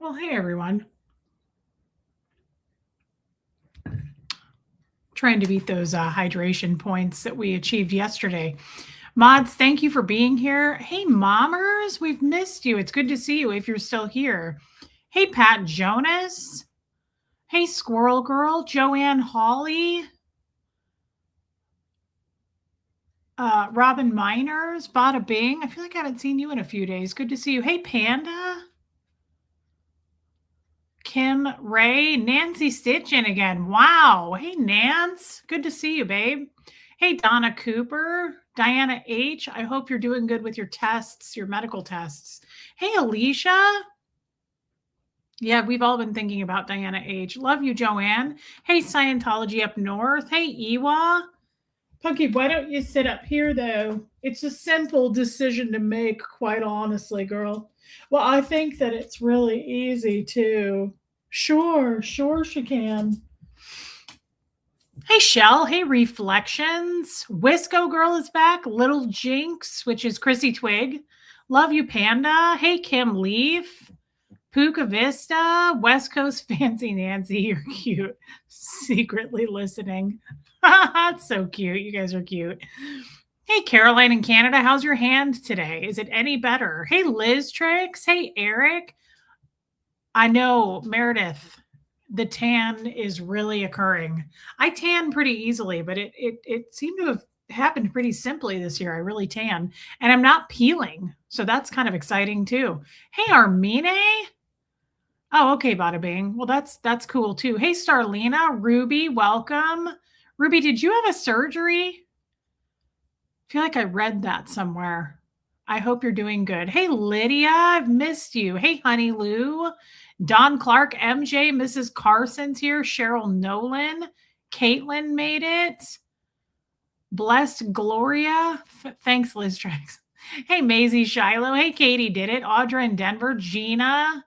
Well, hey everyone. Trying to beat those hydration points that we achieved yesterday. Mods, thank you for being here. Hey, mommers, we've missed you. It's good to see you if you're still here. Hey, Pat Jonas. Hey, Squirrel Girl. Joanne Hawley. Robin Miners. Bada Bing. I feel like I haven't seen you in a few days. Good to see you. Hey, Panda. Kim Ray, Nancy Stitch in again. Wow. Hey, Nance. Good to see you, babe. Hey, Donna Cooper. Diana H. I hope you're doing good with your tests, your medical tests. Hey, Alicia. Yeah, we've all been thinking about Diana H. Love you, Joanne. Hey, Scientology up north. Hey, Iwa. Punky, why don't you sit up here, though? It's a simple decision to make, quite honestly, girl. Well, I think that it's really easy, too. Sure she can. Hey, Shell. Hey, Reflections. Wisco Girl is back. Little Jinx, which is Chrissy Twig. Love you, Panda. Hey, Kim Leaf. Puka Vista. West Coast Fancy Nancy. You're cute. Secretly listening. That's so cute. You guys are cute. Hey, Caroline in Canada. How's your hand today? Is it any better? Hey, Liz Tricks. Hey, Eric. I know, Meredith, the tan is really occurring. I tan pretty easily, but it seemed to have happened pretty simply this year. I really tan, and I'm not peeling. So that's kind of exciting too. Hey, Armine. Oh, okay, Bada Bing. Well, that's cool too. Hey, Starlina, Ruby, welcome. Ruby, did you have a surgery? I feel like I read that somewhere. I hope you're doing good. Hey, Lydia, I've missed you. Hey, Honey Lou, Don Clark, MJ, Mrs. Carson's here. Cheryl Nolan, Caitlin made it. Blessed Gloria. Thanks, Liz Trax. Hey, Maisie Shiloh. Hey, Katie did it. Audra in Denver. Gina.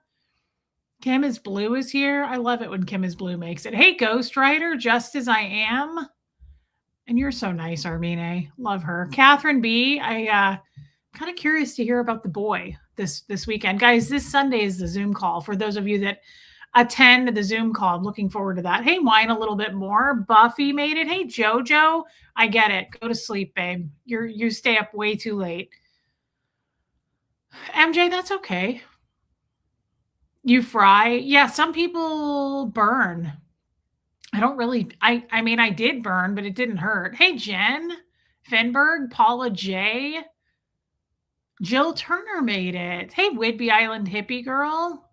Kim is Blue is here. I love it when Kim is Blue makes it. Hey, Ghostwriter, just as I am. And you're so nice, Armine. Love her. Catherine B. Kind of curious to hear about the boy this weekend. Guys, this Sunday is the Zoom call. For those of you that attend the Zoom call, I'm looking forward to that. Hey, whine a little bit more. Buffy made it. Hey, Jojo, I get it. Go to sleep, babe. You stay up way too late. MJ, that's okay. You fry? Yeah, some people burn. I mean, I did burn, but it didn't hurt. Hey, Jen Finberg, Paula J. Jill Turner made it. Hey, Whidbey Island hippie girl.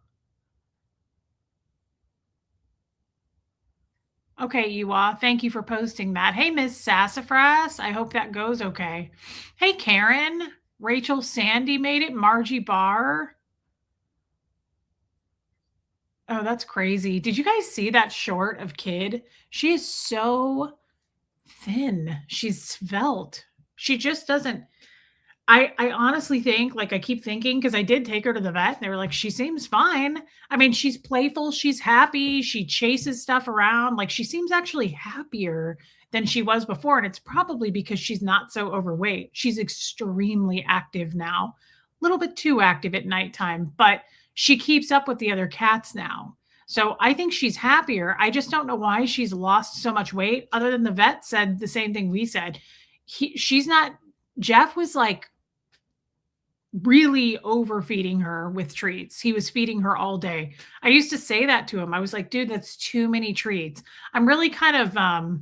Okay, Iwa, thank you for posting that. Hey, Miss Sassafras, I hope that goes okay. Hey, Karen, Rachel Sandy made it. Margie Barr. Oh, that's crazy. Did you guys see that short of Kid? She is so thin. She's svelte. She just doesn't. I honestly think, like, I keep thinking, because I did take her to the vet, and they were like, she seems fine. I mean, she's playful, she's happy, she chases stuff around. Like, she seems actually happier than she was before. And it's probably because she's not so overweight. She's extremely active now, a little bit too active at nighttime, but she keeps up with the other cats now. So I think she's happier. I just don't know why she's lost so much weight, other than the vet said the same thing we said. She's not. Jeff was like really overfeeding her with treats. He was feeding her all day. I used to say that to him. I was like, dude, that's too many treats. I'm really kind of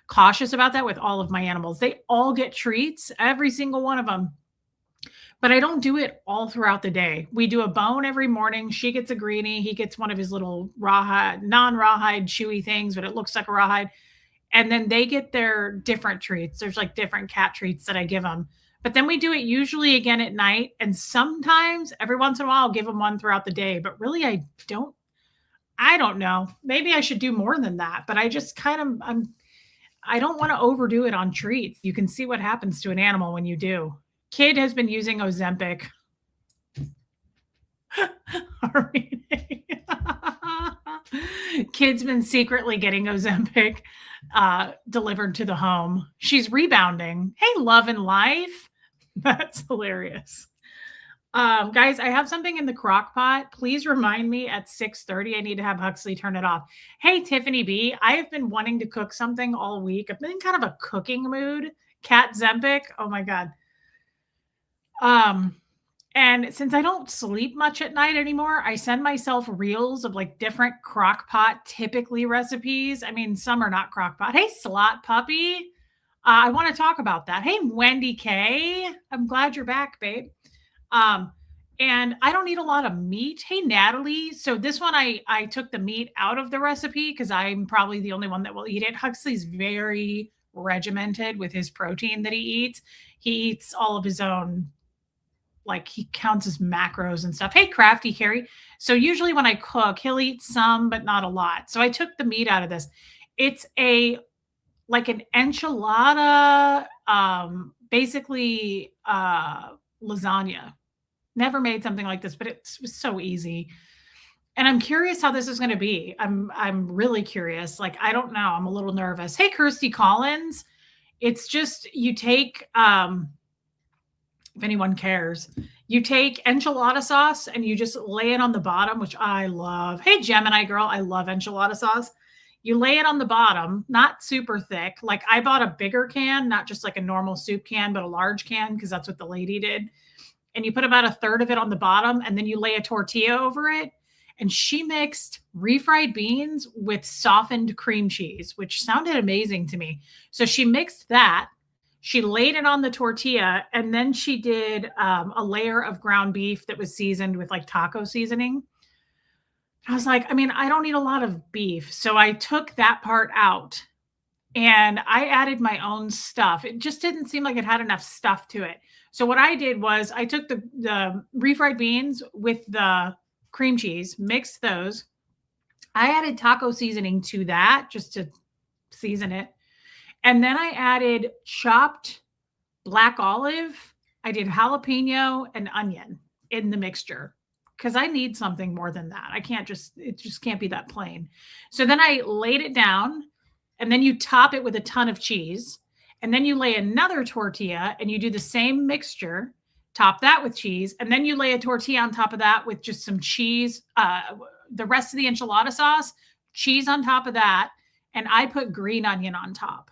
cautious about that with all of my animals. They all get treats, every single one of them. But I don't do it all throughout the day. We do a bone every morning. She gets a greenie. He gets one of his little rawhide, non-rawhide chewy things, but it looks like a rawhide. And then they get their different treats. There's like different cat treats that I give them. But then we do it usually again at night. And sometimes every once in a while, I'll give them one throughout the day. But really, I don't know. Maybe I should do more than that. But I just I don't want to overdo it on treats. You can see what happens to an animal when you do. Kid has been using Ozempic. Kid's been secretly getting Ozempic delivered to the home. She's rebounding. Hey, Love and Life. That's hilarious. Guys, I have something in the crock pot. Please remind me at 6:30. I need to have Huxley turn it off. Hey, Tiffany B, I have been wanting to cook something all week. I've been in kind of a cooking mood. Cat Zempic. Oh my God. Um, and since I don't sleep much at night anymore, I send myself reels of like different crock pot typically recipes. I mean, some are not crock pot. Hey, Slot Puppy. I want to talk about that. Hey, Wendy K. I'm glad you're back, babe. Um, and I don't eat a lot of meat. Hey, Natalie. So this one, I took the meat out of the recipe because I'm probably the only one that will eat it. Huxley's very regimented with his protein that he eats. He eats all of his own, like he counts his macros and stuff. Hey, Crafty Carrie. So usually when I cook, he'll eat some, but not a lot. So I took the meat out of this. It's a like an enchilada, basically lasagna. Never made something like this, but it was so easy. And I'm curious how this is going to be. I'm really curious. Like I don't know. I'm a little nervous. Hey, Kirsty Collins. It's just you take if anyone cares, you take enchilada sauce and you just lay it on the bottom, which I love. Hey, Gemini girl, I love enchilada sauce. You lay it on the bottom, not super thick. Like I bought a bigger can, not just like a normal soup can, but a large can because that's what the lady did. And you put about a third of it on the bottom and then you lay a tortilla over it. And she mixed refried beans with softened cream cheese, which sounded amazing to me. So she mixed that. She laid it on the tortilla and then she did a layer of ground beef that was seasoned with like taco seasoning. I was like, I mean, I don't eat a lot of beef. So I took that part out and I added my own stuff. It just didn't seem like it had enough stuff to it. So what I did was I took the refried beans with the cream cheese, mixed those. I added taco seasoning to that just to season it. And then I added chopped black olive. I did jalapeno and onion in the mixture because I need something more than that. It just can't be that plain. So then I laid it down and then you top it with a ton of cheese. And then you lay another tortilla and you do the same mixture, top that with cheese. And then you lay a tortilla on top of that with just some cheese, the rest of the enchilada sauce, cheese on top of that. And I put green onion on top.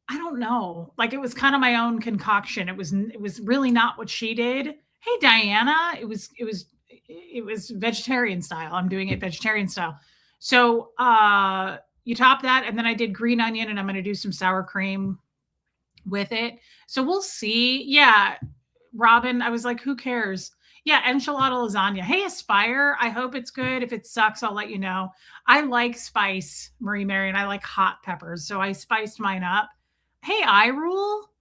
I don't know. Like it was kind of my own concoction. It was really not what she did. Hey Diana, it was vegetarian style. I'm doing it vegetarian style. So you top that and then I did green onion and I'm going to do some sour cream with it. So we'll see. Yeah, Robin, I was like, who cares? Yeah, enchilada lasagna. Hey, Aspire, I hope it's good. If it sucks, I'll let you know. I like spice, Marie Mary, and I like hot peppers. So I spiced mine up. Hey, I rule.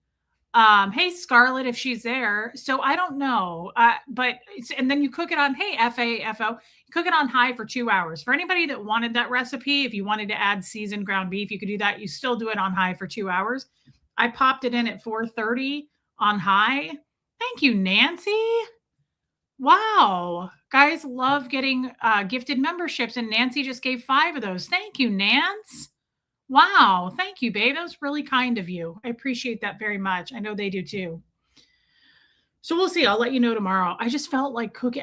Hey, Scarlett, if she's there. So I don't know. And then you cook it on, hey, FAFO, you cook it on high for 2 hours. For anybody that wanted that recipe, if you wanted to add seasoned ground beef, you could do that. You still do it on high for 2 hours. I popped it in at 4:30 on high. Thank you, Nancy. Wow. Guys love getting gifted memberships, and Nancy just gave 5 of those. Thank you, Nance. Wow. Thank you, babe. That was really kind of you. I appreciate that very much. I know they do too. So we'll see. I'll let you know tomorrow. I just felt like cooking.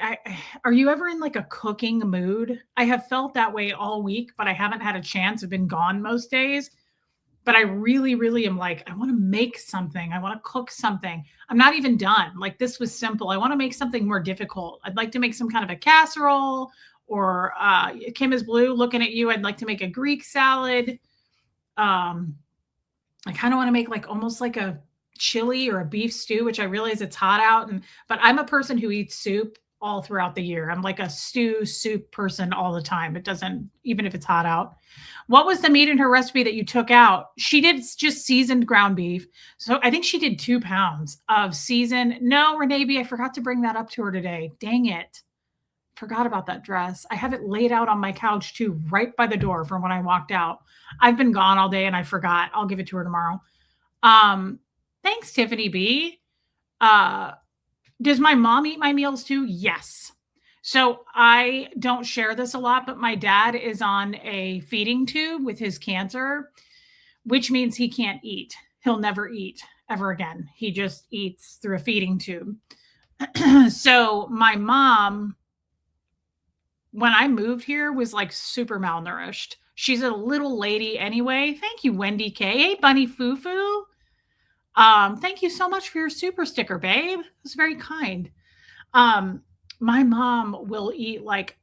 Are you ever in like a cooking mood? I have felt that way all week, but I haven't had a chance. I've been gone most days. But I really, really am like, I want to make something. I want to cook something. I'm not even done. Like this was simple. I want to make something more difficult. I'd like to make some kind of a casserole or Kim is Blue looking at you. I'd like to make a Greek salad. I kind of want to make like almost like a chili or a beef stew, which I realize it's hot out. But I'm a person who eats soup all throughout the year. I'm like a soup person all the time. It doesn't, even if it's hot out. What was the meat in her recipe that you took out? She did just seasoned ground beef. So I think she did 2 pounds of seasoned. No, Renee B, I forgot to bring that up to her today. Dang it. Forgot about that dress. I have it laid out on my couch too, right by the door from when I walked out. I've been gone all day and I forgot. I'll give it to her tomorrow. Thanks, Tiffany B. Does my mom eat my meals too? Yes. So I don't share this a lot, but my dad is on a feeding tube with his cancer, which means he can't eat. He'll never eat ever again. He just eats through a feeding tube. So my mom, when I moved here, was like super malnourished. She's a little lady anyway. Thank you, Wendy K. Hey, Bunny Foo Foo. Thank you so much for your super sticker, babe. It's very kind. Um, my mom will eat like,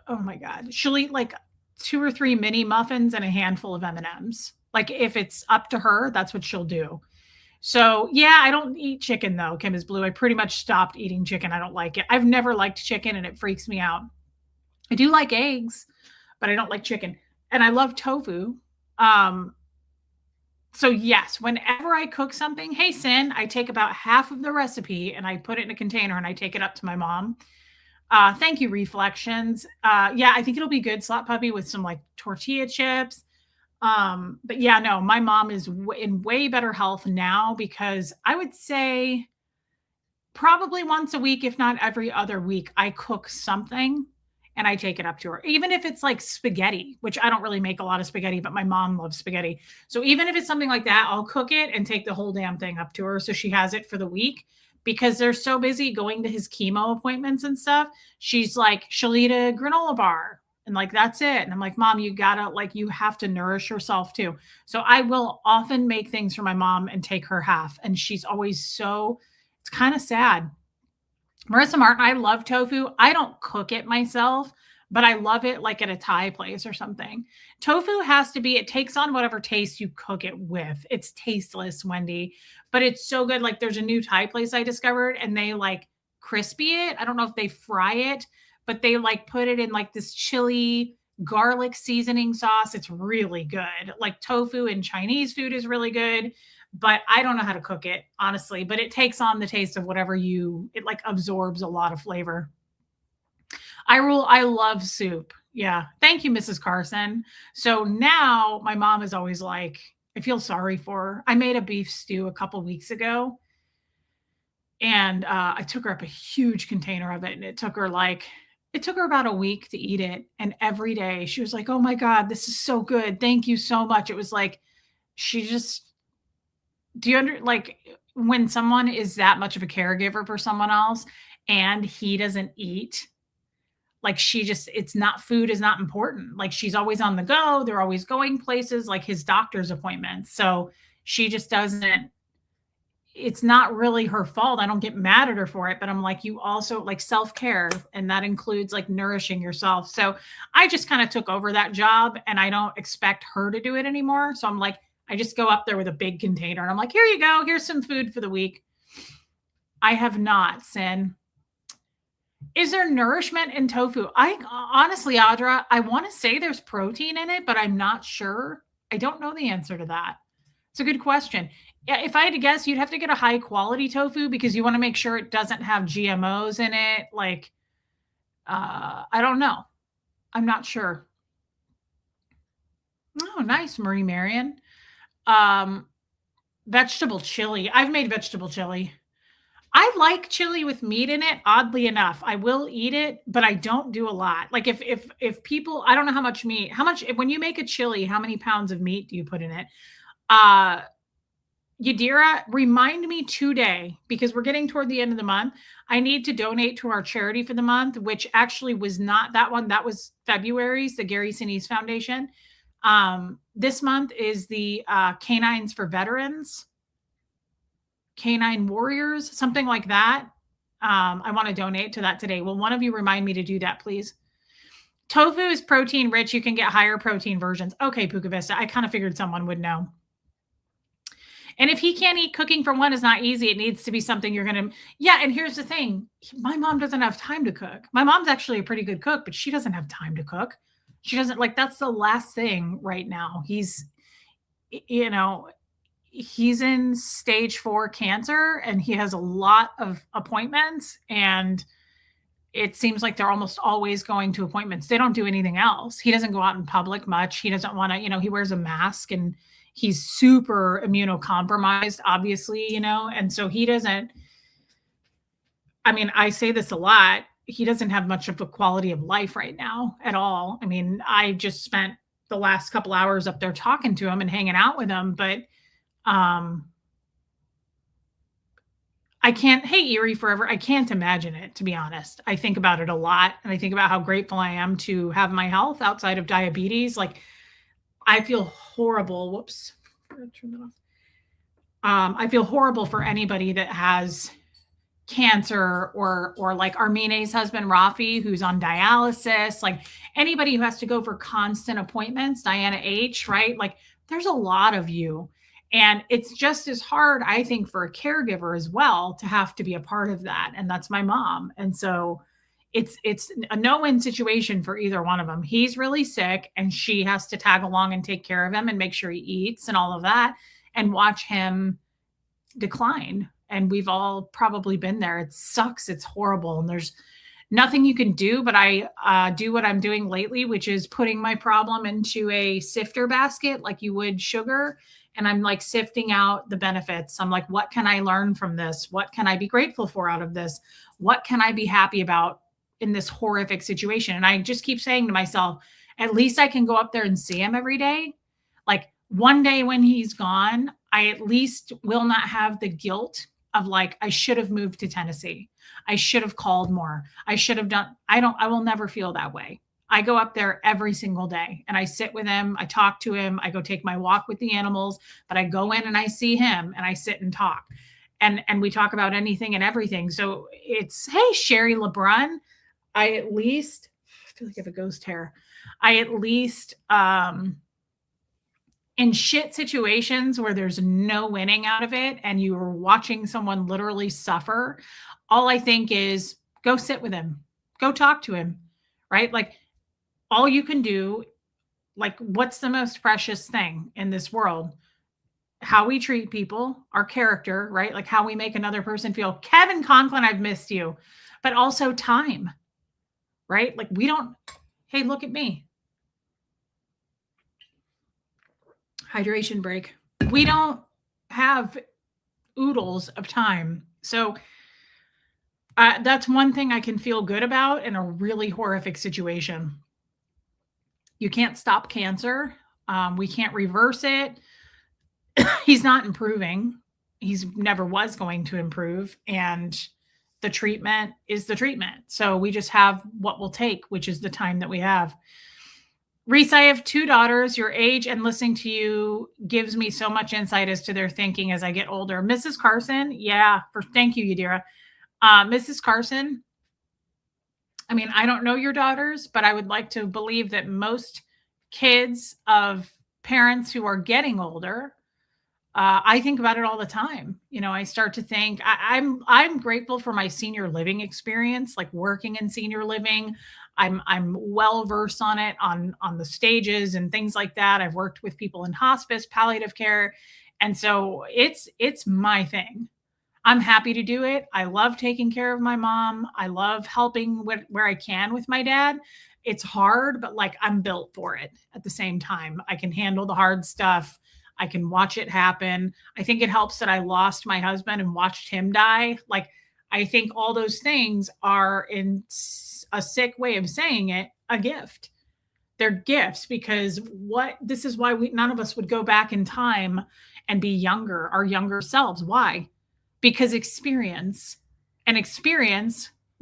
oh my god, she'll eat like 2 or 3 mini muffins and a handful of M&Ms. Like if it's up to her, that's what she'll do. So, yeah, I don't eat chicken though, Kim is Blue. I pretty much stopped eating chicken. I don't like it. I've never liked chicken and it freaks me out. I do like eggs, but I don't like chicken. And I love tofu. Um, so yes, whenever I cook something, hey Sin, I take about half of the recipe and I put it in a container and I take it up to my mom. Thank you, Reflections. Yeah, I think it'll be good, Slot Puppy, with some like tortilla chips. But yeah, no, my mom is in way better health now because I would say probably once a week, if not every other week, I cook something and I take it up to her. Even if it's like spaghetti, which I don't really make a lot of spaghetti, but my mom loves spaghetti. So even if it's something like that, I'll cook it and take the whole damn thing up to her so she has it for the week because they're so busy going to his chemo appointments and stuff. She's like, she'll eat a granola bar and like that's it. And I'm like, Mom, you gotta like you have to nourish yourself too. So I will often make things for my mom and take her half. And she's always so it's kind of sad. Marissa Martin, I love tofu. I don't cook it myself, but I love it like at a Thai place or something. Tofu has to be, it takes on whatever taste you cook it with. It's tasteless, Wendy, but it's so good. Like there's a new Thai place I discovered and they like crispy it. I don't know if they fry it, but they like put it in like this chili garlic seasoning sauce. It's really good. Like tofu in Chinese food is really good, but I don't know how to cook it, honestly. But it takes on the taste of whatever it like absorbs a lot of flavor. I love soup. Yeah. Thank you, Mrs. Carson. So now my mom is always like, I feel sorry for her. I made a beef stew a couple weeks ago and I took her up a huge container of it. And it took her about a week to eat it. And every day she was like, oh my God, this is so good. Thank you so much. It was like, she just do you like when someone is that much of a caregiver for someone else and he doesn't eat, like she just, it's not food is not important. Like she's always on the go. They're always going places like his doctor's appointments. So she just doesn't, it's not really her fault. I don't get mad at her for it, but I'm like, you also like self-care and that includes like nourishing yourself. So I just kind of took over that job and I don't expect her to do it anymore. So I'm like, I just go up there with a big container and I'm like, here you go. Here's some food for the week. I have not, Sin. Is there nourishment in tofu? I honestly, Audra, I want to say there's protein in it, but I'm not sure. I don't know the answer to that. It's a good question. Yeah, if I had to guess, you'd have to get a high quality tofu because you want to make sure it doesn't have GMOs in it. Like, I don't know. I'm not sure. Oh, nice, Marie Marion. Um, Vegetable chili. I've made vegetable chili. I like chili with meat in it, oddly enough. I will eat it, but I don't do a lot. Like if people, I don't know how much meat, how much when you make a chili, how many pounds of meat do you put in it? Uh Yadira, remind me today because we're getting toward the end of the month. I need to donate to our charity for the month, which actually was not that one. That was February's, the Gary Sinise Foundation. This month is the Canines for Veterans, Canine Warriors, something like that. I want to donate to that today. Will one of you remind me to do that, please? Tofu is protein rich. You can get higher protein versions. Okay, Puka Vista. I kind of figured someone would know. And if he can't eat, cooking for one is not easy. It needs to be something you're going to, yeah. And here's the thing. My mom doesn't have time to cook. My mom's actually a pretty good cook, but she doesn't have time to cook. She doesn't like, that's the last thing right now. He's in stage 4 cancer and he has a lot of appointments and it seems like they're almost always going to appointments. They don't do anything else. He doesn't go out in public much. He doesn't want to, he wears a mask and he's super immunocompromised, obviously, and so he doesn't, I mean, I say this a lot. He doesn't have much of a quality of life right now at all. I mean, I just spent the last couple hours up there talking to him and hanging out with him, but I can't, hey, Erie forever. I can't imagine it, to be honest. I think about it a lot, and I think about how grateful I am to have my health outside of diabetes. Like, I feel horrible. Whoops. Turn that off. I feel horrible for anybody that has cancer, or like Armine's husband Rafi, who's on dialysis, like anybody who has to go for constant appointments, Diana H, right? Like, there's a lot of you, and it's just as hard, I think, for a caregiver as well to have to be a part of that, and that's my mom. And so it's a no-win situation for either one of them. He's really sick, and she has to tag along and take care of him and make sure he eats and all of that, and watch him decline. And we've all probably been there. It sucks. It's horrible. And there's nothing you can do. But I do what I'm doing lately, which is putting my problem into a sifter basket like you would sugar. And I'm like sifting out the benefits. I'm like, what can I learn from this? What can I be grateful for out of this? What can I be happy about in this horrific situation? And I just keep saying to myself, at least I can go up there and see him every day. Like, one day when he's gone, I at least will not have the guilt of like, I should have moved to Tennessee. I should have called more. I should have done, I will never feel that way. I go up there every single day and I sit with him. I talk to him. I go take my walk with the animals, but I go in and I see him and I sit and talk, and we talk about anything and everything. So it's, hey, Sherry LeBrun, I at least, I feel like I have a ghost hair. I at least, in shit situations where there's no winning out of it and you're watching someone literally suffer, all I think is go sit with him, go talk to him, right? Like, all you can do, like, what's the most precious thing in this world? How we treat people, our character, right? Like how we make another person feel. Kevin Conklin, I've missed you, but also time, right? Like, we don't, hey, look at me. Hydration break. We don't have oodles of time. So that's one thing I can feel good about in a really horrific situation. You can't stop cancer. We can't reverse it. He's not improving. He's never was going to improve. And the treatment is the treatment. So we just have what we'll take, which is the time that we have. Reese, I have 2 daughters your age, and listening to you gives me so much insight as to their thinking as I get older. Mrs. Carson, yeah, thank you, Yadira. Mrs. Carson, I mean, I don't know your daughters, but I would like to believe that most kids of parents who are getting older, I think about it all the time. You know, I start to think I'm grateful for my senior living experience, like working in senior living. I'm well versed on it, on the stages and things like that. I've worked with people in hospice, palliative care, and so it's my thing. I'm happy to do it. I love taking care of my mom. I love helping where I can with my dad. It's hard, but like, I'm built for it. At the same time, I can handle the hard stuff. I can watch it happen. I think it helps that I lost my husband and watched him die. Like, I think all those things are, in a sick way of saying it, a gift. They're gifts, because this is why none of us would go back in time and be younger, our younger selves. Why? Because experience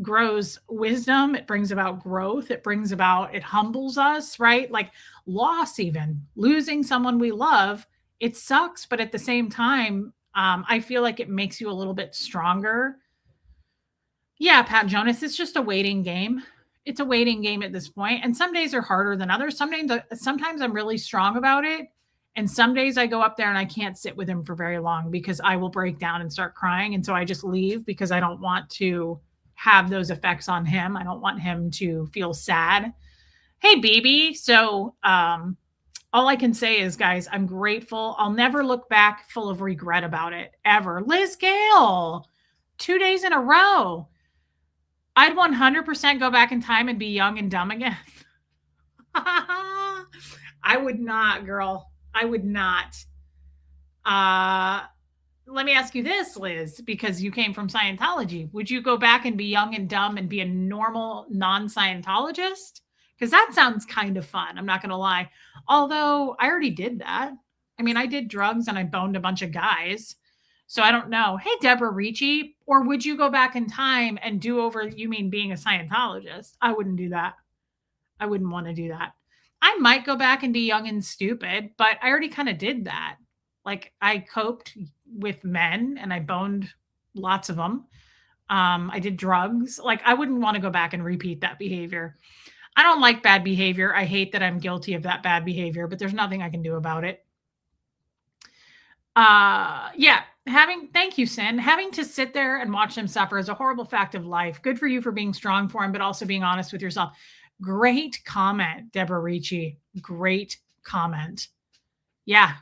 grows wisdom. It brings about growth. It humbles us, right? Like loss, even losing someone we love, it sucks. But at the same time, I feel like it makes you a little bit stronger. Yeah, Pat Jonas, it's just a waiting game. It's a waiting game at this point. And some days are harder than others. Sometimes I'm really strong about it. And some days I go up there and I can't sit with him for very long because I will break down and start crying. And so I just leave because I don't want to have those effects on him. I don't want him to feel sad. Hey, BB. So all I can say is, guys, I'm grateful. I'll never look back full of regret about it, ever. Liz Gale, 2 days in a row. I'd 100% go back in time and be young and dumb again. I would not, girl. I would not. Let me ask you this, Liz, because you came from Scientology. Would you go back and be young and dumb and be a normal non-Scientologist? Because that sounds kind of fun. I'm not going to lie. Although I already did that. I mean, I did drugs and I boned a bunch of guys. So I don't know. Hey, Deborah Ricci, or would you go back in time and do over, you mean being a Scientologist? I wouldn't do that. I wouldn't want to do that. I might go back and be young and stupid, but I already kind of did that. Like I coped with men and I boned lots of them. I did drugs. Like I wouldn't want to go back and repeat that behavior. I don't like bad behavior. I hate that I'm guilty of that bad behavior, but there's nothing I can do about it. Yeah, thank you, Sin. Having to sit there and watch them suffer is a horrible fact of life. Good for you for being strong for him, but also being honest with yourself. Great comment, Deborah Ricci. Great comment. Yeah.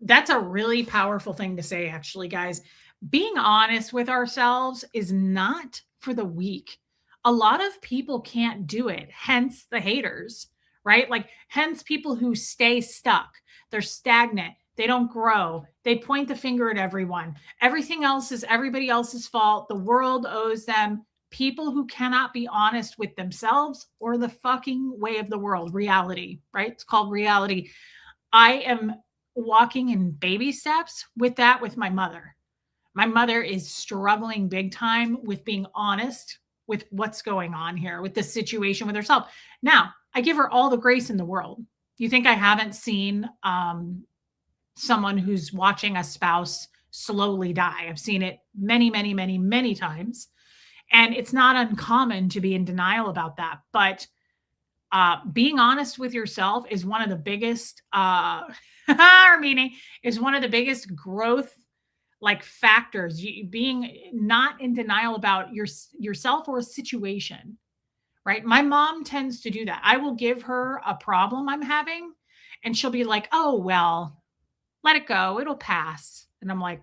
That's a really powerful thing to say, actually, guys. Being honest with ourselves is not for the weak. A lot of people can't do it, hence the haters, right? Like, hence people who stay stuck. They're stagnant. They don't grow. They point the finger at everyone. Everything else is everybody else's fault. The world owes them. People who cannot be honest with themselves or the fucking way of the world, reality, right? It's called reality. I am walking in baby steps with that with my mother. My mother is struggling big time with being honest with what's going on here with this situation with herself. Now, I give her all the grace in the world. You think I haven't seen someone who's watching a spouse slowly die? I've seen it many, many, many, many times. And it's not uncommon to be in denial about that. But being honest with yourself is one of the biggest, meaning is one of the biggest growth like factors. Being not in denial about yourself or a situation, right? My mom tends to do that. I will give her a problem I'm having, and she'll be like, "Oh well, let it go. It'll pass." And I'm like,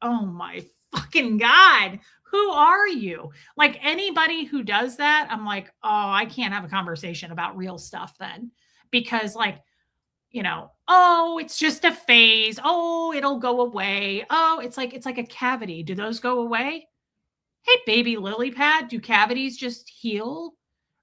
"Oh my fucking God, who are you?" Like anybody who does that, I'm like, "Oh, I can't have a conversation about real stuff then." Because like, oh, it's just a phase. Oh, it'll go away. Oh, it's like a cavity. Do those go away? Hey, baby lily pad, do cavities just heal?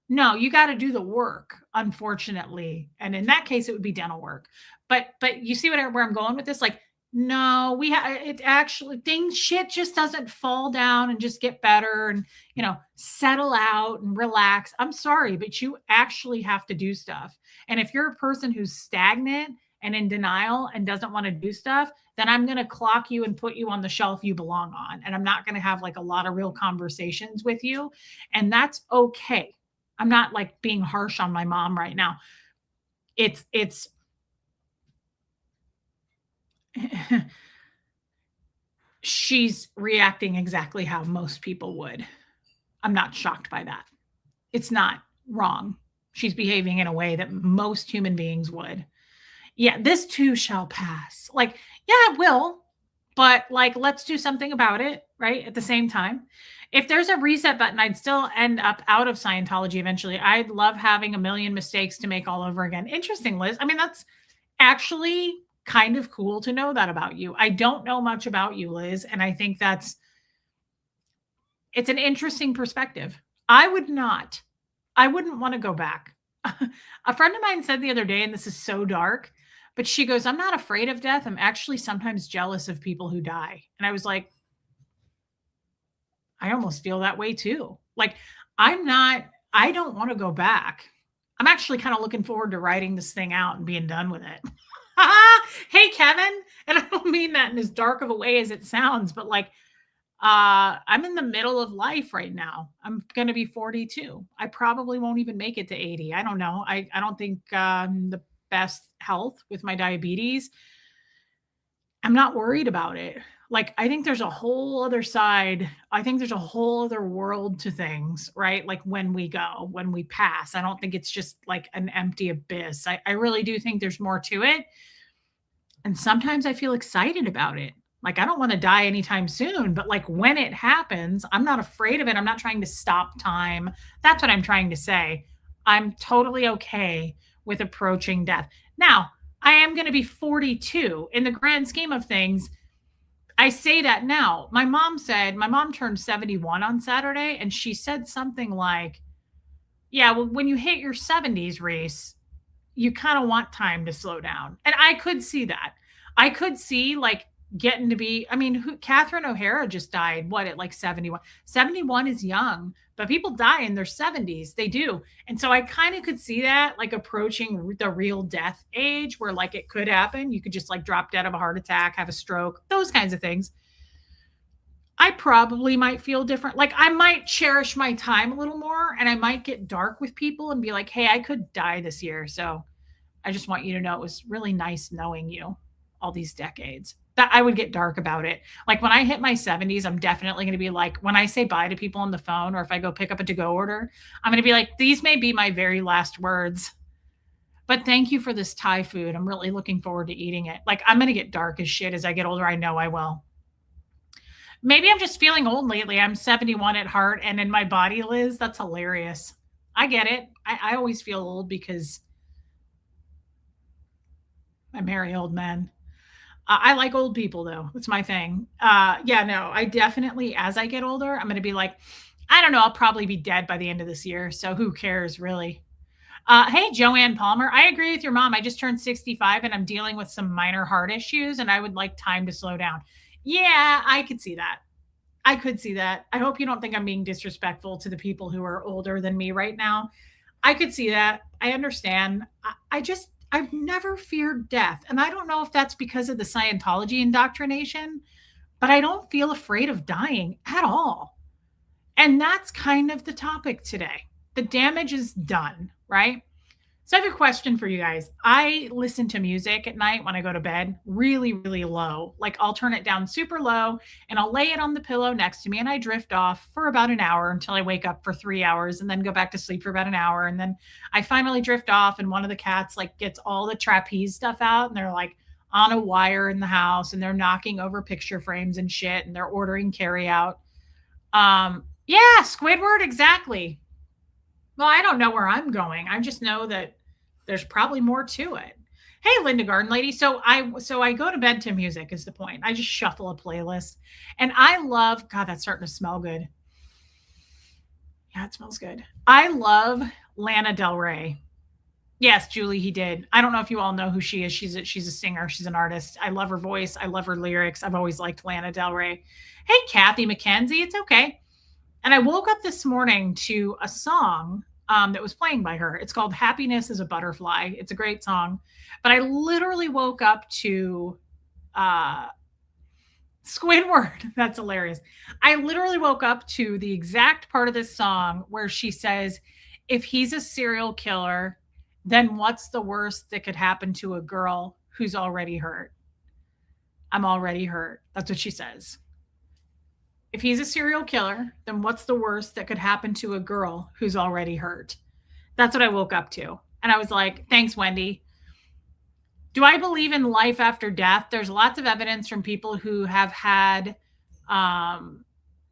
No, you got to do the work, unfortunately. And in that case, it would be dental work. But you see where I'm going with this? Like, no, it actually shit just doesn't fall down and just get better and settle out and relax. I'm sorry, but you actually have to do stuff. And if you're a person who's stagnant and in denial and doesn't want to do stuff, then I'm going to clock you and put you on the shelf you belong on. And I'm not going to have like a lot of real conversations with you. And that's okay. I'm not like being harsh on my mom right now. It's she's reacting exactly how most people would. I'm not shocked by that. It's not wrong. She's behaving in a way that most human beings would. Yeah, this too shall pass. Like, yeah, it will, but like, let's do something about it, right? At the same time. If there's a reset button, I'd still end up out of Scientology eventually. I'd love having a million mistakes to make all over again. Interesting, Liz. I mean, that's actually kind of cool to know that about you. I don't know much about you, Liz, and I think it's an interesting perspective. I wouldn't want to go back. A friend of mine said the other day, and this is so dark, but she goes, "I'm not afraid of death. I'm actually sometimes jealous of people who die." And I was like, I almost feel that way too. Like, I don't want to go back. I'm actually kind of looking forward to writing this thing out and being done with it. Hey, Kevin. And I don't mean that in as dark of a way as it sounds, but like, I'm in the middle of life right now. I'm going to be 42. I probably won't even make it to 80. I don't know. I don't think the best health with my diabetes. I'm not worried about it. Like, I think there's a whole other side. I think there's a whole other world to things, right? Like when we pass, I don't think it's just like an empty abyss. I really do think there's more to it. And sometimes I feel excited about it. Like, I don't want to die anytime soon, but like when it happens, I'm not afraid of it. I'm not trying to stop time. That's what I'm trying to say. I'm totally okay with approaching death. Now, I am going to be 42 in the grand scheme of things. I say that now. My mom turned 71 on Saturday, and she said something like, yeah, well, when you hit your 70s, Reese, you kind of want time to slow down. And I could see that. I could see like getting to be, I mean, Catherine O'Hara just died, what, at like 71? 71 is young, but people die in their 70s. They do. And so I kind of could see that like approaching the real death age where like it could happen. You could just like drop dead of a heart attack, have a stroke, those kinds of things. I probably might feel different. Like I might cherish my time a little more and I might get dark with people and be like, hey, I could die this year. So I just want you to know it was really nice knowing you all these decades. That I would get dark about it. Like when I hit my 70s, I'm definitely going to be like, when I say bye to people on the phone or if I go pick up a to-go order, I'm going to be like, these may be my very last words, but thank you for this Thai food. I'm really looking forward to eating it. Like I'm going to get dark as shit as I get older. I know I will. Maybe I'm just feeling old lately. I'm 71 at heart and in my body, Liz. That's hilarious. I get it. I always feel old because I marry old men. I like old people though. It's my thing. Yeah, no, I definitely, as I get older, I'm going to be like, I don't know, I'll probably be dead by the end of this year. So who cares really? Hey, Joanne Palmer, I agree with your mom. I just turned 65 and I'm dealing with some minor heart issues and I would like time to slow down. Yeah, I could see that. I could see that. I hope you don't think I'm being disrespectful to the people who are older than me right now. I could see that. I understand. I've never feared death. And I don't know if that's because of the Scientology indoctrination, but I don't feel afraid of dying at all. And that's kind of the topic today. The damage is done, right? So I have a question for you guys. I listen to music at night when I go to bed, really, really low. Like I'll turn it down super low and I'll lay it on the pillow next to me and I drift off for about an hour until I wake up for 3 hours and then go back to sleep for about an hour. And then I finally drift off and one of the cats like gets all the trapeze stuff out and they're like on a wire in the house and they're knocking over picture frames and shit and they're ordering carry out. Yeah, Squidward, exactly. Well, I don't know where I'm going. I just know that there's probably more to it. Hey, Linda Garden Lady. So I go to bed to music is the point. I just shuffle a playlist. And I love, God, that's starting to smell good. Yeah, it smells good. I love Lana Del Rey. Yes, Julie, he did. I don't know if you all know who she is. She's a singer. She's an artist. I love her voice. I love her lyrics. I've always liked Lana Del Rey. Hey, Kathy McKenzie. It's okay. And I woke up this morning to a song that was playing by her. It's called Happiness is a Butterfly. It's a great song. But I literally woke up to Squidward. That's hilarious. I literally woke up to the exact part of this song where she says, if he's a serial killer, then what's the worst that could happen to a girl who's already hurt? I'm already hurt. That's what she says. If he's a serial killer, then what's the worst that could happen to a girl who's already hurt? That's what I woke up to. And I was like, thanks, Wendy. Do I believe in life after death? There's lots of evidence from people who have had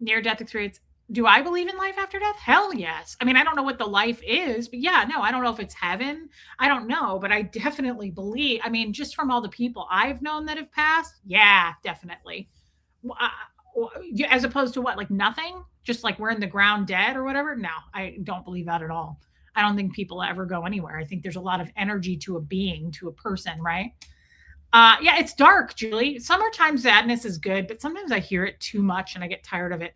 near-death experience. Do I believe in life after death? Hell yes. I mean, I don't know what the life is, but yeah, no, I don't know if it's heaven. I don't know, but I definitely believe. I mean, just from all the people I've known that have passed, yeah, definitely. As opposed to what, like nothing, just like we're in the ground dead or whatever. No, I don't believe that at all. I don't think people ever go anywhere. I think there's a lot of energy to a being, to a person, right? Yeah, it's dark, Julie. Summertime sadness is good, but sometimes I hear it too much and I get tired of it.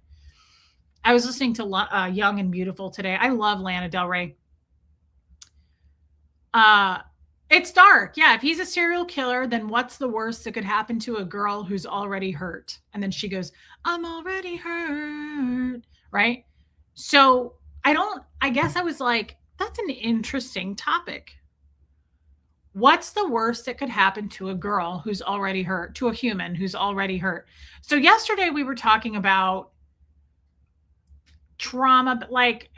I was listening to Young and Beautiful today. I love Lana Del Rey. It's dark. Yeah. If he's a serial killer, then what's the worst that could happen to a girl who's already hurt? And then she goes, I'm already hurt. Right. So I guess I was like, that's an interesting topic. What's the worst that could happen to a girl who's already hurt, to a human who's already hurt? So yesterday we were talking about trauma, but like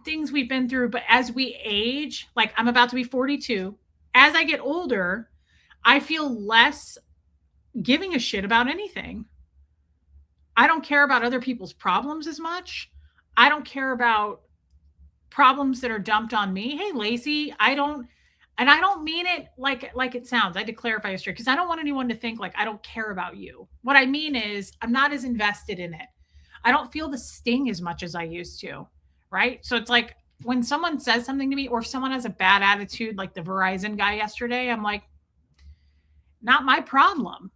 things we've been through. But as we age, like I'm about to be 42. As I get older, I feel less giving a shit about anything. I don't care about other people's problems as much. I don't care about problems that are dumped on me. Hey, Lacey, I don't mean it like it sounds. I had to clarify it straight because I don't want anyone to think like I don't care about you. What I mean is I'm not as invested in it. I don't feel the sting as much as I used to, right? So it's like, when someone says something to me or if someone has a bad attitude, like the Verizon guy yesterday, I'm like, not my problem.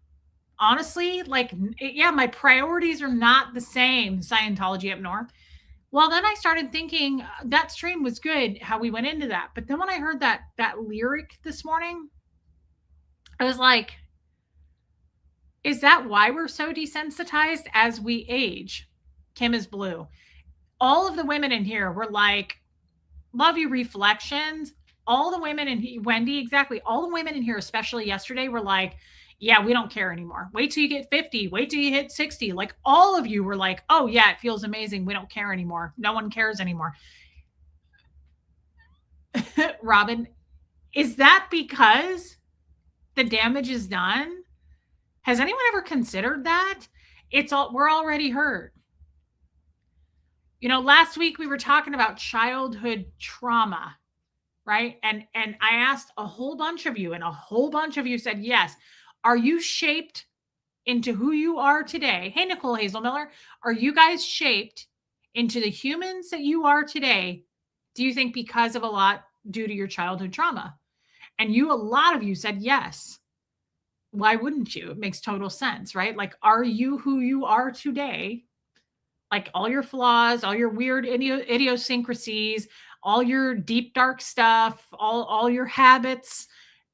Honestly, like, yeah, my priorities are not the same, Scientology up north. Well, then I started thinking that stream was good, how we went into that. But then when I heard that lyric this morning, I was like, is that why we're so desensitized as we age? Kim is blue. All of the women in here were like, love you reflections. All the women in Wendy, exactly. All the women in here, especially yesterday, were like, yeah, we don't care anymore. Wait till you get 50. Wait till you hit 60. Like all of you were like, oh, yeah, it feels amazing. We don't care anymore. No one cares anymore. Robin, is that because the damage is done? Has anyone ever considered that? We're already hurt. You know, last week we were talking about childhood trauma, right? And I asked a whole bunch of you, and a whole bunch of you said yes. Are you shaped into who you are today? Hey, Nicole Hazelmiller, are you guys shaped into the humans that you are today? Do you think because of a lot due to your childhood trauma? And a lot of you said yes. Why wouldn't you? It makes total sense, right? Like, are you who you are today? Like all your flaws, all your weird idiosyncrasies, all your deep dark stuff, all your habits.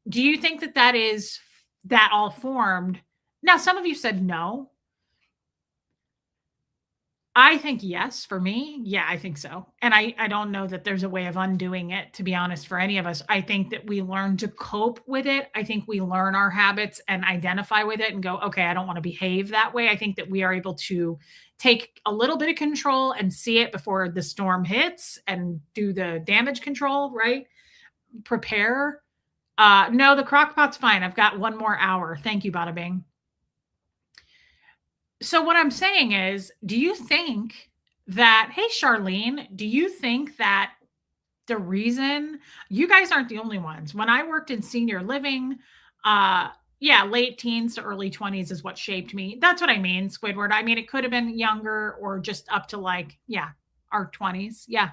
Do you think that all formed? Now, some of you said no. I think yes, for me. Yeah, I think so. And I don't know that there's a way of undoing it, to be honest, for any of us. I think that we learn to cope with it. I think we learn our habits and identify with it and go, okay, I don't want to behave that way. I think that we are able to take a little bit of control and see it before the storm hits and do the damage control, right? Prepare. No, the crock pot's fine. I've got one more hour. Thank you, Bada Bing. So what I'm saying is, do you think that, hey, Charlene, do you think that the reason you guys aren't the only ones? When I worked in senior living, yeah, late teens to early 20s is what shaped me. That's what I mean, Squidward. I mean, it could have been younger or just up to like, yeah, our 20s. Yeah.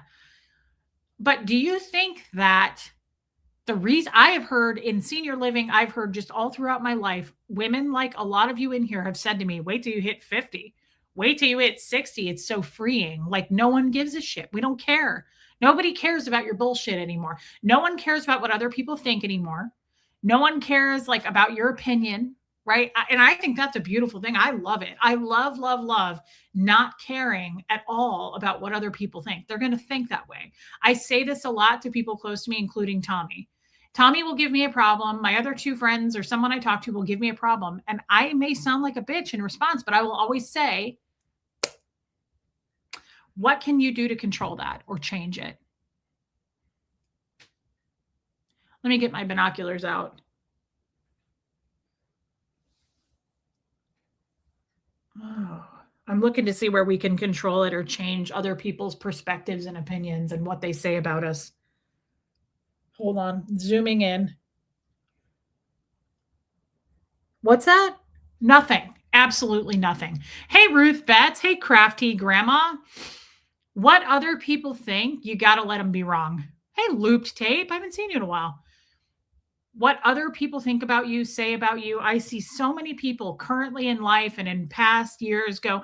But do you think that the reason I have heard in senior living, I've heard just all throughout my life, women like a lot of you in here have said to me, wait till you hit 50, wait till you hit 60. It's so freeing. Like no one gives a shit. We don't care. Nobody cares about your bullshit anymore. No one cares about what other people think anymore. No one cares like about your opinion, right? And I think that's a beautiful thing. I love it. I love, love, love not caring at all about what other people think. They're going to think that way. I say this a lot to people close to me, including Tommy. Tommy will give me a problem. My other two friends or someone I talk to will give me a problem. And I may sound like a bitch in response, but I will always say, what can you do to control that or change it? Let me get my binoculars out. Oh, I'm looking to see where we can control it or change other people's perspectives and opinions and what they say about us. Hold on, zooming in. What's that? Nothing. Absolutely nothing. Hey, Ruth Betts. Hey, Crafty Grandma. What other people think, you got to let them be wrong. Hey, Looped Tape. I haven't seen you in a while. What other people think about you, say about you. I see so many people currently in life and in past years go,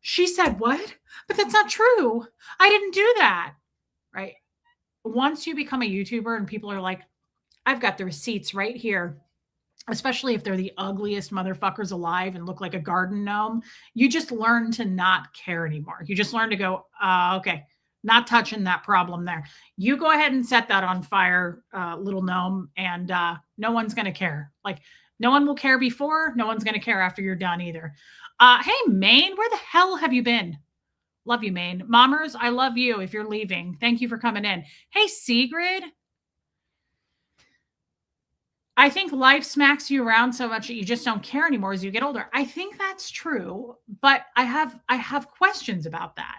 she said what? But that's not true. I didn't do that. Right? Once you become a YouTuber and people are like, I've got the receipts right here, especially if they're the ugliest motherfuckers alive and look like a garden gnome, you just learn to not care anymore. You just learn to go, okay, not touching that problem there. You go ahead and set that on fire, little gnome, and no one's going to care. Like, no one will care before. No one's going to care after you're done either. Hey, Maine, where the hell have you been? Love you, Maine. Mommers, I love you if you're leaving. Thank you for coming in. Hey, Sigrid. I think life smacks you around so much that you just don't care anymore as you get older. I think that's true, but I have questions about that.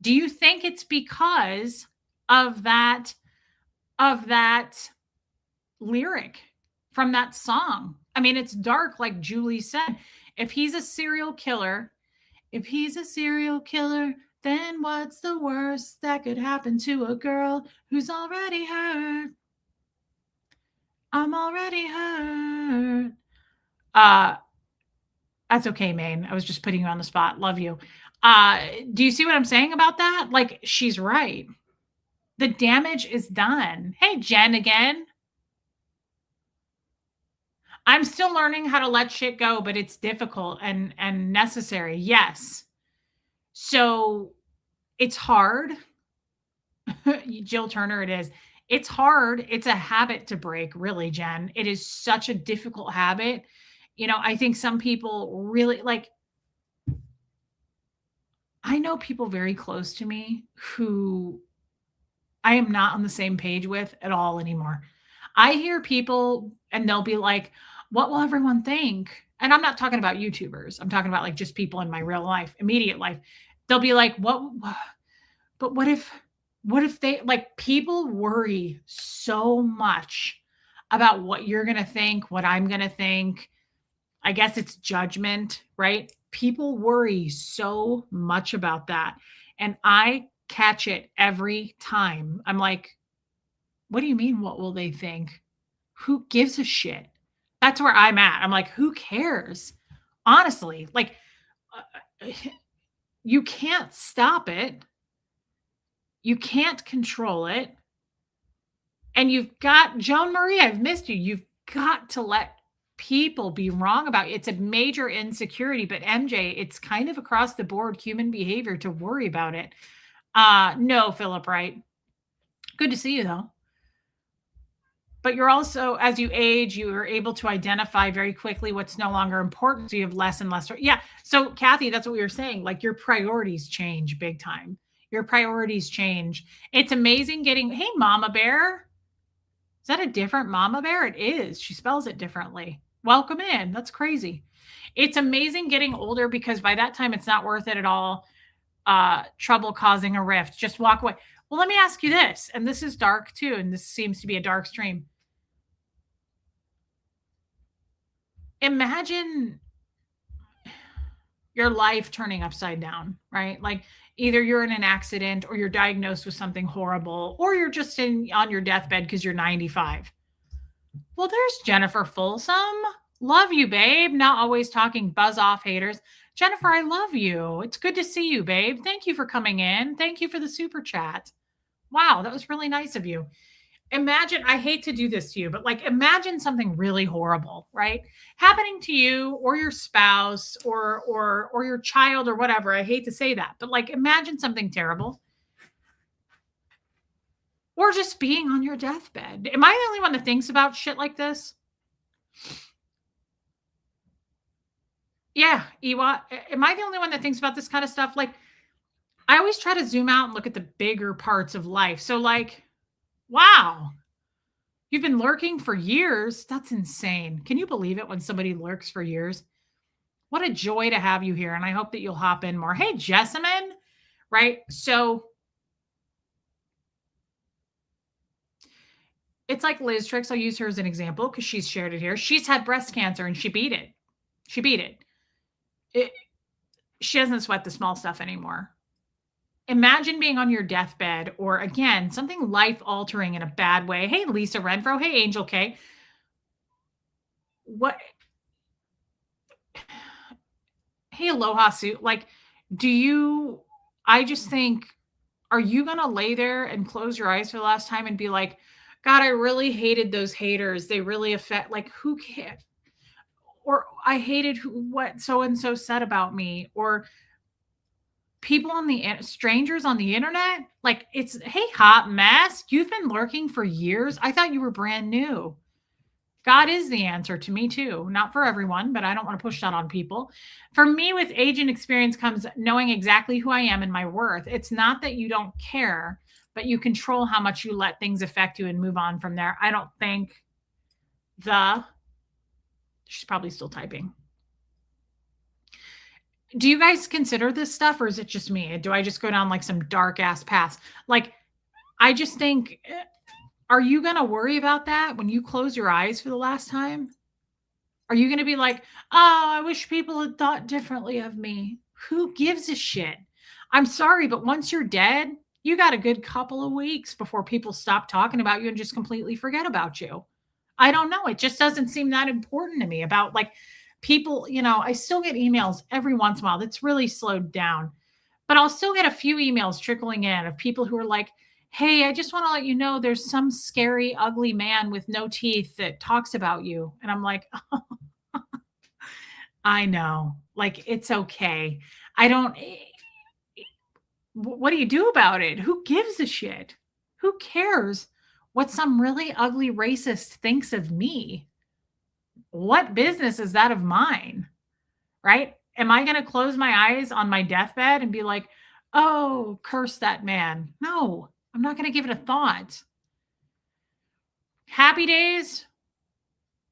Do you think it's because of that lyric from that song? I mean, it's dark, like Julie said. If he's a serial killer, then what's the worst that could happen to a girl who's already hurt? I'm already hurt. Uh, that's okay, Maine. I was just putting you on the spot. Love you. Do you see what I'm saying about that? Like, she's right. The damage is done. Hey, Jen again. I'm still learning how to let shit go, but it's difficult and necessary. Yes. So it's hard. Jill Turner, it is. It's hard. It's a habit to break, really, Jen. It is such a difficult habit. I think some people really like, I know people very close to me who I am not on the same page with at all anymore. I hear people and they'll be like, "What will everyone think?" And I'm not talking about YouTubers. I'm talking about like just people in my real life, immediate life. They'll be like, but what if they like people worry so much about what you're going to think, what I'm going to think. I guess it's judgment, right? People worry so much about that. And I catch it every time. I'm like, what do you mean? What will they think? Who gives a shit? That's where I'm at. I'm like, who cares? Honestly, like, uh, you can't stop it. You can't control it. And you've got Joan Marie, I've missed you. You've got to let people be wrong about you. It's a major insecurity, but MJ, it's kind of across the board human behavior to worry about it. No, Philip, right? Good to see you though. But you're also, as you age, you are able to identify very quickly what's no longer important. So you have less and less. Yeah. So Kathy, that's what we were saying. Like your priorities change big time. Your priorities change. It's amazing getting, hey, Mama Bear. Is that a different Mama Bear? It is. She spells it differently. Welcome in. That's crazy. It's amazing getting older because by that time it's not worth it at all. Trouble causing a rift. Just walk away. Well, let me ask you this, and this is dark too, and this seems to be a dark stream. Imagine your life turning upside down, right? Like either you're in an accident or you're diagnosed with something horrible, or you're just on your deathbed because you're 95. Well, there's Jennifer Folsom. Love you, babe. Not always talking buzz off haters. Jennifer, I love you. It's good to see you, babe. Thank you for coming in. Thank you for the super chat. Wow, that was really nice of you. Imagine, I hate to do this to you, but like imagine something really horrible, right? Happening to you or your spouse or your child or whatever. I hate to say that, but like imagine something terrible. Or just being on your deathbed. Am I the only one that thinks about shit like this? Yeah, Ewa, am I the only one that thinks about this kind of stuff? Like, I always try to zoom out and look at the bigger parts of life. So, like, wow, you've been lurking for years. That's insane. Can you believe it when somebody lurks for years? What a joy to have you here. And I hope that you'll hop in more. Hey, Jessamine, right? So, it's like Liz Tricks. I'll use her as an example because she's shared it here. She's had breast cancer and she beat it. She beat it. She doesn't sweat the small stuff anymore. Imagine being on your deathbed or again, something life altering in a bad way. Hey, Lisa Renfro. Hey, Angel K. What? Hey, Aloha Suit. Like, I just think, are you going to lay there and close your eyes for the last time and be like, God, I really hated those haters. They really affect, like, who cares? Or I hated what so and so said about me, or people strangers on the internet. Like it's, hey, hot mess, you've been lurking for years. I thought you were brand new. God is the answer to me too. Not for everyone, but I don't want to push that on people. For me, with age and experience comes knowing exactly who I am and my worth. It's not that you don't care, but you control how much you let things affect you and move on from there. I don't think she's probably still typing. Do you guys consider this stuff or is it just me? Do I just go down like some dark ass paths? Like, I just think, are you going to worry about that when you close your eyes for the last time? Are you going to be like, oh, I wish people had thought differently of me? Who gives a shit? I'm sorry, but once you're dead, you got a good couple of weeks before people stop talking about you and just completely forget about you. I don't know. It just doesn't seem that important to me about like, People, I still get emails every once in a while. That's really slowed down, but I'll still get a few emails trickling in of people who are like, "Hey, I just want to let you know there's some scary, ugly man with no teeth that talks about you." And I'm like, I know. Like, it's okay. I don't, what do you do about it? Who gives a shit? Who cares what some really ugly racist thinks of me? What business is that of mine? Right? Am I going to close my eyes on my deathbed and be like, oh, curse that man? No, I'm not going to give it a thought. Happy days.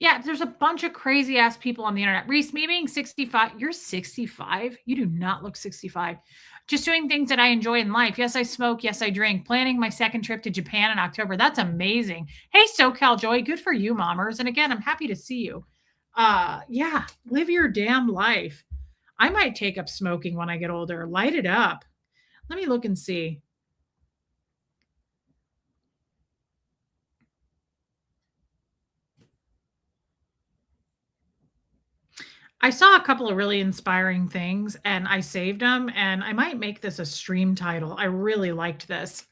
Yeah, there's a bunch of crazy ass people on the internet. Reese, me being 65, you're 65. You do not look 65. Just doing things that I enjoy in life. Yes, I smoke. Yes, I drink. Planning my second trip to Japan in October. That's amazing. Hey, SoCal Joy, good for you, mommers. And again, I'm happy to see you. Yeah, live your damn life. I might take up smoking when I get older. Light it up. Let me look and see. I saw a couple of really inspiring things and I saved them, and I might make this a stream title. I really liked this.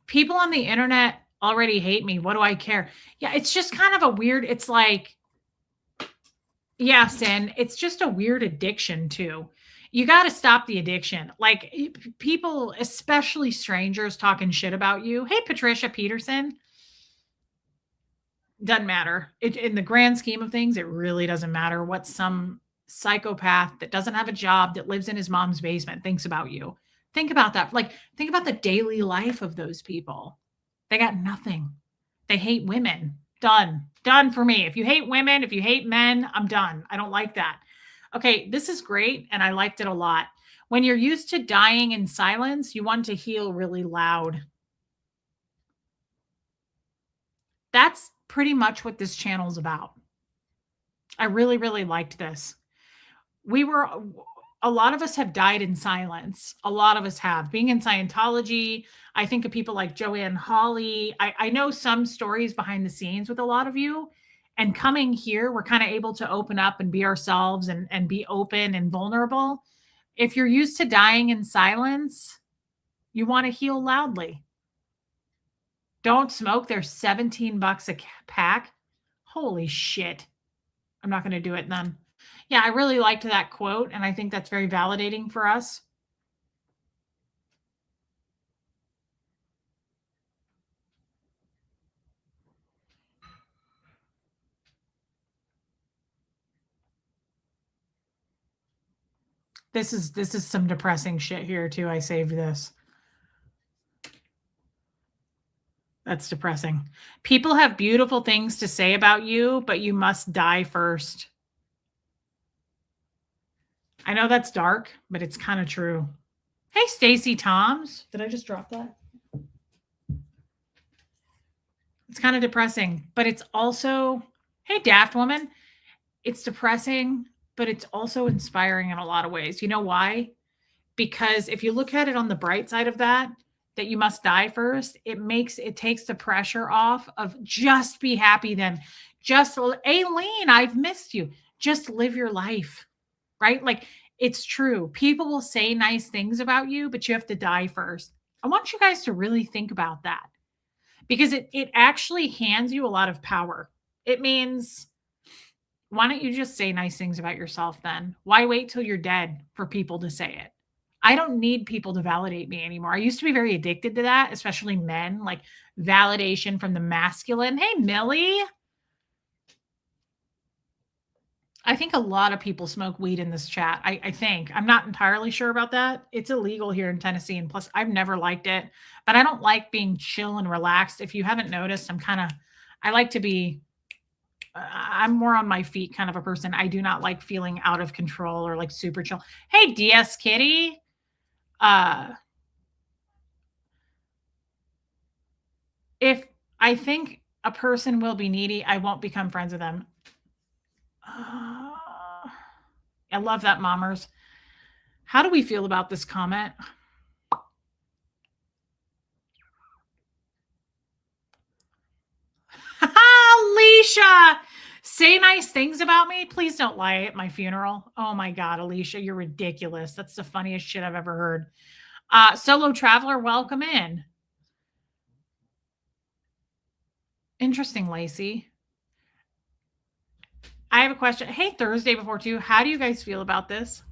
People on the internet already hate me. What do I care? Yeah, it's just kind of a weird, it's like, yeah, Sin, it's just a weird addiction too. You got to stop the addiction. Like people, especially strangers, talking shit about you. Hey, Patricia Peterson. Doesn't matter. In the grand scheme of things, it really doesn't matter what some psychopath that doesn't have a job that lives in his mom's basement thinks about you. Think about that. Like, think about the daily life of those people. They got nothing. They hate women. Done. Done for me. If you hate women, if you hate men, I'm done. I don't like that. Okay, this is great, and I liked it a lot. When you're used to dying in silence, you want to heal really loud. That's pretty much what this channel is about. I really, really liked this. A lot of us have died in silence. A lot of us have. Being in Scientology, I think of people like Joanne Hawley. I know some stories behind the scenes with a lot of you. And coming here, we're kind of able to open up and be ourselves and be open and vulnerable. If you're used to dying in silence, you want to heal loudly. Don't smoke. They're $17 a pack. Holy shit. I'm not going to do it then. Yeah, I really liked that quote, and I think that's very validating for us. This is some depressing shit here too. I saved this. That's depressing. People have beautiful things to say about you, but you must die first. I know that's dark, but it's kind of true. Hey, Stacy Toms. Did I just drop that? It's kind of depressing, but it's also, hey, Daft Woman. It's depressing, but it's also inspiring in a lot of ways. You know why? Because if you look at it on the bright side of that you must die first, it takes the pressure off of just be happy then. Just Aileen, I've missed you. Just live your life, right? Like it's true. People will say nice things about you, but you have to die first. I want you guys to really think about that because it actually hands you a lot of power. It means, why don't you just say nice things about yourself then? Why wait till you're dead for people to say it? I don't need people to validate me anymore. I used to be very addicted to that, especially men, like validation from the masculine. Hey, Millie. I think a lot of people smoke weed in this chat. I think. I'm not entirely sure about that. It's illegal here in Tennessee. And plus, I've never liked it. But I don't like being chill and relaxed. If you haven't noticed, I like to be, I'm more on my feet kind of a person. I do not like feeling out of control or like super chill. Hey, DS Kitty. If I think a person will be needy, I won't become friends with them. I love that, mommers. How do we feel about this comment? Alicia, Say nice things about me. Please don't lie at my funeral. Oh my God, Alicia, you're ridiculous. That's the funniest shit I've ever heard. Solo traveler, welcome in. Interesting, Lacey. I have a question. Hey, Thursday before two, how do you guys feel about this?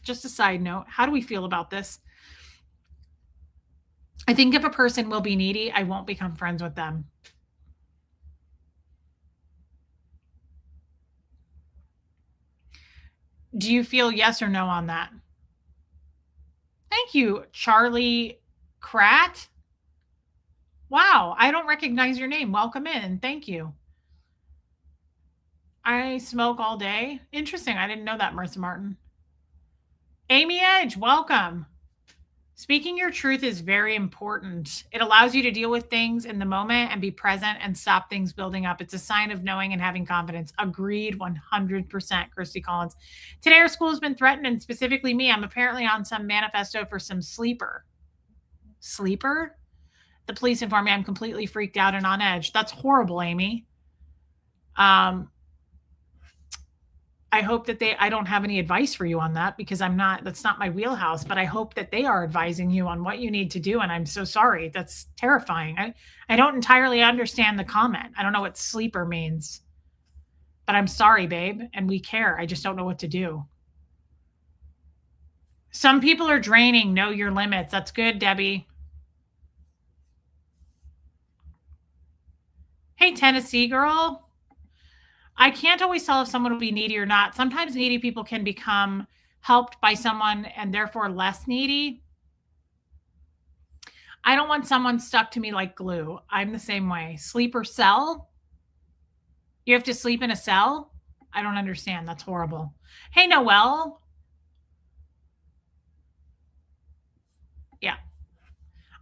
Just a side note. How do we feel about this? I think if a person will be needy, I won't become friends with them. Do you feel yes or no on that? Thank you, Charlie Krat. Wow, I don't recognize your name. Welcome in. Thank you. I smoke all day. Interesting. I didn't know that, Marissa Martin. Amy Edge, welcome. Speaking your truth is very important. It allows you to deal with things in the moment and be present and stop things building up. It's a sign of knowing and having confidence. Agreed 100%, Christy Collins. Today, our school has been threatened, and specifically me. I'm apparently on some manifesto for some sleeper. Sleeper? The police inform me I'm completely freaked out and on edge. That's horrible, Amy. I hope that I don't have any advice for you on that because that's not my wheelhouse, but I hope that they are advising you on what you need to do. And I'm so sorry. That's terrifying. I don't entirely understand the comment. I don't know what sleeper means, but I'm sorry, babe. And we care. I just don't know what to do. Some people are draining. Know your limits. That's good, Debbie. Hey, Tennessee girl. I can't always tell if someone will be needy or not. Sometimes needy people can become helped by someone and therefore less needy. I don't want someone stuck to me like glue. I'm the same way. Sleeper cell? You have to sleep in a cell? I don't understand. That's horrible. Hey, Noelle. Yeah.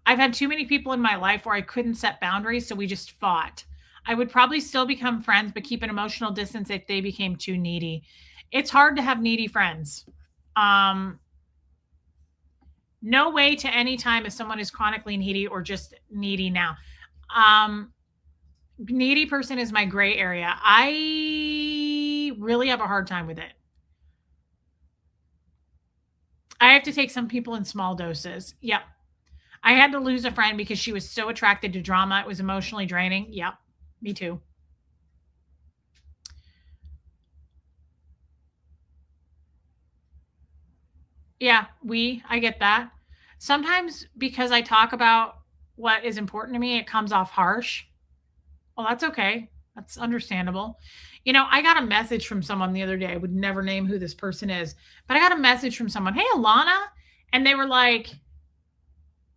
I've had too many people in my life where I couldn't set boundaries, so we just fought. I would probably still become friends, but keep an emotional distance if they became too needy. It's hard to have needy friends. No way to any time if someone is chronically needy or just needy now. Needy person is my gray area. I really have a hard time with it. I have to take some people in small doses. Yep. I had to lose a friend because she was so attracted to drama. It was emotionally draining. Yep. Me too. Yeah, I get that. Sometimes because I talk about what is important to me, it comes off harsh. Well, that's okay. That's understandable. You know, I got a message from someone the other day. I would never name who this person is, but I got a message from someone. Hey, Alana. And they were like,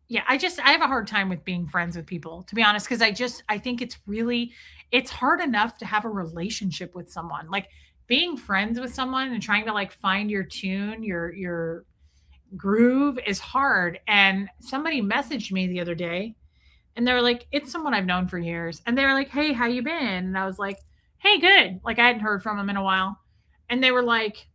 yeah, I have a hard time with being friends with people, to be honest, because I think it's hard enough to have a relationship with someone. Like being friends with someone and trying to like find your tune, your groove is hard. And somebody messaged me the other day and they were like, it's someone I've known for years. And they were like, hey, how you been? And I was like, hey, good. Like I hadn't heard from them in a while. And they were like,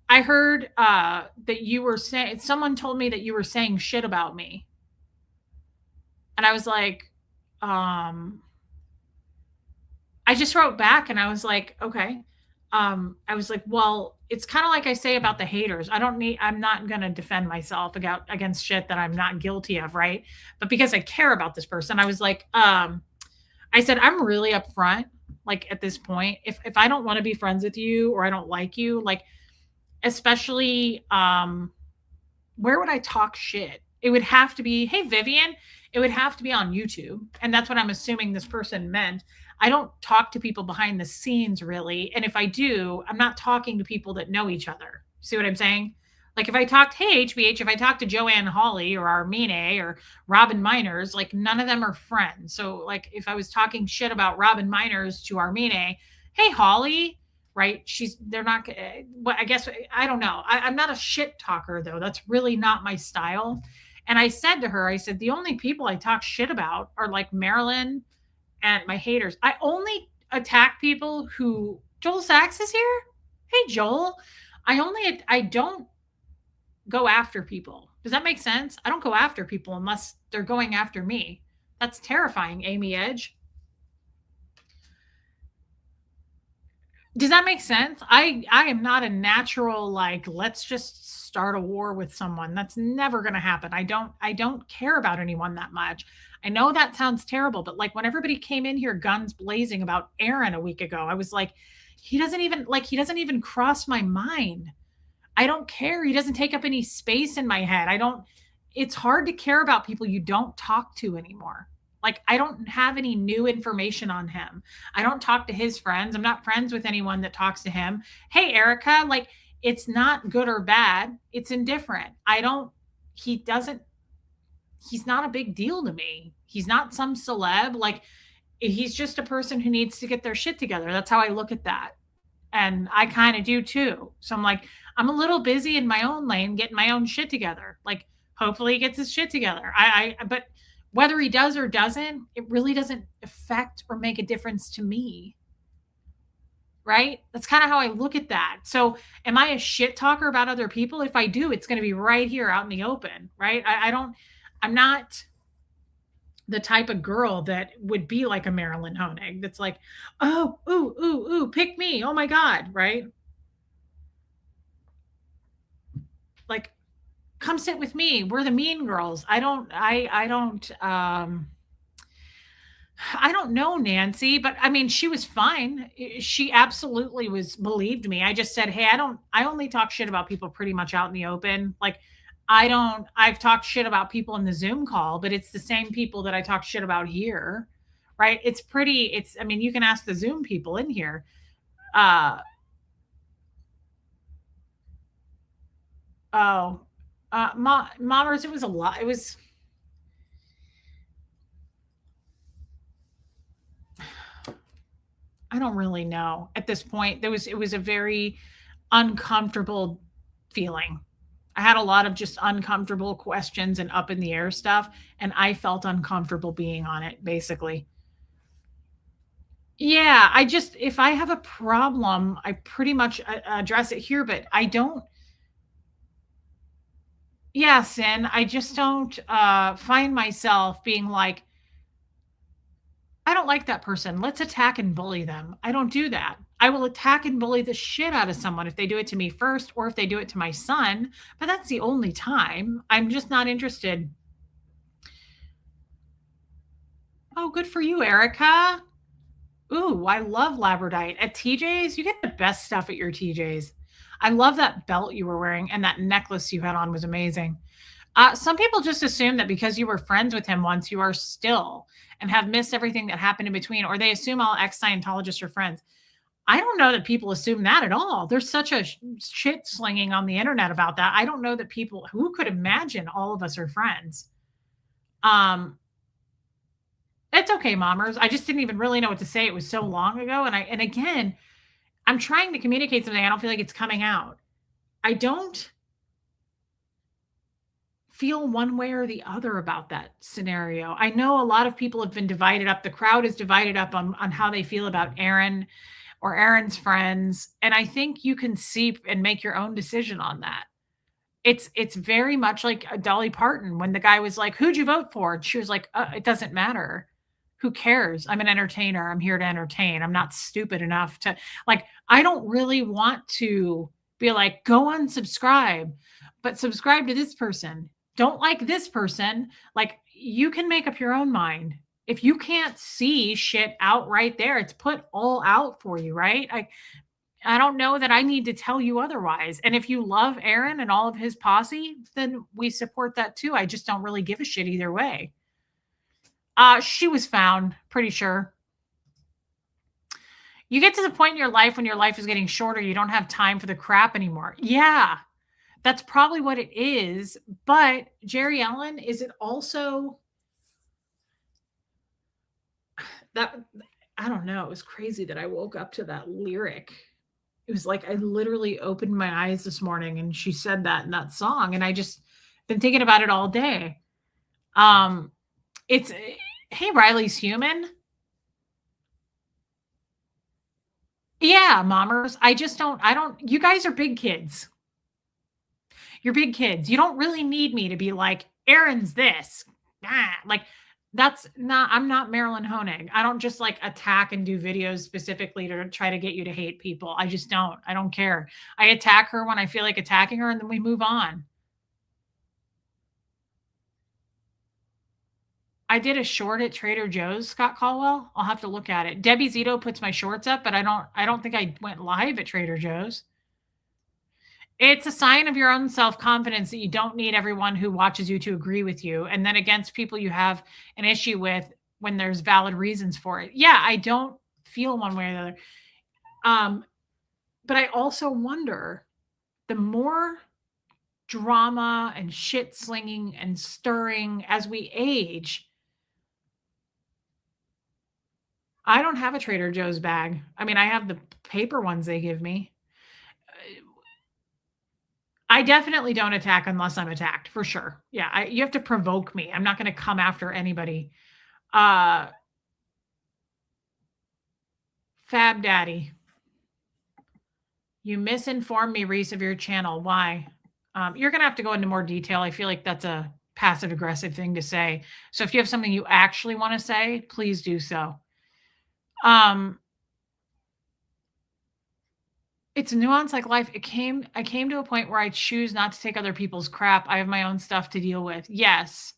I heard that you were saying, someone told me that you were saying shit about me. And I was like, I just wrote back and I was like, okay. I was like, well, it's kind of like I say about the haters. I'm not going to defend myself against shit that I'm not guilty of. Right. But because I care about this person, I was like, I said, I'm really upfront. Like at this point, if I don't want to be friends with you or I don't like you, like, especially, where would I talk shit? It would have to be, hey, Vivian, it would have to be on YouTube. And that's what I'm assuming this person meant. I don't talk to people behind the scenes really. And if I do, I'm not talking to people that know each other. See what I'm saying? Like if I talked, hey, HBH, if I talked to Joanne Hawley or Armine or Robin Miners, like none of them are friends. So like if I was talking shit about Robin Miners to Armine, hey, Holly, right? They're not, well, I guess, I don't know. I'm not a shit talker though. That's really not my style. And I said to her, I said, the only people I talk shit about are like Marilyn and my haters. I only attack people who, Joel Sachs is here. Hey, Joel, I don't go after people. Does that make sense? I don't go after people unless they're going after me. That's terrifying, Amy Edge. Does that make sense? I am not a natural, like, let's just start a war with someone. That's never gonna happen. I don't care about anyone that much. I know that sounds terrible, but, like, when everybody came in here guns blazing about Aaron a week ago, I was like, he doesn't even cross my mind. I don't care. He doesn't take up any space in my head. I don't It's hard to care about people you don't talk to anymore. Like, I don't have any new information on him. I don't talk to his friends. I'm not friends with anyone that talks to him. Hey, Erica, like, it's not good or bad. It's indifferent. I don't he doesn't he's not a big deal to me. He's not some celeb. Like, he's just a person who needs to get their shit together. That's how I look at that. And I kind of do too. So I'm like, I'm a little busy in my own lane getting my own shit together. Like, hopefully he gets his shit together. But whether he does or doesn't, it really doesn't affect or make a difference to me. Right? That's kind of how I look at that. So am I a shit talker about other people? If I do, it's going to be right here out in the open. Right? I'm not the type of girl that would be like a Marilyn Honig that's like, oh, ooh, ooh, ooh, pick me. Oh my God. Right? Like, come sit with me. We're the mean girls. I don't know Nancy, but I mean, she was fine. She absolutely was believed me. I just said, "Hey, I only talk shit about people pretty much out in the open. Like, I've talked shit about people in the Zoom call, but it's the same people that I talk shit about here." Right? I mean, you can ask the Zoom people in here. Uh oh. Mommers, it was a lot. I don't really know at this point. It was a very uncomfortable feeling. I had a lot of just uncomfortable questions and up in the air stuff, and I felt uncomfortable being on it, basically. Yeah, I just if I have a problem, I pretty much address it here, but I don't. Yes, and I just don't find myself being like, I don't like that person. Let's attack and bully them. I don't do that. I will attack and bully the shit out of someone if they do it to me first or if they do it to my son, but that's the only time. I'm just not interested. Oh, good for you, Erica. Ooh, I love Labradite. At TJ's, you get the best stuff at your TJ's. I love that belt you were wearing and that necklace you had on was amazing. Some people just assume that because you were friends with him once, you are still and have missed everything that happened in between, or they assume all ex Scientologists are friends. I don't know that people assume that at all. There's such a shit slinging on the internet about that. I don't know that people who could imagine all of us are friends. Um, it's okay, mommers. I just didn't even really know what to say. It was so long ago. And again, I'm trying to communicate something. I don't feel like it's coming out. I don't feel one way or the other about that scenario. I know a lot of people have been divided up. The crowd is divided up on how they feel about Aaron or Aaron's friends. And I think you can see and make your own decision on that. It's very much like Dolly Parton when the guy was like, "Who'd you vote for?" And she was like, "It doesn't matter. Who cares? I'm an entertainer. I'm here to entertain. I'm not stupid enough to like, I don't really want to be like, go unsubscribe, but subscribe to this person. Don't like this person." Like, you can make up your own mind. If you can't see shit out right there, it's put all out for you, right? I don't know that I need to tell you otherwise. And if you love Aaron and all of his posse, then we support that too. I just don't really give a shit either way. She was found, pretty sure. You get to the point in your life when your life is getting shorter, you don't have time for the crap anymore. Yeah, that's probably what it is. But Jerry Ellen, is it also that I don't know. It was crazy that I woke up to that lyric. It was like I literally opened my eyes this morning and she said that in that song. And I just been thinking about it all day. Um, it's hey, Riley's human. Yeah, mommers. I don't, you guys are big kids. You're big kids. You don't really need me to be like, Aaron's this. Like, I'm not Marilyn Honig. I don't just like attack and do videos specifically to try to get you to hate people. I just don't. I don't care. I attack her when I feel like attacking her and then we move on. I did a short at Trader Joe's, Scott Caldwell. I'll have to look at it. Debbie Zito puts my shorts up, but I don't think I went live at Trader Joe's. It's a sign of your own self-confidence that you don't need everyone who watches you to agree with you, and then against people you have an issue with when there's valid reasons for it. Yeah, I don't feel one way or the other. But I also wonder, the more drama and shit slinging and stirring as we age, I don't have a Trader Joe's bag. I mean, I have the paper ones they give me. I definitely don't attack unless I'm attacked, for sure. Yeah, you have to provoke me. I'm not gonna come after anybody. Uh, Fab Daddy, you misinformed me, Reese, of your channel. Why? You're gonna have to go into more detail. I feel like that's a passive aggressive thing to say. So if you have something you actually want to say, please do so. It's nuance like life. I came to a point where I choose not to take other people's crap. I have my own stuff to deal with. Yes.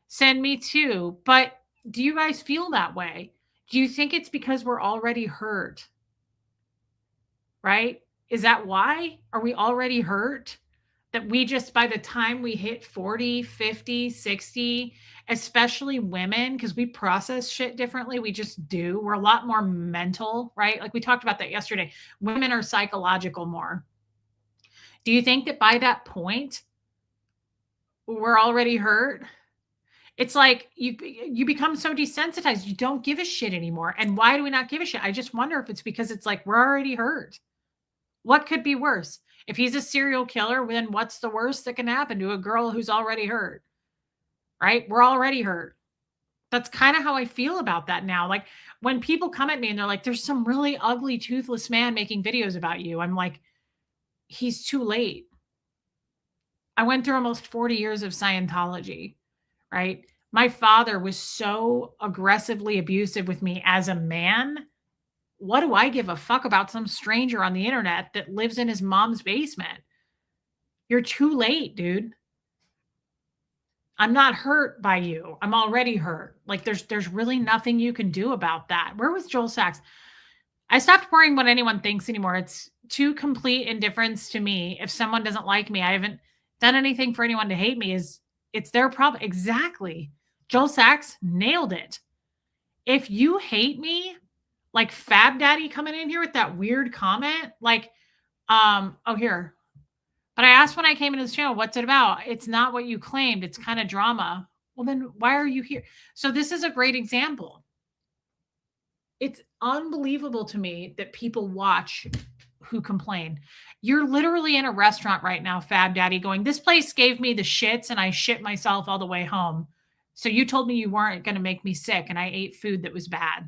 Send me too. But do you guys feel that way? Do you think it's because we're already hurt? Right? Is that why? Are we already hurt? That we just, by the time we hit 40, 50, 60, especially women, because we process shit differently. We just do. We're a lot more mental, right? Like we talked about that yesterday. Women are psychological more. Do you think that by that point, we're already hurt? It's like you become so desensitized, you don't give a shit anymore. And why do we not give a shit? I just wonder if it's because it's like we're already hurt. What could be worse? If he's a serial killer, then what's the worst that can happen to a girl who's already hurt? Right? We're already hurt. That's kind of how I feel about that now. Like when people come at me and they're like, there's some really ugly, toothless man making videos about you. I'm like, he's too late. I went through almost 40 years of Scientology, right? My father was so aggressively abusive with me as a man. What do I give a fuck about some stranger on the internet that lives in his mom's basement? You're too late, dude. I'm not hurt by you. I'm already hurt. Like there's really nothing you can do about that. Where was Joel Sachs? I stopped worrying what anyone thinks anymore. It's too complete indifference to me. If someone doesn't like me, I haven't done anything for anyone to hate me. It's their problem. Exactly. Joel Sachs nailed it. If you hate me, like Fab Daddy coming in here with that weird comment, like, oh here. But I asked when I came into this channel, what's it about? It's not what you claimed. It's kind of drama. Well, then why are you here? So this is a great example. It's unbelievable to me that people watch who complain. You're literally in a restaurant right now, Fab Daddy, going, this place gave me the shits and I shit myself all the way home. So you told me you weren't going to make me sick and I ate food that was bad.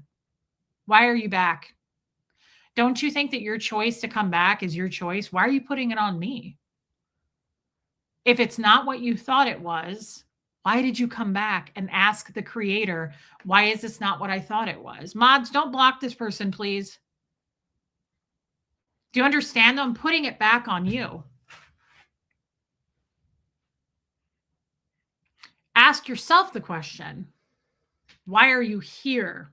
Why are you back? Don't you think that your choice to come back is your choice? Why are you putting it on me? If it's not what you thought it was, why did you come back and ask the creator, why is this not what I thought it was? Mods, don't block this person, please. Do you understand? I'm putting it back on you. Ask yourself the question, why are you here?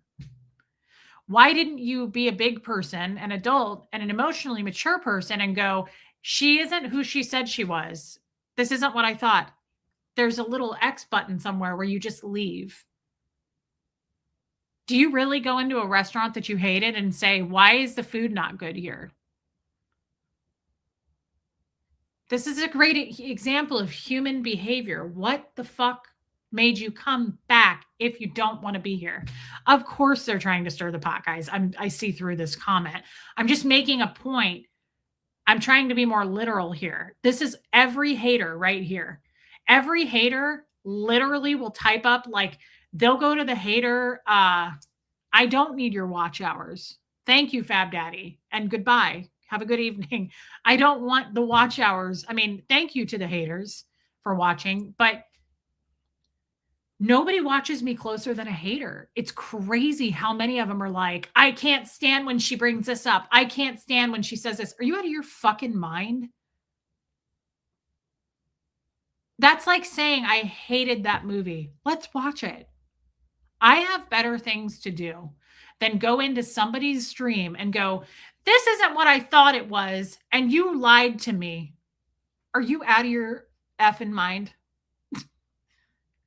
Why didn't you be a big person, an adult, and an emotionally mature person and go, she isn't who she said she was. This isn't what I thought. There's a little X button somewhere where you just leave. Do you really go into a restaurant that you hated and say, why is the food not good here? This is a great example of human behavior. What the fuck made you come back if you don't want to be here? Of course they're trying to stir the pot, guys. I see through this comment. I'm just making a point. I'm trying to be more literal here. This is every hater right here. Every hater literally will type up, like, they'll go to the hater, I don't need your watch hours. Thank you, Fab Daddy, and goodbye. Have a good evening. I don't want the watch hours. I mean, thank you to the haters for watching, but Nobody watches me closer than a hater. It's crazy how many of them are like, I can't stand when she brings this up. I can't stand when she says this. Are you out of your fucking mind? That's like saying I hated that movie. Let's watch it. I have better things to do than go into somebody's stream and go, this isn't what I thought it was, and you lied to me. Are you out of your effing mind?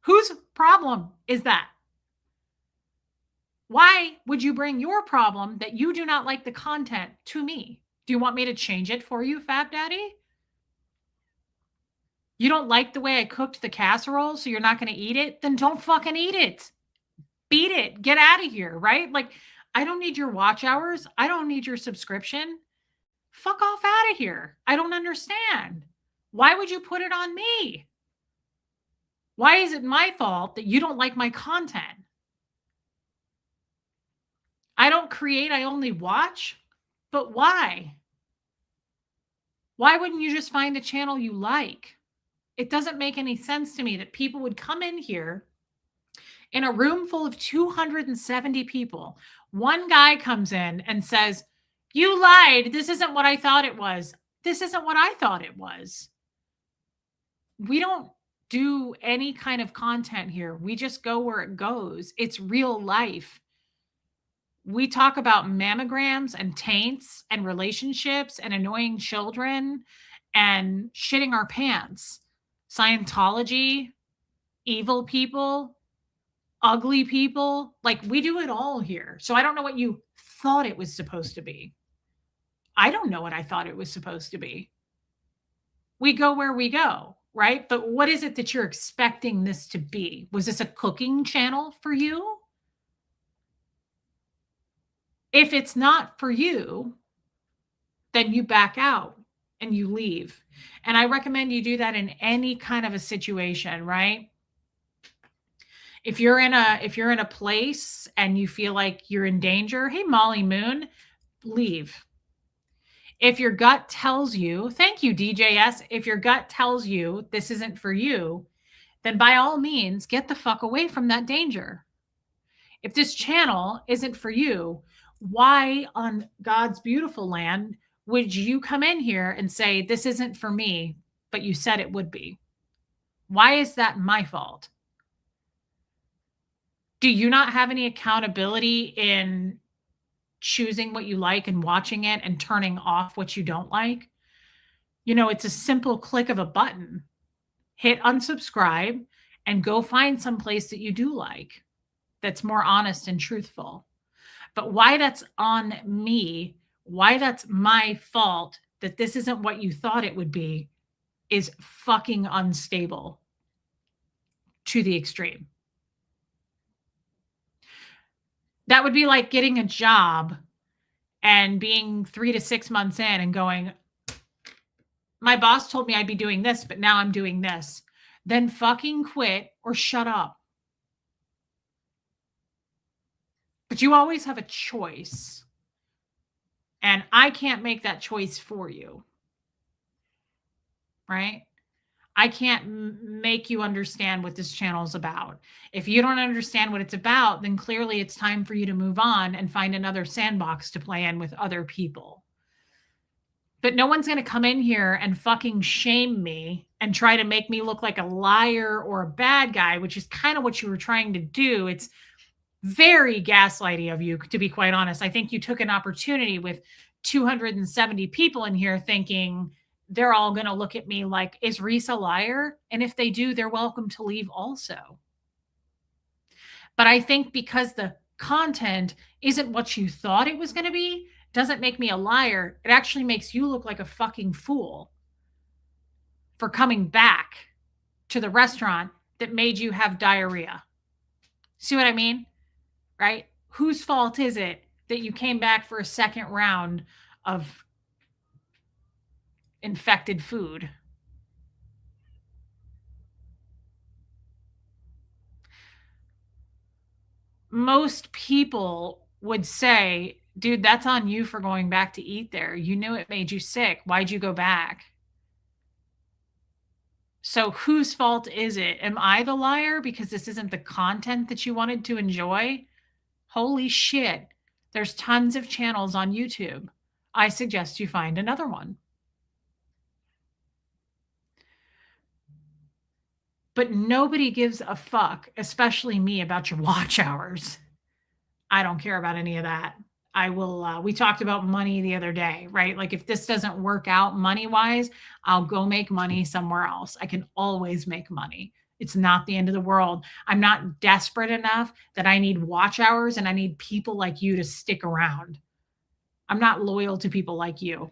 Whose problem is that? Why would you bring your problem that you do not like the content to me? Do you want me to change it for you, Fab Daddy? You don't like the way I cooked the casserole, so you're not going to eat it? Then don't fucking eat it. Beat it. Get out of here, right? Like, I don't need your watch hours. I don't need your subscription. Fuck off out of here. I don't understand. Why would you put it on me? Why is it my fault that you don't like my content? I don't create, I only watch. But why? Why wouldn't you just find a channel you like? It doesn't make any sense to me that people would come in here in a room full of 270 people. One guy comes in and says, you lied. This isn't what I thought it was. This isn't what I thought it was. We don't do any kind of content here. We just go where it goes. It's real life. We talk about mammograms and taints and relationships and annoying children and shitting our pants. Scientology, evil people, ugly people. Like, we do it all here. So I don't know what you thought it was supposed to be. I don't know what I thought it was supposed to be. We go where we go, right? But what is it that you're expecting this to be? Was this a cooking channel for you? If it's not for you, then you back out and you leave. And I recommend you do that in any kind of a situation, right? If you're in a place and you feel like you're in danger, hey, Molly Moon, leave. If your gut tells you, thank you, DJS, if your gut tells you this isn't for you, then by all means, get the fuck away from that danger. If this channel isn't for you, why on God's beautiful land would you come in here and say, this isn't for me, but you said it would be? Why is that my fault? Do you not have any accountability in choosing what you like and watching it and turning off what you don't like? You know, it's a simple click of a button. Hit unsubscribe and go find some place that you do like that's more honest and truthful. But why that's on me, why that's my fault that this isn't what you thought it would be, is fucking unstable to the extreme. That would be like getting a job and being 3 to 6 months in and going, my boss told me I'd be doing this, but now I'm doing this. Then fucking quit or shut up. But you always have a choice. And I can't make that choice for you. Right? I can't make you understand what this channel is about. If you don't understand what it's about, then clearly it's time for you to move on and find another sandbox to play in with other people. But no one's going to come in here and fucking shame me and try to make me look like a liar or a bad guy, which is kind of what you were trying to do. It's very gaslighty of you, to be quite honest. I think you took an opportunity with 270 people in here thinking they're all going to look at me like, is Reese a liar? And if they do, they're welcome to leave also. But I think because the content isn't what you thought it was going to be, doesn't make me a liar. It actually makes you look like a fucking fool for coming back to the restaurant that made you have diarrhea. See what I mean? Right? Whose fault is it that you came back for a second round of infected food? Most people would say, dude, that's on you for going back to eat there. You knew it made you sick. Why'd you go back? So whose fault is it? Am I the liar because this isn't the content that you wanted to enjoy? Holy shit. There's tons of channels on YouTube. I suggest you find another one. But nobody gives a fuck, especially me, about your watch hours. I don't care about any of that. I will, we talked about money the other day, right? Like if this doesn't work out money wise, I'll go make money somewhere else. I can always make money. It's not the end of the world. I'm not desperate enough that I need watch hours and I need people like you to stick around. I'm not loyal to people like you.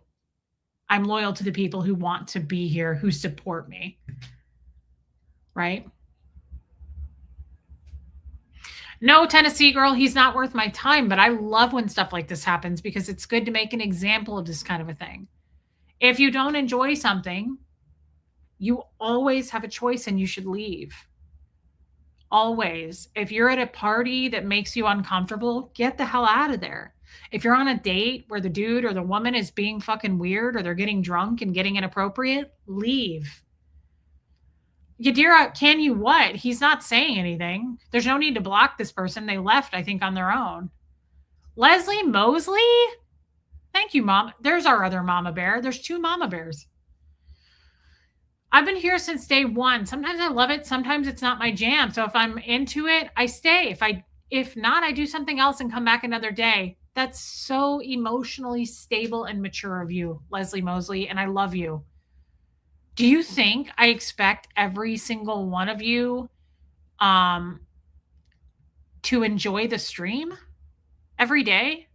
I'm loyal to the people who want to be here, who support me, right? No, Tennessee girl, he's not worth my time, but I love when stuff like this happens because it's good to make an example of this kind of a thing. If you don't enjoy something, you always have a choice and you should leave. Always. If you're at a party that makes you uncomfortable, get the hell out of there. If you're on a date where the dude or the woman is being fucking weird or they're getting drunk and getting inappropriate, leave. Yadira, can you what? He's not saying anything. There's no need to block this person. They left, I think, on their own. Leslie Mosley? Thank you, Mom. There's our other mama bear. There's two mama bears. I've been here since day one. Sometimes I love it. Sometimes it's not my jam. So if I'm into it, I stay. If not, I do something else and come back another day. That's so emotionally stable and mature of you, Leslie Mosley, and I love you. Do you think I expect every single one of you um to enjoy the stream every day?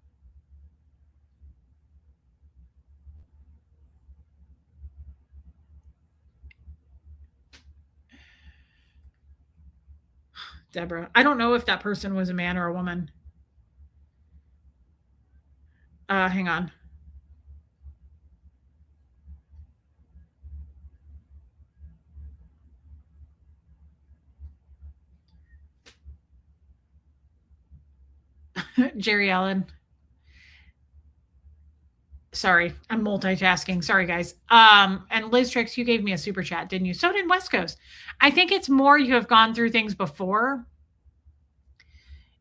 Deborah, I don't know if that person was a man or a woman. Hang on. Jerry Allen. Sorry, I'm multitasking. Sorry, guys. And Liz Tricks, you gave me a super chat, didn't you? So did West Coast. I think it's more you have gone through things before.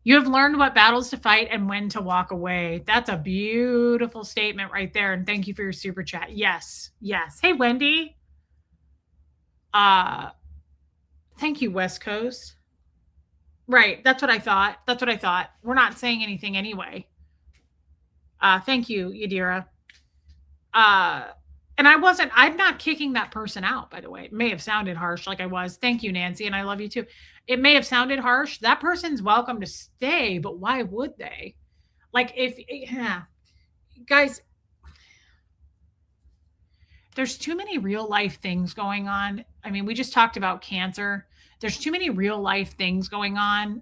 You have learned what battles to fight and when to walk away. That's a beautiful statement right there. And thank you for your super chat. Yes, yes. Hey, Wendy. Uh, thank you, West Coast. Right. That's what I thought. That's what I thought. We're not saying anything anyway. Thank you, Yadira. And I'm not kicking that person out, by the way. It may have sounded harsh like I was. Thank you, Nancy. And I love you too. It may have sounded harsh. That person's welcome to stay, but why would they? Like, yeah, guys, there's too many real life things going on. I mean, we just talked about cancer. There's too many real life things going on.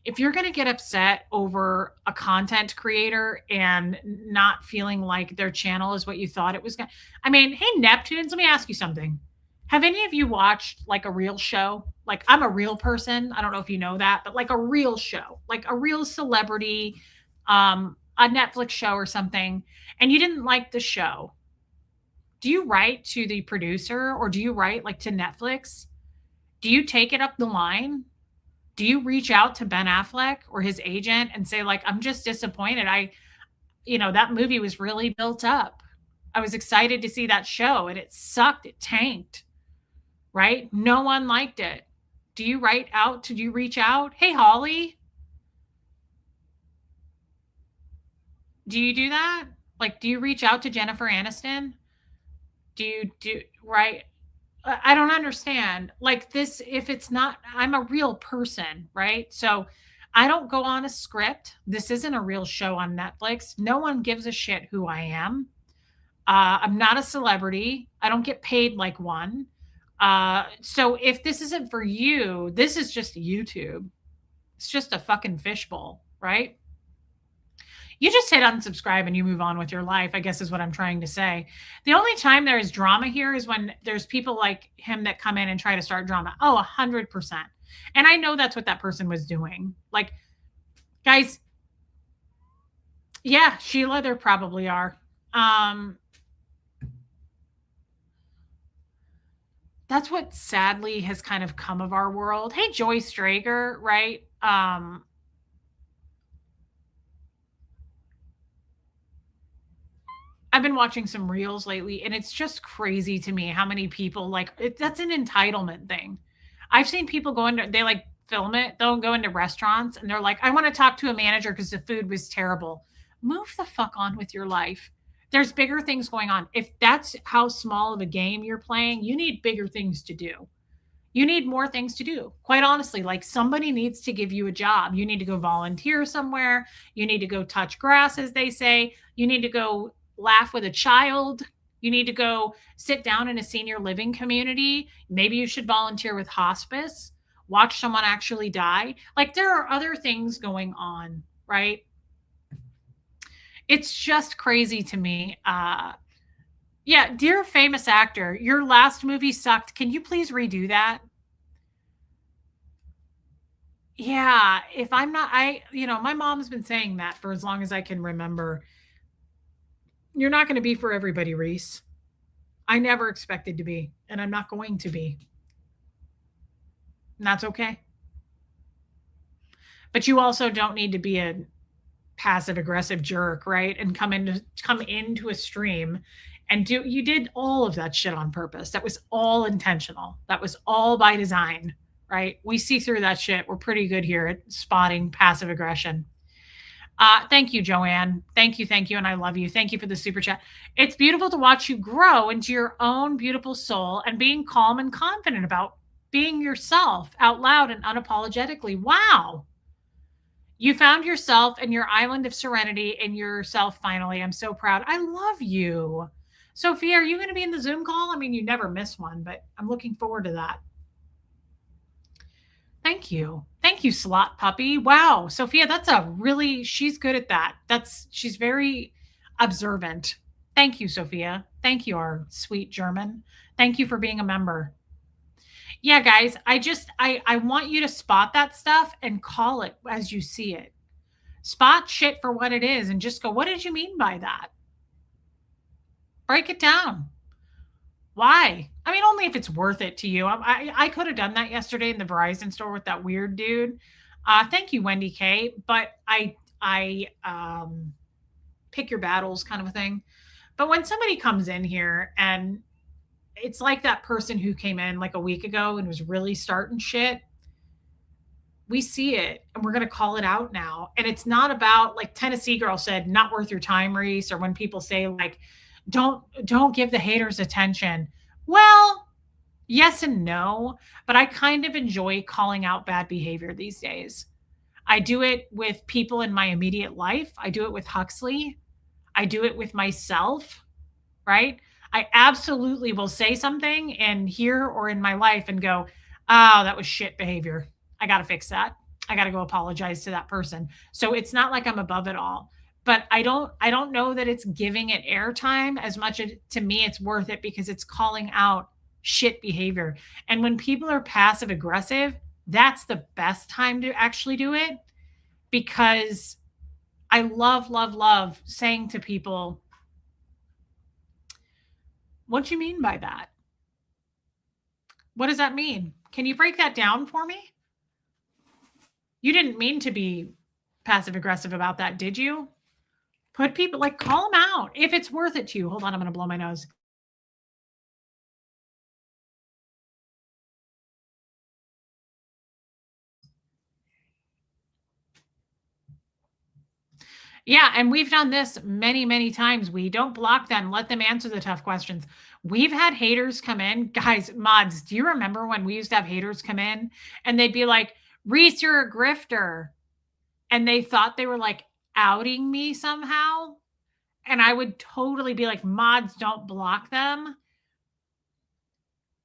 If you're going to get upset over a content creator and not feeling like their channel is what you thought it was going to, I mean, hey, Neptunes, let me ask you something. Have any of you watched like a real show? Like, I'm a real person. I don't know if you know that, but like a real show, like a real celebrity, a Netflix show or something, and you didn't like the show. Do you write to the producer or do you write like to Netflix? Do you take it up the line? Do you reach out to Ben Affleck or his agent and say, like, I'm just disappointed. That movie was really built up. I was excited to see that show and it sucked. It tanked, right? No one liked it. Do you reach out? Hey, Holly, do you do that? Like, do you reach out to Jennifer Aniston? Right? I don't understand. Like this, if it's not, I'm a real person, right? So I don't go on a script. This isn't a real show on Netflix. No one gives a shit who I am. I'm not a celebrity. I don't get paid like one. So if this isn't for you, this is just YouTube. It's just a fucking fishbowl, right? You just hit unsubscribe and you move on with your life, I guess is what I'm trying to say. The only time there is drama here is when there's people like him that come in and try to start drama. Oh, 100%. And I know that's what that person was doing. Like, guys, yeah, Sheila, there probably are. that's what sadly has kind of come of our world. Hey, Joyce Drager, right? I've been watching some reels lately, and it's just crazy to me how many people that's an entitlement thing. I've seen people go into, they like film it, they'll go into restaurants and they're like, I want to talk to a manager because the food was terrible. Move the fuck on with your life. There's bigger things going on. If that's how small of a game you're playing, you need bigger things to do. You need more things to do. Quite honestly, like somebody needs to give you a job. You need to go volunteer somewhere. You need to go touch grass, as they say. You need to go laugh with a child. You need to go sit down in a senior living community. Maybe you should volunteer with hospice, watch someone actually die. Like there are other things going on, right? It's just crazy to me. Yeah, dear famous actor, your last movie sucked. Can you please redo that? Yeah, if I'm not my mom's been saying that for as long as I can remember. You're not gonna be for everybody, Reese. I never expected to be, and I'm not going to be. And that's okay. But you also don't need to be a passive aggressive jerk, right? And come into a stream and do you did all of that shit on purpose. That was all intentional. That was all by design, right? We see through that shit. We're pretty good here at spotting passive aggression. Thank you, Joanne. Thank you, and I love you. Thank you for the super chat. It's beautiful to watch you grow into your own beautiful soul and being calm and confident about being yourself out loud and unapologetically. Wow. You found yourself and your island of serenity in yourself finally. I'm so proud. I love you. Sophia, are you going to be in the Zoom call? I mean, you never miss one, but I'm looking forward to that. Thank you. Thank you, Slot Puppy. Wow. Sophia, she's good at that. She's very observant. Thank you, Sophia. Thank you, our sweet German. Thank you for being a member. Yeah, guys, I want you to spot that stuff and call it as you see it. Spot shit for what it is and just go, what did you mean by that? Break it down. Why? I mean, only if it's worth it to you. I could have done that yesterday in the Verizon store with that weird dude. Thank you, Wendy K. But I pick your battles kind of a thing. But when somebody comes in here and it's like that person who came in like a week ago and was really starting shit, we see it and we're going to call it out now. And it's not about, like Tennessee Girl said, not worth your time, Reese, or when people say like, don't give the haters attention. Well, yes and no, but I kind of enjoy calling out bad behavior these days. I do it with people in my immediate life. I do it with Huxley. I do it with myself, right? I absolutely will say something in here or in my life and go, oh, that was shit behavior. I got to fix that. I got to go apologize to that person. So it's not like I'm above it all, but I don't know that it's giving it airtime as much as, to me it's worth it because it's calling out shit behavior. And when people are passive aggressive, that's the best time to actually do it because I love saying to people, what do you mean by that? What does that mean? Can you break that down for me? You didn't mean to be passive aggressive about that, did you? Put people, like, call them out if it's worth it to you. Hold on, I'm going to blow my nose. Yeah, and we've done this many, many times. We don't block them, let them answer the tough questions. We've had haters come in. Guys, mods, do you remember when we used to have haters come in and they'd be like, Reese, you're a grifter. And they thought they were like outing me somehow. And I would totally be like, mods, don't block them.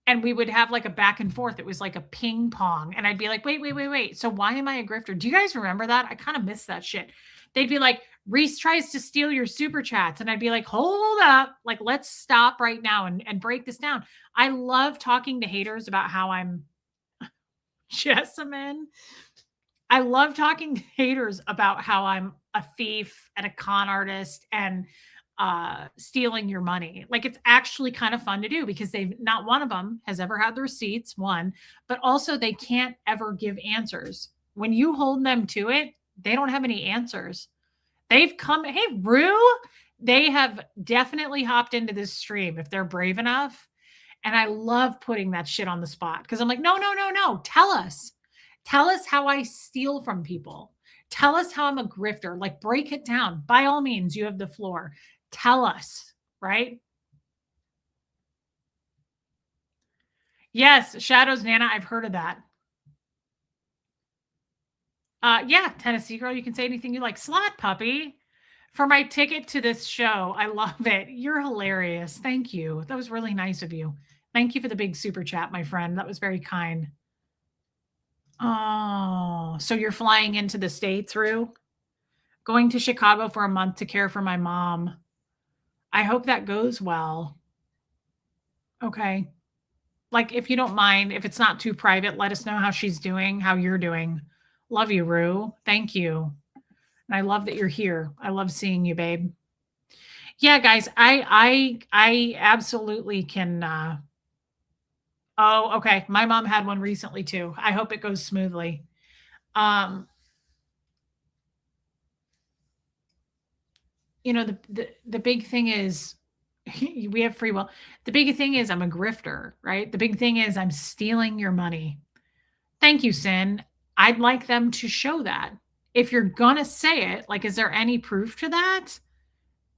And we would have like a back and forth. It was like a ping pong. And I'd be like, wait. So why am I a grifter? Do you guys remember that? I kind of miss that shit. They'd be like, Reese tries to steal your super chats. And I'd be like, hold up. Like, let's stop right now and break this down. I love talking to haters about how I'm Jessamine. I love talking to haters about how I'm a thief and a con artist and stealing your money. Like it's actually kind of fun to do because they've not one of them has ever had the receipts, one, but also they can't ever give answers. When you hold them to it, they don't have any answers. They've come, hey, Rue, they have definitely hopped into this stream if they're brave enough. And I love putting that shit on the spot because I'm like, no, no, no, no. Tell us. Tell us how I steal from people. Tell us how I'm a grifter. Like, break it down. By all means, you have the floor. Tell us, right? Yes, Shadows Nana, I've heard of that. Yeah, Tennessee girl, you can say anything you like. Slot puppy, for my ticket to this show. I love it. You're hilarious. Thank you. That was really nice of you. Thank you for the big super chat, my friend. That was very kind. Oh, so you're flying into the States, Rue? Going to Chicago for a month to care for my mom. I hope that goes well. Okay. Like, if you don't mind, if it's not too private, let us know how she's doing, how you're doing. Love you, Rue. Thank you. And I love that you're here. I love seeing you, babe. Yeah, guys, I absolutely can oh, okay. My mom had one recently too. I hope it goes smoothly. Um, you know, the big thing is we have free will. The big thing is I'm a grifter, right? The big thing is I'm stealing your money. Thank you, Sin. I'd like them to show that. If you're gonna say it, like, is there any proof to that?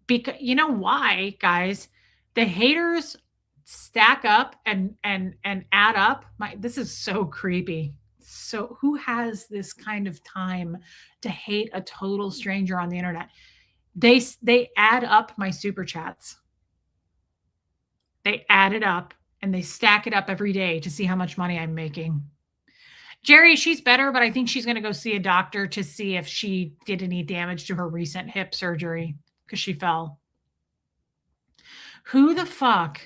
Because you know why, guys? The haters stack up and add up. This is so creepy. So who has this kind of time to hate a total stranger on the internet? They add up my super chats. They add it up and they stack it up every day to see how much money I'm making. Jerry, she's better, but I think she's going to go see a doctor to see if she did any damage to her recent hip surgery because she fell. Who the fuck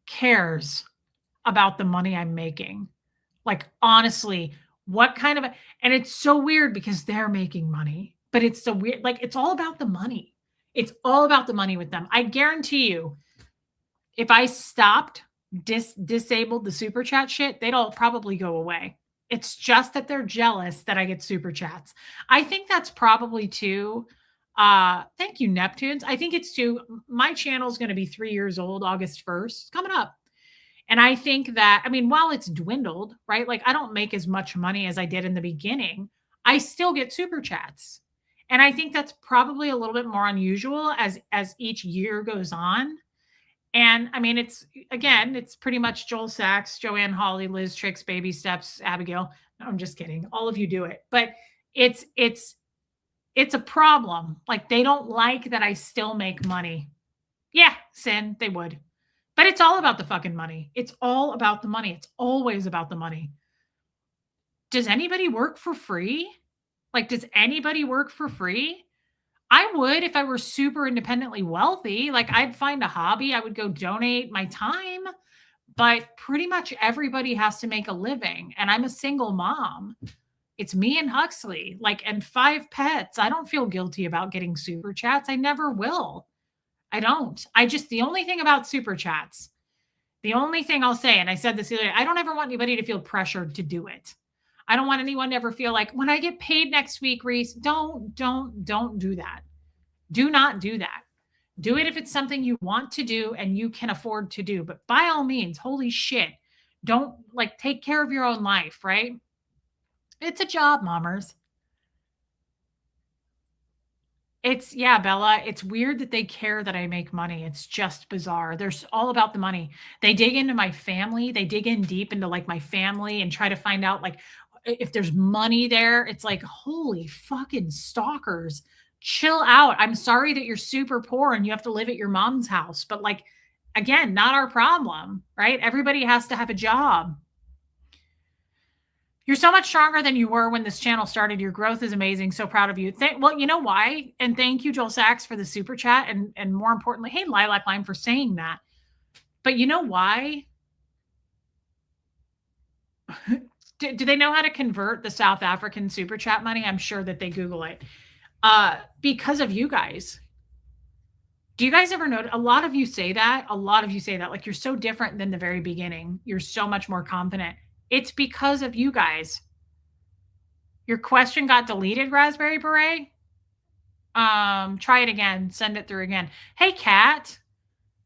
cares about the money I'm making? Like, honestly, what kind of, and it's so weird because they're making money, but it's so weird. Like, it's all about the money. It's all about the money with them. I guarantee you, if I stopped, disabled the super chat shit, they'd all probably go away. It's just that they're jealous that I get super chats. I think that's probably too. Thank you, Neptunes. I think it's too. My channel is going to be 3 years old, August 1st. It's coming up. And I think that, I mean, while it's dwindled, right? Like, I don't make as much money as I did in the beginning. I still get super chats. And I think that's probably a little bit more unusual as each year goes on. And I mean, it's again, it's pretty much Joel Sachs, Joanne Hawley, Liz Tricks, Baby Steps, Abigail. No, I'm just kidding. All of you do it. But it's a problem. Like, they don't like that I still make money. Yeah, Sin, they would. But it's all about the fucking money. It's all about the money. It's always about the money. Does anybody work for free? Like, does anybody work for free? I would if I were super independently wealthy. Like, I'd find a hobby, I would go donate my time. But pretty much everybody has to make a living. And I'm a single mom. It's me and Huxley, like, and 5 pets. I don't feel guilty about getting super chats. I never will. I don't. The only thing about super chats, the only thing I'll say, and I said this earlier, I don't ever want anybody to feel pressured to do it. I don't want anyone to ever feel like, when I get paid next week, Reese, don't do that. Do not do that. Do it if it's something you want to do and you can afford to do. But by all means, holy shit, don't, like, take care of your own life, right? It's a job, mommers. Yeah, Bella, it's weird that they care that I make money. It's just bizarre. There's all about the money. They dig into my family. They dig in deep into, like, my family and try to find out, like, if there's money there. It's like, holy fucking stalkers. Chill out. I'm sorry that you're super poor and you have to live at your mom's house, but, like, again, not our problem, right? Everybody has to have a job. You're so much stronger than you were when this channel started. Your growth is amazing. So proud of you. Well, you know why? And thank you, Joel Sachs, for the super chat. And more importantly, hey, Lilac Lime, for saying that. But you know why? Do they know how to convert the South African super chat money? I'm sure that they Google it. Because of you guys. Do you guys ever notice a lot of you say that? A lot of you say that, like, you're so different than the very beginning. You're so much more confident. It's because of you guys. Your question got deleted, Raspberry Beret. Try it again. Send it through again. Hey, Kat.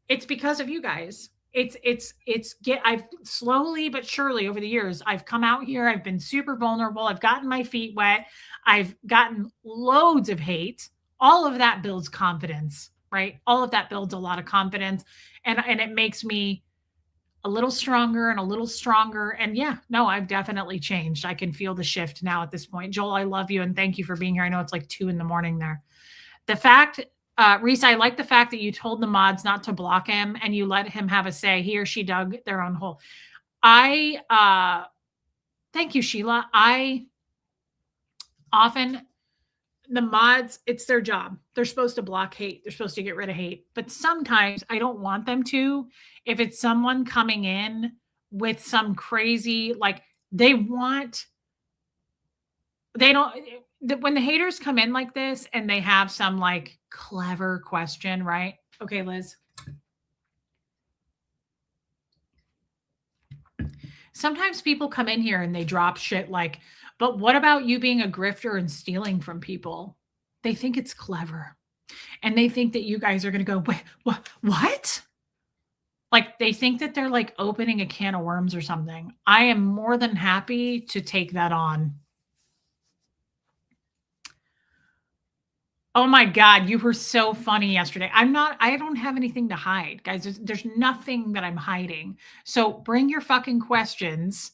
It's because of you guys. It's get I've slowly but surely over the years, I've come out here, I've been super vulnerable, I've gotten my feet wet, I've gotten loads of hate. All of that builds confidence, right? All of that builds a lot of confidence and it makes me a little stronger and a little stronger. And yeah, no, I've definitely changed. I can feel the shift now at this point. Joel, I love you and thank you for being here. I know it's like 2 in the morning there. The fact, Reese, I like the fact that you told the mods not to block him and you let him have a say. He or she dug their own hole. Thank you, Sheila. I often, the mods, it's their job. They're supposed to block hate. They're supposed to get rid of hate. But sometimes I don't want them to. If it's someone coming in with some crazy, like they want, they don't, when the haters come in like this and they have some like clever question, right? Okay, Liz. Sometimes people come in here and they drop shit like, but what about you being a grifter and stealing from people? They think it's clever. And they think that you guys are going to go, wait, what? Like they think that they're like opening a can of worms or something. I am more than happy to take that on. Oh my God, you were so funny yesterday. I don't have anything to hide, guys. There's nothing that I'm hiding. So bring your fucking questions.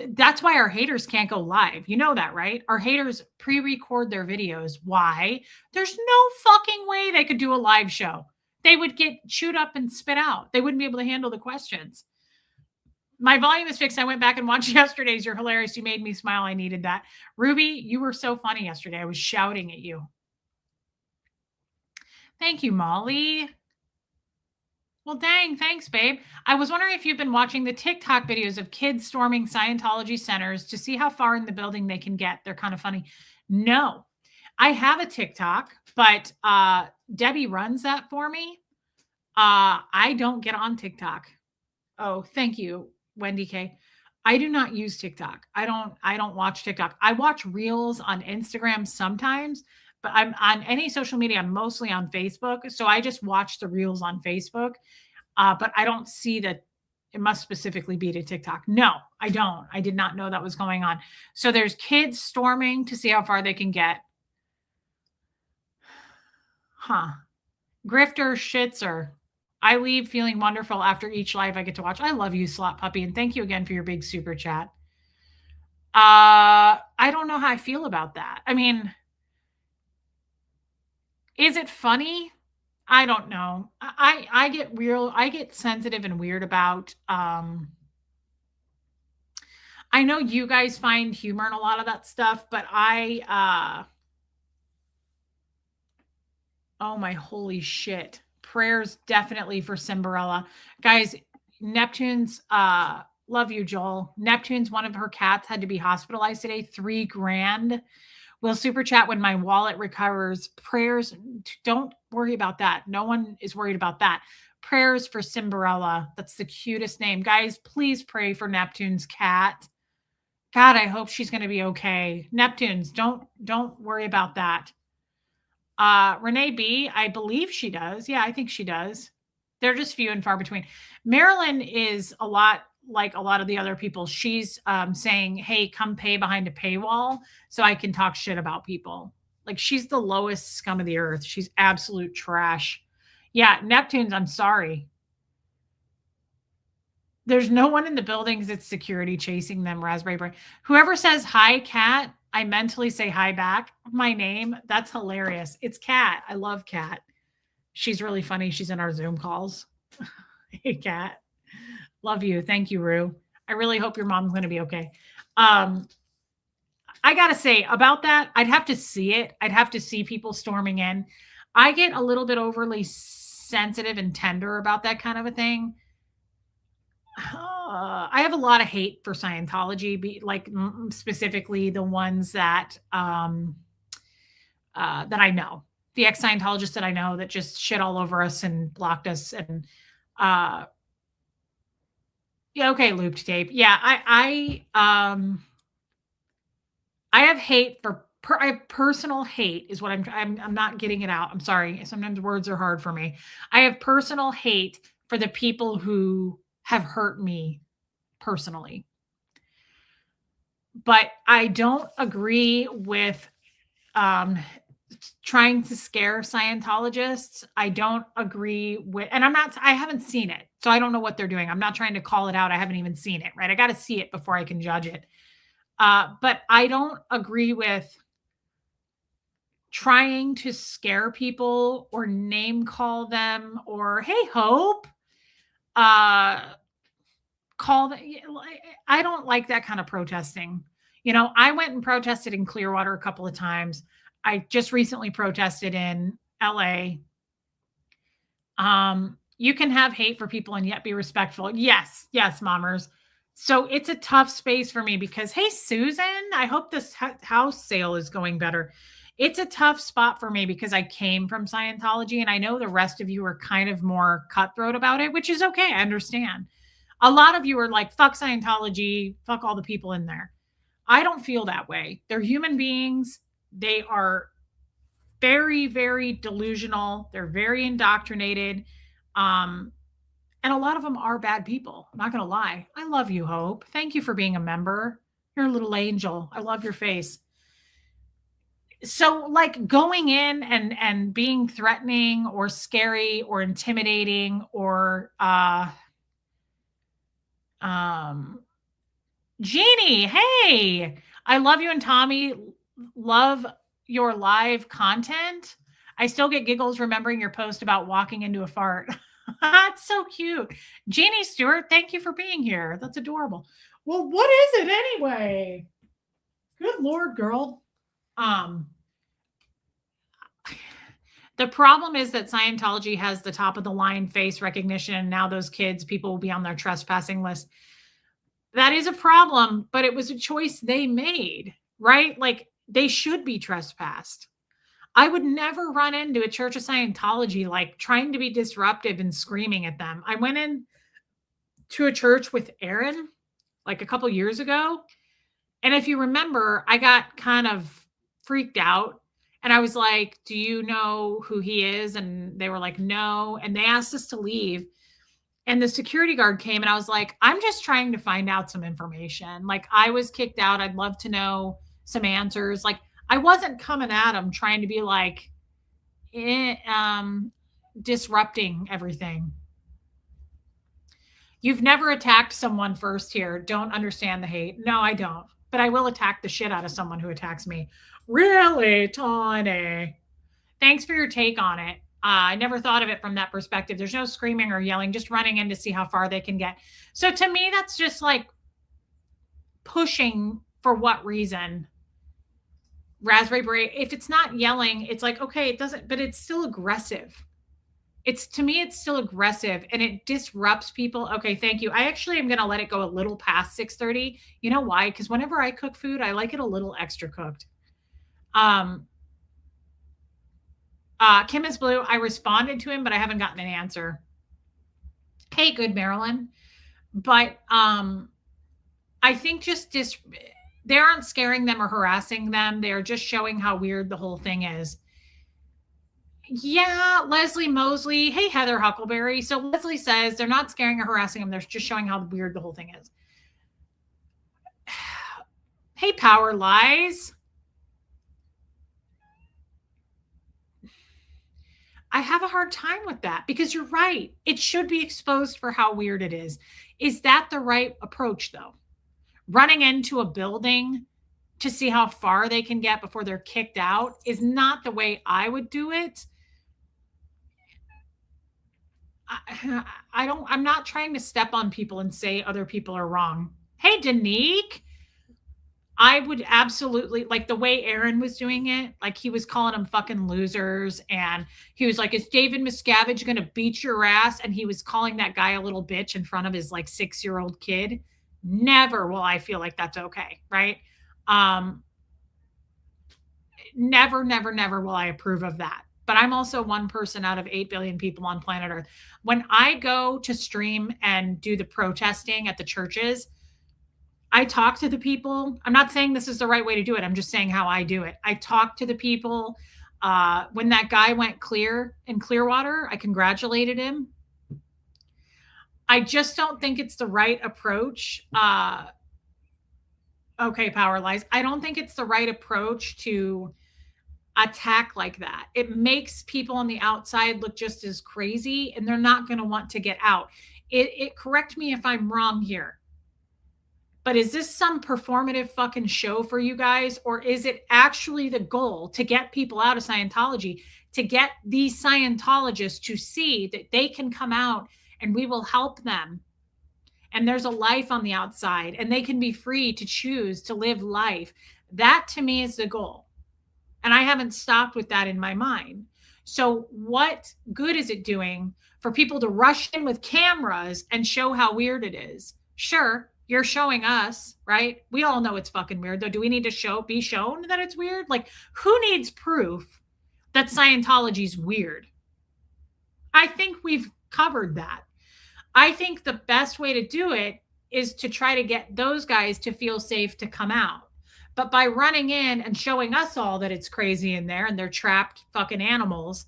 That's why our haters can't go live. You know that, right? Our haters pre-record their videos. Why? There's no fucking way they could do a live show. They would get chewed up and spit out. They wouldn't be able to handle the questions. My volume is fixed. I went back and watched yesterday's. You're hilarious. You made me smile. I needed that. Ruby, you were so funny yesterday. I was shouting at you. Thank you, Molly. Well, dang, thanks, babe. I was wondering if you've been watching the TikTok videos of kids storming Scientology centers to see how far in the building they can get. They're kind of funny. No, I have a TikTok, but Debbie runs that for me. I don't get on TikTok. Oh, thank you, Wendy K. I do not use TikTok. I don't watch TikTok. I watch reels on Instagram sometimes, but I'm on any social media. I'm mostly on Facebook. So I just watch the reels on Facebook. But I don't see that it must specifically be to TikTok. No, I don't. I did not know that was going on. So there's kids storming to see how far they can get. Huh. Grifter shitzer. I leave feeling wonderful after each live I get to watch. I love you, Slot Puppy, and thank you again for your big super chat. I don't know how I feel about that. I mean, is it funny? I don't know. I get sensitive and weird about I know you guys find humor in a lot of that stuff, but oh my holy shit. Prayers definitely for Cinderella. Guys, Neptune's love you, Joel. Neptune's one of her cats had to be hospitalized today. $3,000. We'll super chat when my wallet recovers. Prayers, don't worry about that. No one is worried about that. Prayers for Cinderella. That's the cutest name. Guys, please pray for Neptune's cat. God, I hope she's going to be okay. Neptune's, don't worry about that. Renee B, I believe she does. Yeah, I think she does. They're just few and far between. Marilyn is a lot like a lot of the other people. She's saying, hey, come pay behind a paywall so I can talk shit about people. Like she's the lowest scum of the earth. She's absolute trash. Yeah, Neptune's, I'm sorry. There's no one in the buildings. It's security chasing them, Raspberry Brain. Whoever says hi, Cat, I mentally say hi back. My name, that's hilarious. It's Cat. I love Cat. She's really funny. She's in our Zoom calls. Hey, Cat. Love you. Thank you, Rue. I really hope your mom's going to be okay. I got to say about that, I'd have to see it. I'd have to see people storming in. I get a little bit overly sensitive and tender about that kind of a thing. I have a lot of hate for Scientology, like specifically the ones that I know. the ex-Scientologist that I know that just shit all over us and blocked us and, uh yeah, okay, looped tape. Yeah, I have hate for I have personal hate is what I'm not getting it out. I'm sorry. Sometimes words are hard for me. I have personal hate for the people who have hurt me personally. But I don't agree with um trying to scare Scientologists. I don't agree with, and I haven't seen it. So I don't know what they're doing. I'm not trying to call it out. I haven't even seen it, right? I got to see it before I can judge it. But I don't agree with trying to scare people or name call them or, hey, Hope, uh, call them. I don't like that kind of protesting. I went and protested in Clearwater a couple of times. I just recently protested in LA. You can have hate for people and yet be respectful. Yes, yes, mommers. So it's a tough space for me because, hey, Susan, I hope this house sale is going better. It's a tough spot for me because I came from Scientology and I know the rest of you are kind of more cutthroat about it, which is okay. I understand. A lot of you are like, fuck Scientology, fuck all the people in there. I don't feel that way. They're human beings. They are very, very delusional. They're very indoctrinated. Um, and a lot of them are bad people. I'm not going to lie. I love you, Hope. Thank you for being a member. You're a little angel. I love your face. So like going in and being threatening or scary or intimidating or Jeannie, hey, I love you and Tommy. Love your live content. I still get giggles remembering your post about walking into a fart. That's so cute. Jeannie Stewart, thank you for being here. That's adorable. Well, what is it anyway? Good Lord, girl. The problem is that Scientology has the top of the line face recognition. Now those kids, people will be on their trespassing list. That is a problem, but it was a choice they made, right? Like they should be trespassed. I would never run into a Church of Scientology like trying to be disruptive and screaming at them. I went in to a church with Aaron like a couple years ago. And if you remember, I got kind of freaked out and I was like, do you know who he is? And they were like, no. And they asked us to leave. And the security guard came and I was like, I'm just trying to find out some information. Like I was kicked out. I'd love to know some answers. Like I wasn't coming at him trying to be like disrupting everything. You've never attacked someone first here. Don't understand the hate. No, I don't. But I will attack the shit out of someone who attacks me. Really, Tawny? Thanks for your take on it. I never thought of it from that perspective. There's no screaming or yelling, just running in to see how far they can get. So to me, that's just like pushing for what reason? Raspberry Beret. If it's not yelling, it's like, okay, it doesn't, but it's still aggressive. It's to me, it's still aggressive and it disrupts people. Okay, thank you. I actually am going to let it go a little past 6:30. You know why? Because whenever I cook food, I like it a little extra cooked. Kim is blue. I responded to him, but I haven't gotten an answer. Hey, good Marilyn. But I think they aren't scaring them or harassing them. They're just showing how weird the whole thing is. Yeah, Leslie Mosley. Hey, Heather Huckleberry. So Leslie says they're not scaring or harassing them. They're just showing how weird the whole thing is. Hey, Power Lies. I have a hard time with that because you're right. It should be exposed for how weird it is. Is that the right approach, though? Running into a building to see how far they can get before they're kicked out is not the way I would do it. I'm not trying to step on people and say other people are wrong. Hey, Danique. I would absolutely like the way Aaron was doing it. Like he was calling them fucking losers. And he was like, is David Miscavige going to beat your ass? And he was calling that guy a little bitch in front of his like 6-year-old kid. Never will I feel like that's okay. Right. Never will I approve of that. but I'm also one person out of 8 billion people on planet Earth. When I go to stream and do the protesting at the churches, I talk to the people. I'm not saying this is the right way to do it. I'm just saying how I do it. I talk to the people. When that guy went clear in Clearwater, I congratulated him. I just don't think it's the right approach. Okay, Power Lies. I don't think it's the right approach to attack like that. It makes people on the outside look just as crazy, and they're not going to want to get out. Correct me if I'm wrong here, but is this some performative fucking show for you guys, or is it actually the goal to get people out of Scientology, to get these Scientologists to see that they can come out and we will help them, and there's a life on the outside and they can be free to choose to live life? That to me is the goal. And I haven't stopped with that in my mind. So what good is it doing for people to rush in with cameras and show how weird it is? Sure, you're showing us, right? We all know it's fucking weird, though. Do we need to be shown that it's weird? Like, who needs proof that Scientology is weird? I think we've covered that. I think the best way to do it is to try to get those guys to feel safe to come out. But by running in and showing us all that it's crazy in there and they're trapped fucking animals,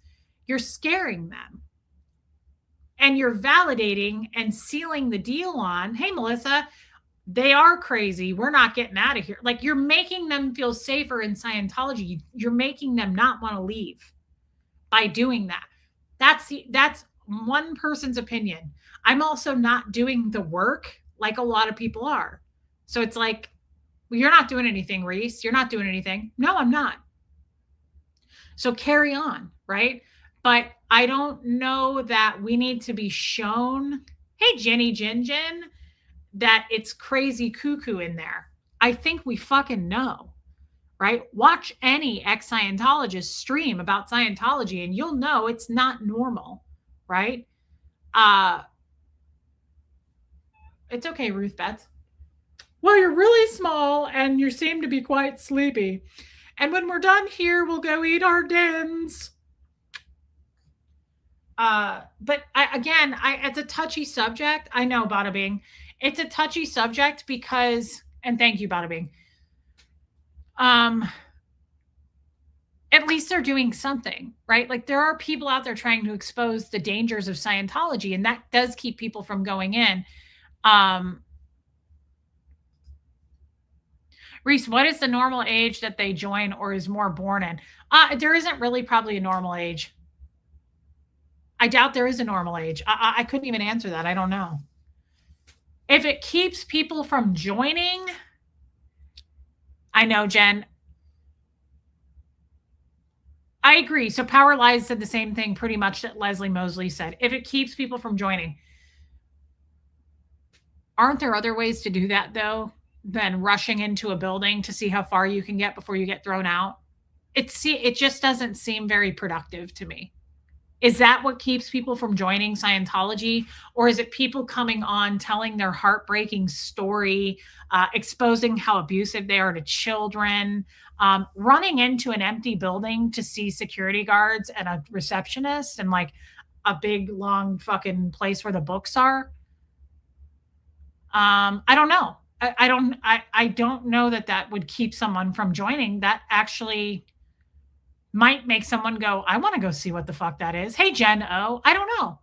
you're scaring them. And you're validating and sealing the deal on, hey, Melissa, they are crazy. We're not getting out of here. Like, you're making them feel safer in Scientology. You're making them not want to leave by doing that. That's one person's opinion. I'm also not doing the work like a lot of people are. So it's like, well, you're not doing anything, Reese. You're not doing anything. No, I'm not. So carry on, right? But I don't know that we need to be shown, hey, Jenny Jin, that it's crazy cuckoo in there. I think we fucking know, right? Watch any ex-Scientologist stream about Scientology and you'll know it's not normal, right? It's okay, Ruth Betts. Well, you're really small and you seem to be quite sleepy. And when we're done here, we'll go eat our dens. But it's a touchy subject. I know, Bada Bing. It's a touchy subject because, and thank you, Bada Bing. At least they're doing something, right? Like, there are people out there trying to expose the dangers of Scientology, and that does keep people from going in. Reese, what is the normal age that they join or is more born in? There isn't really probably a normal age. I doubt there is a normal age. I couldn't even answer that. I don't know. If it keeps people from joining, I know, Jen. I agree. So Power Lies said the same thing pretty much that Leslie Mosley said. If it keeps people from joining. Aren't there other ways to do that, though, than rushing into a building to see how far you can get before you get thrown out? It just doesn't seem very productive to me. Is that what keeps people from joining Scientology? Or is it people coming on, telling their heartbreaking story, exposing how abusive they are to children, running into an empty building to see security guards and a receptionist and like a big, long fucking place where the books are? I don't know. I don't know that would keep someone from joining. That actually might make someone go, I want to go see what the fuck that is. Hey, Jen O. I don't know.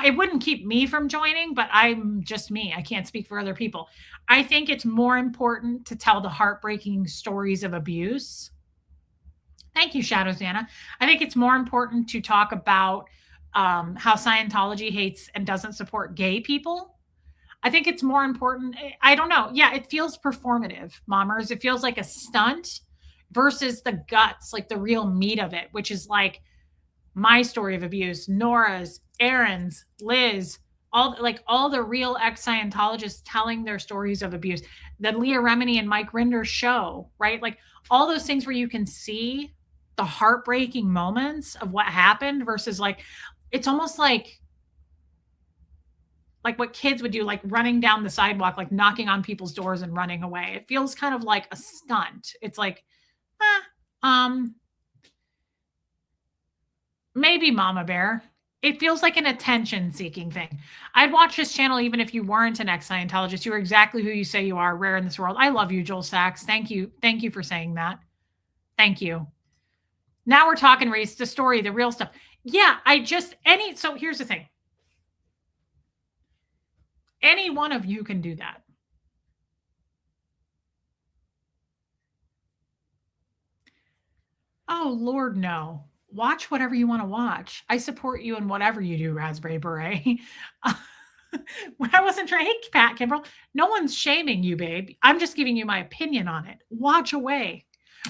It wouldn't keep me from joining, but I'm just me. I can't speak for other people. I think it's more important to tell the heartbreaking stories of abuse. Thank you, Shadows Anna. I think it's more important to talk about how Scientology hates and doesn't support gay people. I think it's more important. I don't know. Yeah, it feels performative, Mommers. It feels like a stunt versus the guts, like the real meat of it, which is like my story of abuse, Nora's, Aaron's, Liz, all the real ex-Scientologists telling their stories of abuse. The Leah Remini and Mike Rinder show, right? Like all those things where you can see the heartbreaking moments of what happened versus like, it's almost like what kids would do, like running down the sidewalk, like knocking on people's doors and running away. It feels kind of like a stunt. It's like, Maybe Mama Bear. It feels like an attention-seeking thing. I'd watch this channel even if you weren't an ex-Scientologist. You are exactly who you say you are, rare in this world. I love you, Joel Sachs. Thank you. Thank you for saying that. Thank you. Now we're talking race, the story, the real stuff. Yeah, so here's the thing. Any one of you can do that. Oh, Lord, no. Watch whatever you want to watch. I support you in whatever you do, Raspberry Beret. I wasn't trying. Hey, Pat Kimbrell. No one's shaming you, babe. I'm just giving you my opinion on it. Watch away.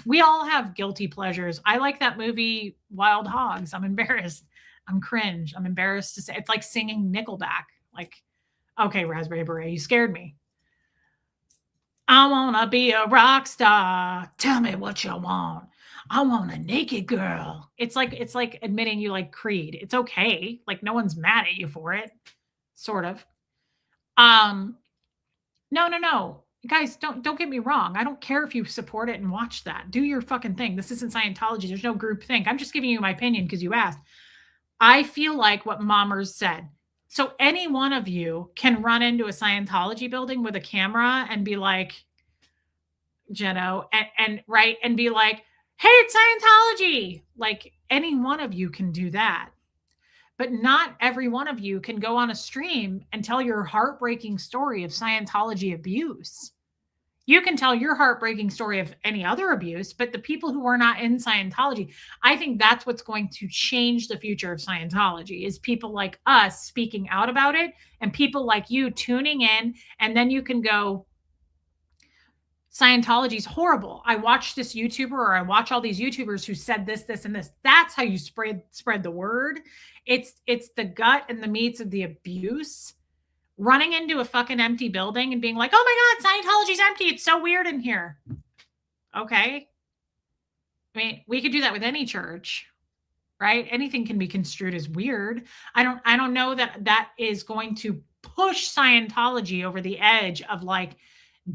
We all have guilty pleasures. I like that movie, Wild Hogs. I'm embarrassed. I'm cringe. I'm embarrassed to say it's like singing Nickelback. Like, okay, Raspberry Beret, you scared me. I want to be a rock star. Tell me what you want. I want a naked girl. It's like admitting you like Creed. It's okay. Like no one's mad at you for it. Sort of. No. Guys, don't get me wrong. I don't care if you support it and watch that. Do your fucking thing. This isn't Scientology. There's no group think. I'm just giving you my opinion because you asked. I feel like what Mommers said. So any one of you can run into a Scientology building with a camera and be like, Jeno, and be like, hey, it's Scientology. Like any one of you can do that. But not every one of you can go on a stream and tell your heartbreaking story of Scientology abuse. You can tell your heartbreaking story of any other abuse, but the people who are not in Scientology, I think that's what's going to change the future of Scientology is people like us speaking out about it and people like you tuning in. And then you can go, Scientology's horrible. I watched this YouTuber or I watch all these YouTubers who said this, this, and this. That's how you spread the word. It's the gut and the meats of the abuse. Running into a fucking empty building and being like, oh my God, Scientology's empty. It's so weird in here. Okay. I mean, we could do that with any church, right? Anything can be construed as weird. I don't know that is going to push Scientology over the edge of like,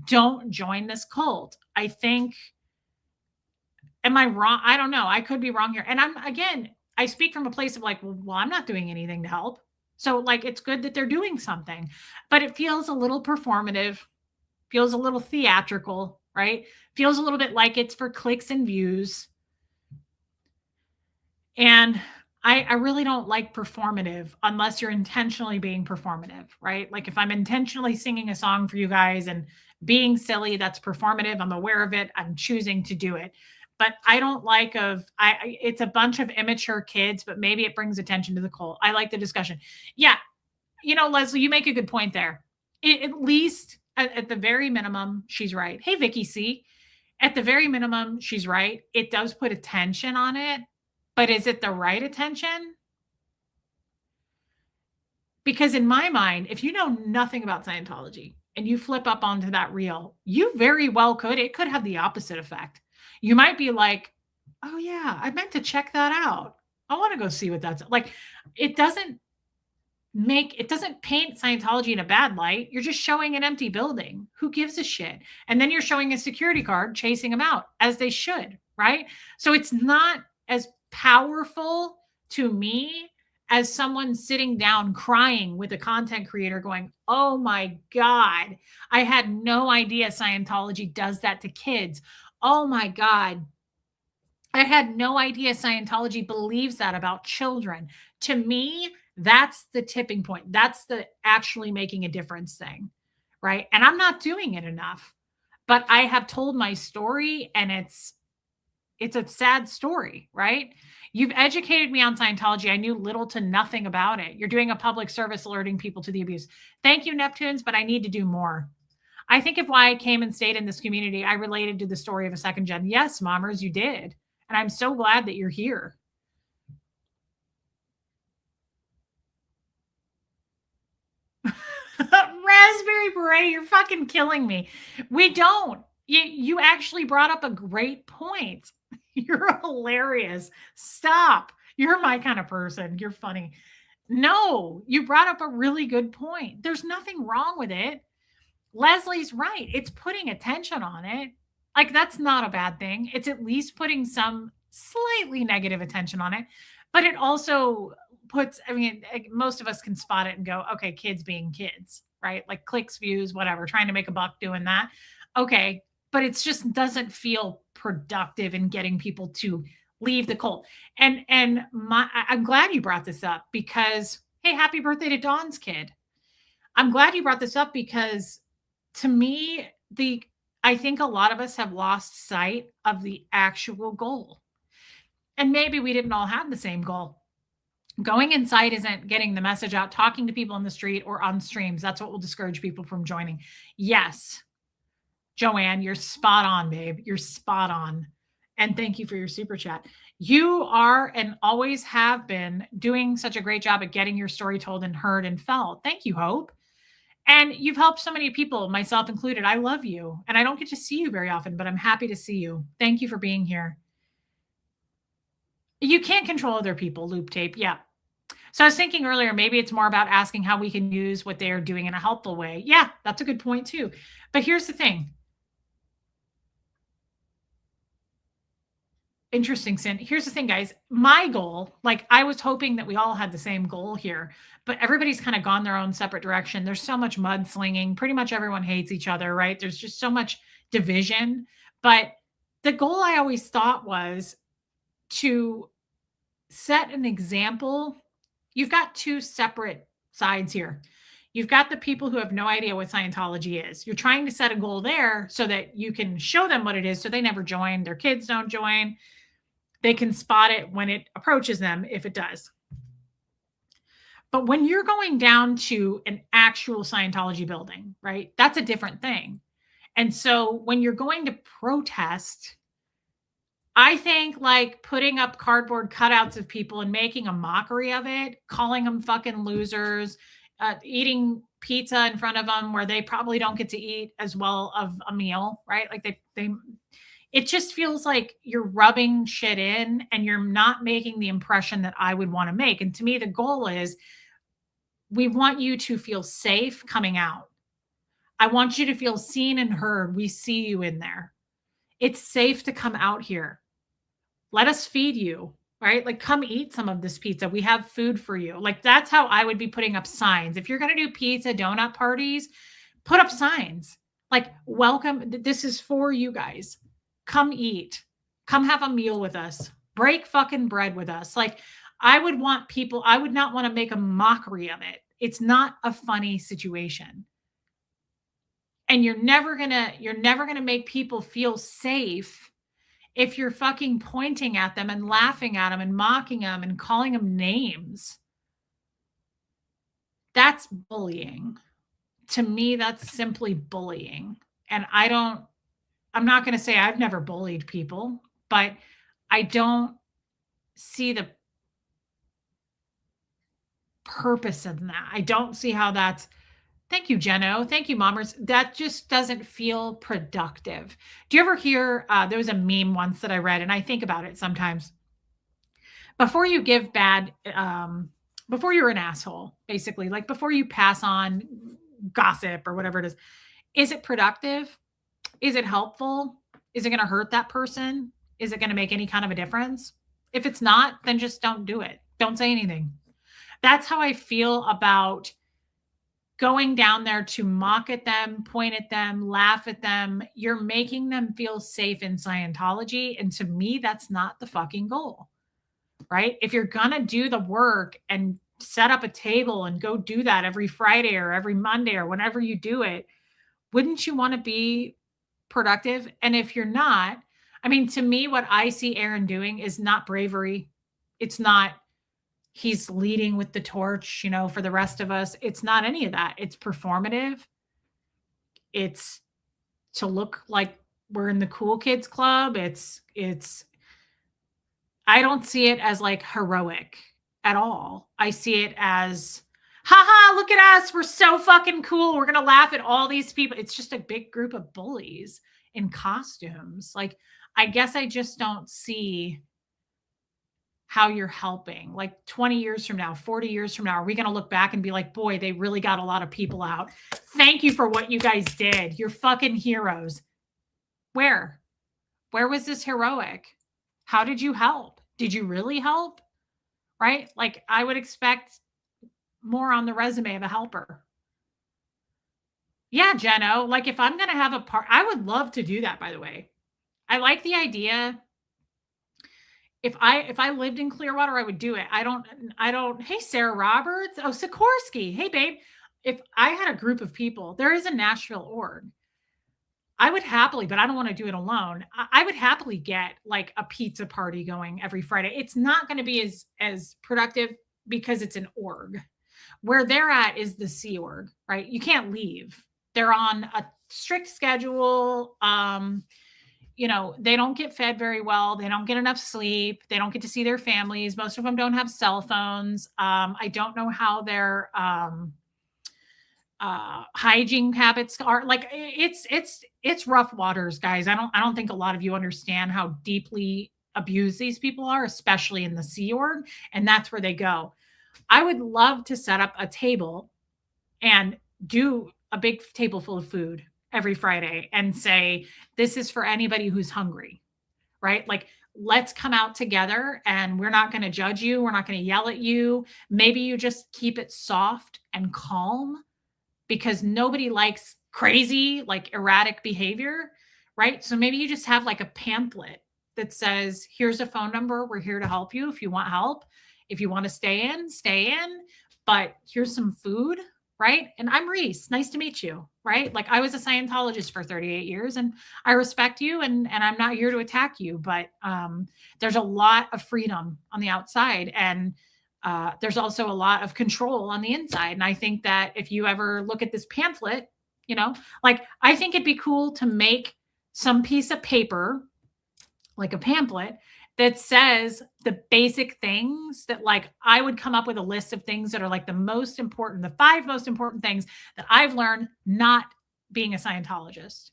don't join this cult. I think, am I wrong? I don't know. I could be wrong here. And I speak from a place of like, well, I'm not doing anything to help. So like, it's good that they're doing something, but it feels a little performative, feels a little theatrical, right? Feels a little bit like it's for clicks and views. And I really don't like performative unless you're intentionally being performative, right? Like if I'm intentionally singing a song for you guys and being silly, that's performative. I'm aware of it. I'm choosing to do it. But I don't like it's a bunch of immature kids, but maybe it brings attention to the cult. I like the discussion. Yeah. Leslie, you make a good point there. At least at the very minimum, she's right. Hey, Vicky C. At the very minimum, she's right. It does put attention on it, but is it the right attention? Because in my mind, if you know nothing about Scientology and you flip up onto that reel, you very well could. It could have the opposite effect. You might be like, oh yeah, I meant to check that out. I want to go see what that's like. It doesn't paint Scientology in a bad light. You're just showing an empty building. Who gives a shit? And then you're showing a security guard chasing them out as they should, right? So it's not as powerful to me as someone sitting down crying with a content creator going, oh my God, I had no idea Scientology does that to kids. Oh my God, I had no idea Scientology believes that about children. To me, that's the tipping point. That's the actually making a difference thing, right? And I'm not doing it enough, but I have told my story and it's a sad story, right? You've educated me on Scientology. I knew little to nothing about it. You're doing a public service alerting people to the abuse. Thank you, Neptunes, but I need to do more. I think if why I came and stayed in this community, I related to the story of a second gen. Yes, Mommers, you did. And I'm so glad that you're here. Raspberry Beret, you're fucking killing me. We don't. You actually brought up a great point. You're hilarious. Stop. You're my kind of person. You're funny. No, you brought up a really good point. There's nothing wrong with it. Leslie's right. It's putting attention on it. Like, that's not a bad thing. It's at least putting some slightly negative attention on it. But it also puts, I mean, most of us can spot it and go, okay, kids being kids, right? Like clicks, views, whatever, trying to make a buck doing that. Okay. But it just doesn't feel productive in getting people to leave the cult. I'm glad you brought this up because, hey, happy birthday to Dawn's kid. I'm glad you brought this up because to me, I think a lot of us have lost sight of the actual goal. And maybe we didn't all have the same goal. Going inside isn't getting the message out, talking to people on the street or on streams. That's what will discourage people from joining. Yes, Joanne, you're spot on, babe. You're spot on. And thank you for your super chat. You are and always have been doing such a great job at getting your story told and heard and felt. Thank you, Hope. And you've helped so many people, myself included. I love you. And I don't get to see you very often, but I'm happy to see you. Thank you for being here. You can't control other people, Loop Tape. Yeah. So I was thinking earlier, maybe it's more about asking how we can use what they're doing in a helpful way. Yeah, that's a good point too. But here's the thing. Interesting, Sin. Here's the thing, guys. My goal, like I was hoping that we all had the same goal here, but everybody's kind of gone their own separate direction. There's so much mudslinging. Pretty much everyone hates each other, right? There's just so much division. But the goal I always thought was to set an example. You've got two separate sides here. You've got the people who have no idea what Scientology is. You're trying to set a goal there so that you can show them what it is so they never join, their kids don't join. They can spot it when it approaches them if it does. But when you're going down to an actual Scientology building, right, that's a different thing. And so when you're going to protest, I think like putting up cardboard cutouts of people and making a mockery of it, calling them fucking losers, eating pizza in front of them where they probably don't get to eat as well of a meal, right? Like it just feels like you're rubbing shit in and you're not making the impression that I would want to make. And to me, the goal is we want you to feel safe coming out. I want you to feel seen and heard. We see you in there. It's safe to come out here. Let us feed you, right? Like, come eat some of this pizza. We have food for you. Like, that's how I would be putting up signs. If you're going to do pizza donut parties, put up signs like, welcome. This is for you guys. Come eat. Come have a meal with us. Break fucking bread with us. Like, I would want people, I would not want to make a mockery of it. It's not a funny situation. And you're never going to make people feel safe if you're fucking pointing at them and laughing at them and mocking them and calling them names. That's bullying. To me, that's simply bullying. And I'm not going to say I've never bullied people, but I don't see the purpose in that. I don't see how that's. Thank you, Jeno. Thank you, Mommers. That just doesn't feel productive. Do you ever hear, there was a meme once that I read, and I think about it sometimes. Before you give before you're an asshole, basically, like before you pass on gossip or whatever it is it productive? Is it helpful? Is it going to hurt that person? Is it going to make any kind of a difference? If it's not, then just don't do it. Don't say anything. That's how I feel about going down there to mock at them, point at them, laugh at them. You're making them feel safe in Scientology. And to me, that's not the fucking goal, right? If you're going to do the work and set up a table and go do that every Friday or every Monday or whenever you do it, wouldn't you want to be productive? And if you're not, I mean, to me, what I see Aaron doing is not bravery. It's not he's leading with the torch, for the rest of us. It's not any of that. It's performative. It's to look like we're in the cool kids club. I don't see it as like heroic at all. I see it as, haha, look at us. We're so fucking cool. We're going to laugh at all these people. It's just a big group of bullies in costumes. Like, I guess I just don't see how you're helping. Like 20 years from now, 40 years from now, are we going to look back and be like, boy, they really got a lot of people out. Thank you for what you guys did. You're fucking heroes. Where was this heroic? How did you help? Did you really help? right? Like I would expect more on the resume of a helper. Yeah, Jeno, like if I'm going to have a part, I would love to do that, by the way. I like the idea. If I lived in Clearwater, I would do it. I don't Hey, Sarah Roberts. Oh, Sikorsky. Hey, babe. If I had a group of people, there is a Nashville org. I would happily, but I don't want to do it alone. I would happily get like a pizza party going every Friday. It's not going to be as productive because it's an org. Where they're at is the Sea Org, right? You can't leave. They're on a strict schedule. They don't get fed very well. They don't get enough sleep. They don't get to see their families. Most of them don't have cell phones. I don't know how their hygiene habits are. Like it's rough waters, guys. I don't think a lot of you understand how deeply abused these people are, especially in the Sea Org, and that's where they go. I would love to set up a table and do a big table full of food every Friday and say, this is for anybody who's hungry, right? Like, let's come out together and we're not going to judge you. We're not going to yell at you. Maybe you just keep it soft and calm because nobody likes crazy, like erratic behavior, right? So maybe you just have like a pamphlet that says, here's a phone number. We're here to help you if you want help. If you want to stay in, stay in. But here's some food, right? And I'm Reese. Nice to meet you, right? Like I was a Scientologist for 38 years and I respect you and I'm not here to attack you, but there's a lot of freedom on the outside and there's also a lot of control on the inside. And I think that if you ever look at this pamphlet, like I think it'd be cool to make some piece of paper, like a pamphlet that says the basic things that like I would come up with a list of things that are like the most important, the 5 most important things that I've learned not being a Scientologist.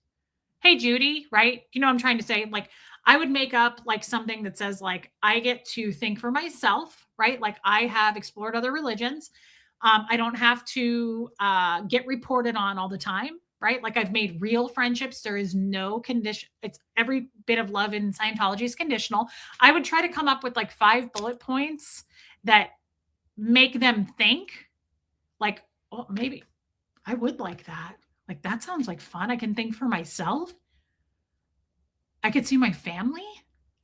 Hey, Judy, right? You know what I'm trying to say? Like I would make up like something that says like, I get to think for myself, right? Like I have explored other religions. I don't have to get reported on all the time, right? Like I've made real friendships. There is no condition. It's every bit of love in Scientology is conditional. I would try to come up with like 5 bullet points that make them think like, oh, maybe I would like that. Like that sounds like fun. I can think for myself. I could see my family.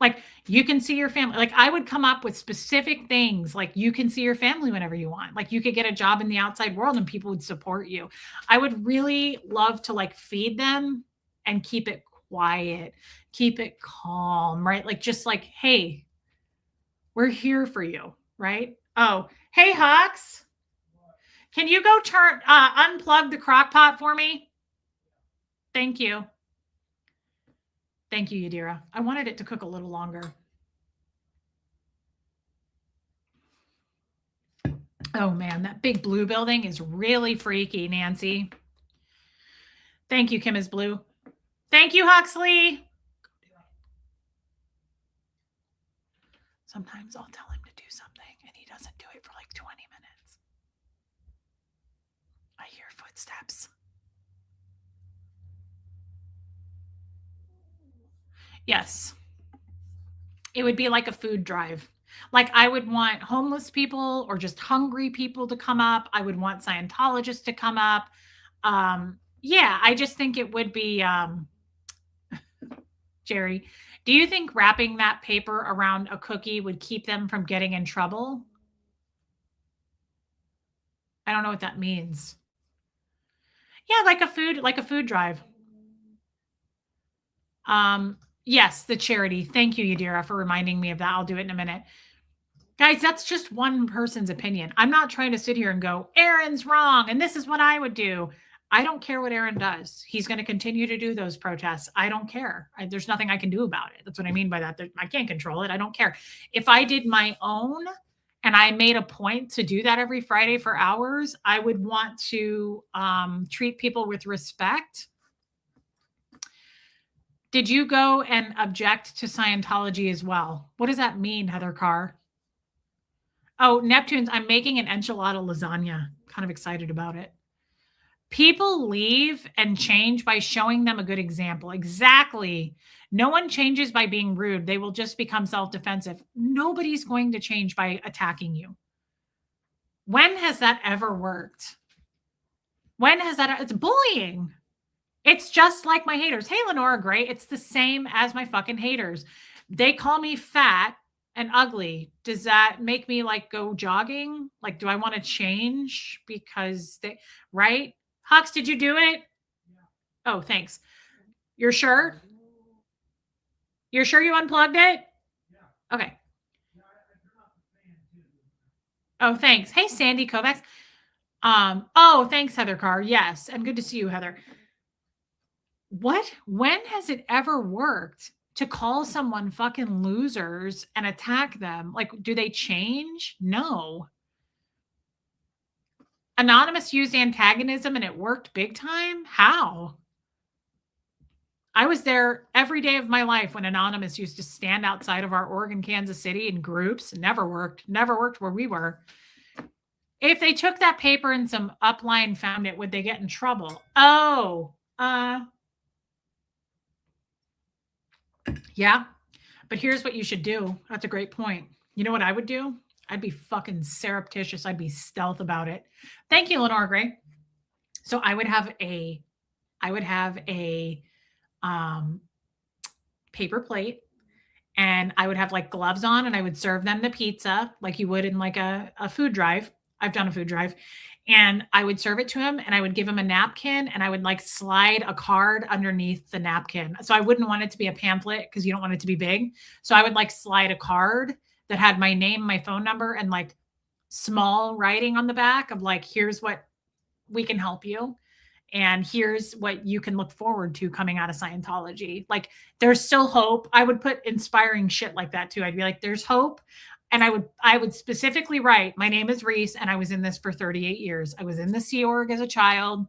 Like you can see your family. Like I would come up with specific things like you can see your family whenever you want. Like you could get a job in the outside world and people would support you. I would really love to like feed them and keep it quiet, keep it calm, right? Like just like, hey, we're here for you, right? Oh, hey Hux. Can you go unplug the crock pot for me? Thank you. Thank you, Yadira. I wanted it to cook a little longer. Oh man, that big blue building is really freaky, Nancy. Thank you, Kim is Blue. Thank you, Huxley. Sometimes I'll tell him to do something and he doesn't do it for like 20 minutes. I hear footsteps. Yes. It would be like a food drive. Like I would want homeless people or just hungry people to come up. I would want Scientologists to come up. Yeah, I just think it would be Jerry, do you think wrapping that paper around a cookie would keep them from getting in trouble? I don't know what that means. Yeah, like a food drive. Yes, the charity. Thank you, Yadira, for reminding me of that. I'll do it in a minute. Guys, that's just one person's opinion. I'm not trying to sit here and go, Aaron's wrong, and this is what I would do. I don't care what Aaron does. He's going to continue to do those protests. I don't care. There's nothing I can do about it. That's what I mean by that. I can't control it. I don't care. If I did my own and I made a point to do that every Friday for hours, I would want to treat people with respect. Did you go and object to Scientology as well? What does that mean, Heather Carr? Oh, Neptune's, I'm making an enchilada lasagna. Kind of excited about it. People leave and change by showing them a good example. Exactly. No one changes by being rude. They will just become self-defensive. Nobody's going to change by attacking you. When has that ever worked? When has that? It's bullying. It's just like my haters. Hey, Lenora Gray, it's the same as my fucking haters. They call me fat and ugly. Does that make me like go jogging? Like, do I want to change because right? Hux, did you do it? Oh, thanks. You're sure? You're sure you unplugged it? Okay. Oh, thanks. Hey, Sandy Kovacs. Oh, thanks, Heather Carr. Yes. And good to see you, Heather. When has it ever worked to call someone fucking losers and attack them? Like, do they change? No. Anonymous used antagonism and it worked big time? How? I was there every day of my life when Anonymous used to stand outside of our Oregon, Kansas City in groups. Never worked where we were. If they took that paper and some upline found it, would they get in trouble? Oh, yeah. But here's what you should do. That's a great point. You know what I would do? I'd be fucking surreptitious. I'd be stealth about it. Thank you, Lenore Gray. So I would have a paper plate, and I would have like gloves on, and I would serve them the pizza like you would in like a food drive. I've done a food drive. And I would serve it to him, and I would give him a napkin, and I would like slide a card underneath the napkin. So I wouldn't want it to be a pamphlet because you don't want it to be big. So I would like slide a card that had my name, my phone number, and like small writing on the back of like, here's what we can help you. And here's what you can look forward to coming out of Scientology. Like, there's still hope. I would put inspiring shit like that too. I'd be like, there's hope. And I would specifically write, my name is Reese, and I was in this for 38 years. I was in the Sea Org as a child.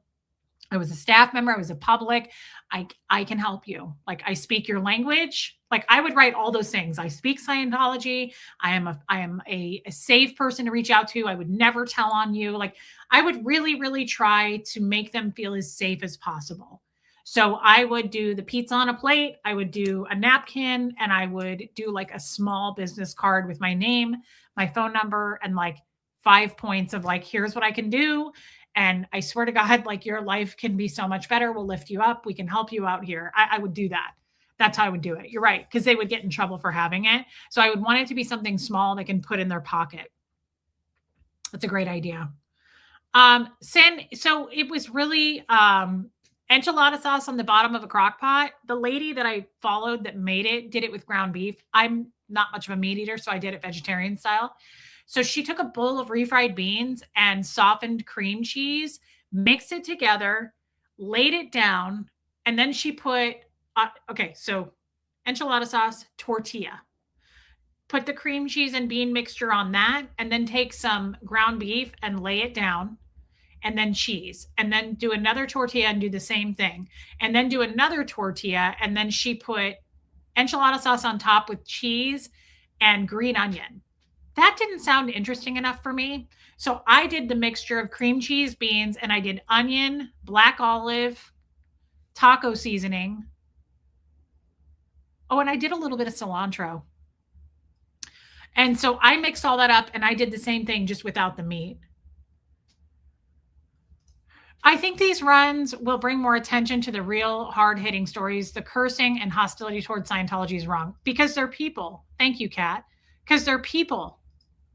I was a staff member. I was a public. I can help you. Like, I speak your language. Like, I would write all those things. I speak Scientology. I am a safe person to reach out to. I would never tell on you. Like, I would really, really try to make them feel as safe as possible. So I would do the pizza on a plate. I would do a napkin, and I would do like a small business card with my name, my phone number, and like 5 points of like, here's what I can do. And I swear to God, like, your life can be so much better. We'll lift you up. We can help you out here. I would do that. That's how I would do it. You're right. Because they would get in trouble for having it. So I would want it to be something small they can put in their pocket. That's a great idea. So it was really enchilada sauce on the bottom of a crock pot. The lady that I followed that made it did it with ground beef. I'm not much of a meat eater, so I did it vegetarian style. So she took a bowl of refried beans and softened cream cheese, mixed it together, laid it down, and then she put, so enchilada sauce, tortilla. Put the cream cheese and bean mixture on that, and then take some ground beef and lay it down, and then cheese, and then do another tortilla and do the same thing, and then do another tortilla, and then she put enchilada sauce on top with cheese and green onion. That didn't sound interesting enough for me. So I did the mixture of cream cheese, beans, and I did onion, black olive, taco seasoning. Oh, and I did a little bit of cilantro. And so I mixed all that up, and I did the same thing just without the meat. I think these runs will bring more attention to the real hard-hitting stories. The cursing and hostility towards Scientology is wrong because they're people. Thank you, Kat. Because they're people.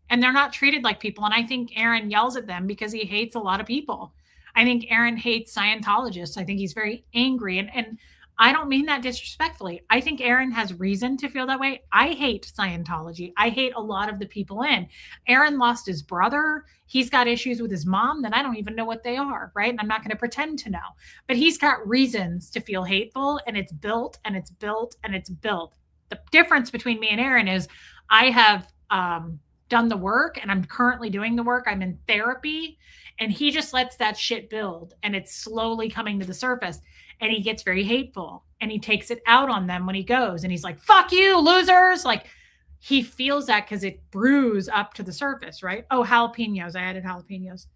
And they're not treated like people. And I think Aaron yells at them because he hates a lot of people. I think Aaron hates Scientologists. I think he's very angry. And I don't mean that disrespectfully. I think Aaron has reason to feel that way. I hate Scientology. I hate a lot of the people in. Aaron lost his brother. He's got issues with his mom that I don't even know what they are, right? And I'm not going to pretend to know. But he's got reasons to feel hateful, and it's built, and it's built, and it's built. The difference between me and Aaron is I have done the work, and I'm currently doing the work. I'm in therapy, and he just lets that shit build, and it's slowly coming to the surface, and he gets very hateful, and he takes it out on them when he goes, and he's like, fuck you, losers. Like, he feels that because it brews up to the surface, right? Oh, jalapenos. I added jalapenos.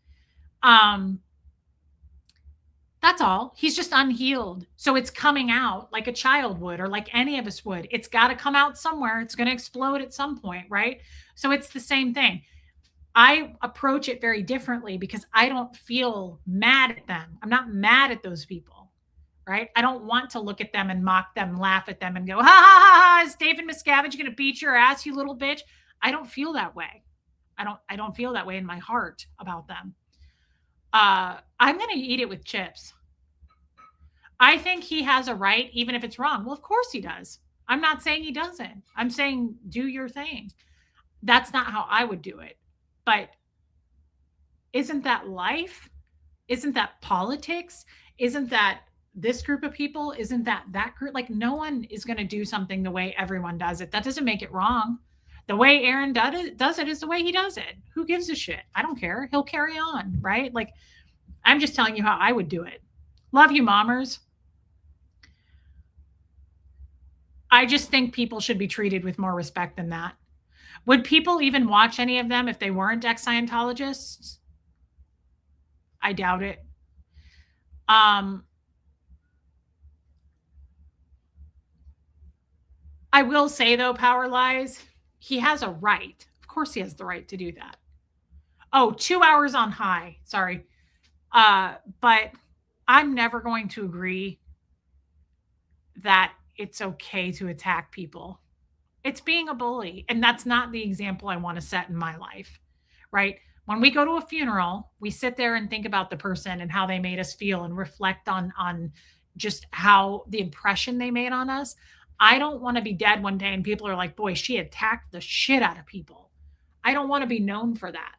That's all. He's just unhealed. So it's coming out like a child would, or like any of us would. It's got to come out somewhere. It's going to explode at some point, right? So it's the same thing. I approach it very differently because I don't feel mad at them. I'm not mad at those people, right? I don't want to look at them and mock them, laugh at them and go, ha ha ha, ha, is David Miscavige going to beat your ass, you little bitch? I don't feel that way. I don't feel that way in my heart about them. I'm going to eat it with chips. I think he has a right, even if it's wrong. Well, of course he does. I'm not saying he doesn't. I'm saying do your thing. That's not how I would do it. But isn't that life? Isn't that politics? Isn't that this group of people? Isn't that group? Like, no one is going to do something the way everyone does it. That doesn't make it wrong. The way Aaron does it is the way he does it. Who gives a shit? I don't care. He'll carry on, right? Like, I'm just telling you how I would do it. Love you, mommers. I just think people should be treated with more respect than that. Would people even watch any of them if they weren't ex-Scientologists? I doubt it. I will say, though, Power Lies, he has a right. Of course he has the right to do that. Oh, 2 hours on high. Sorry. But I'm never going to agree that it's okay to attack people. It's being a bully. And that's not the example I want to set in my life, right? When we go to a funeral, we sit there and think about the person and how they made us feel and reflect on just how the impression they made on us. I don't want to be dead one day and people are like, boy, she attacked the shit out of people. I don't want to be known for that.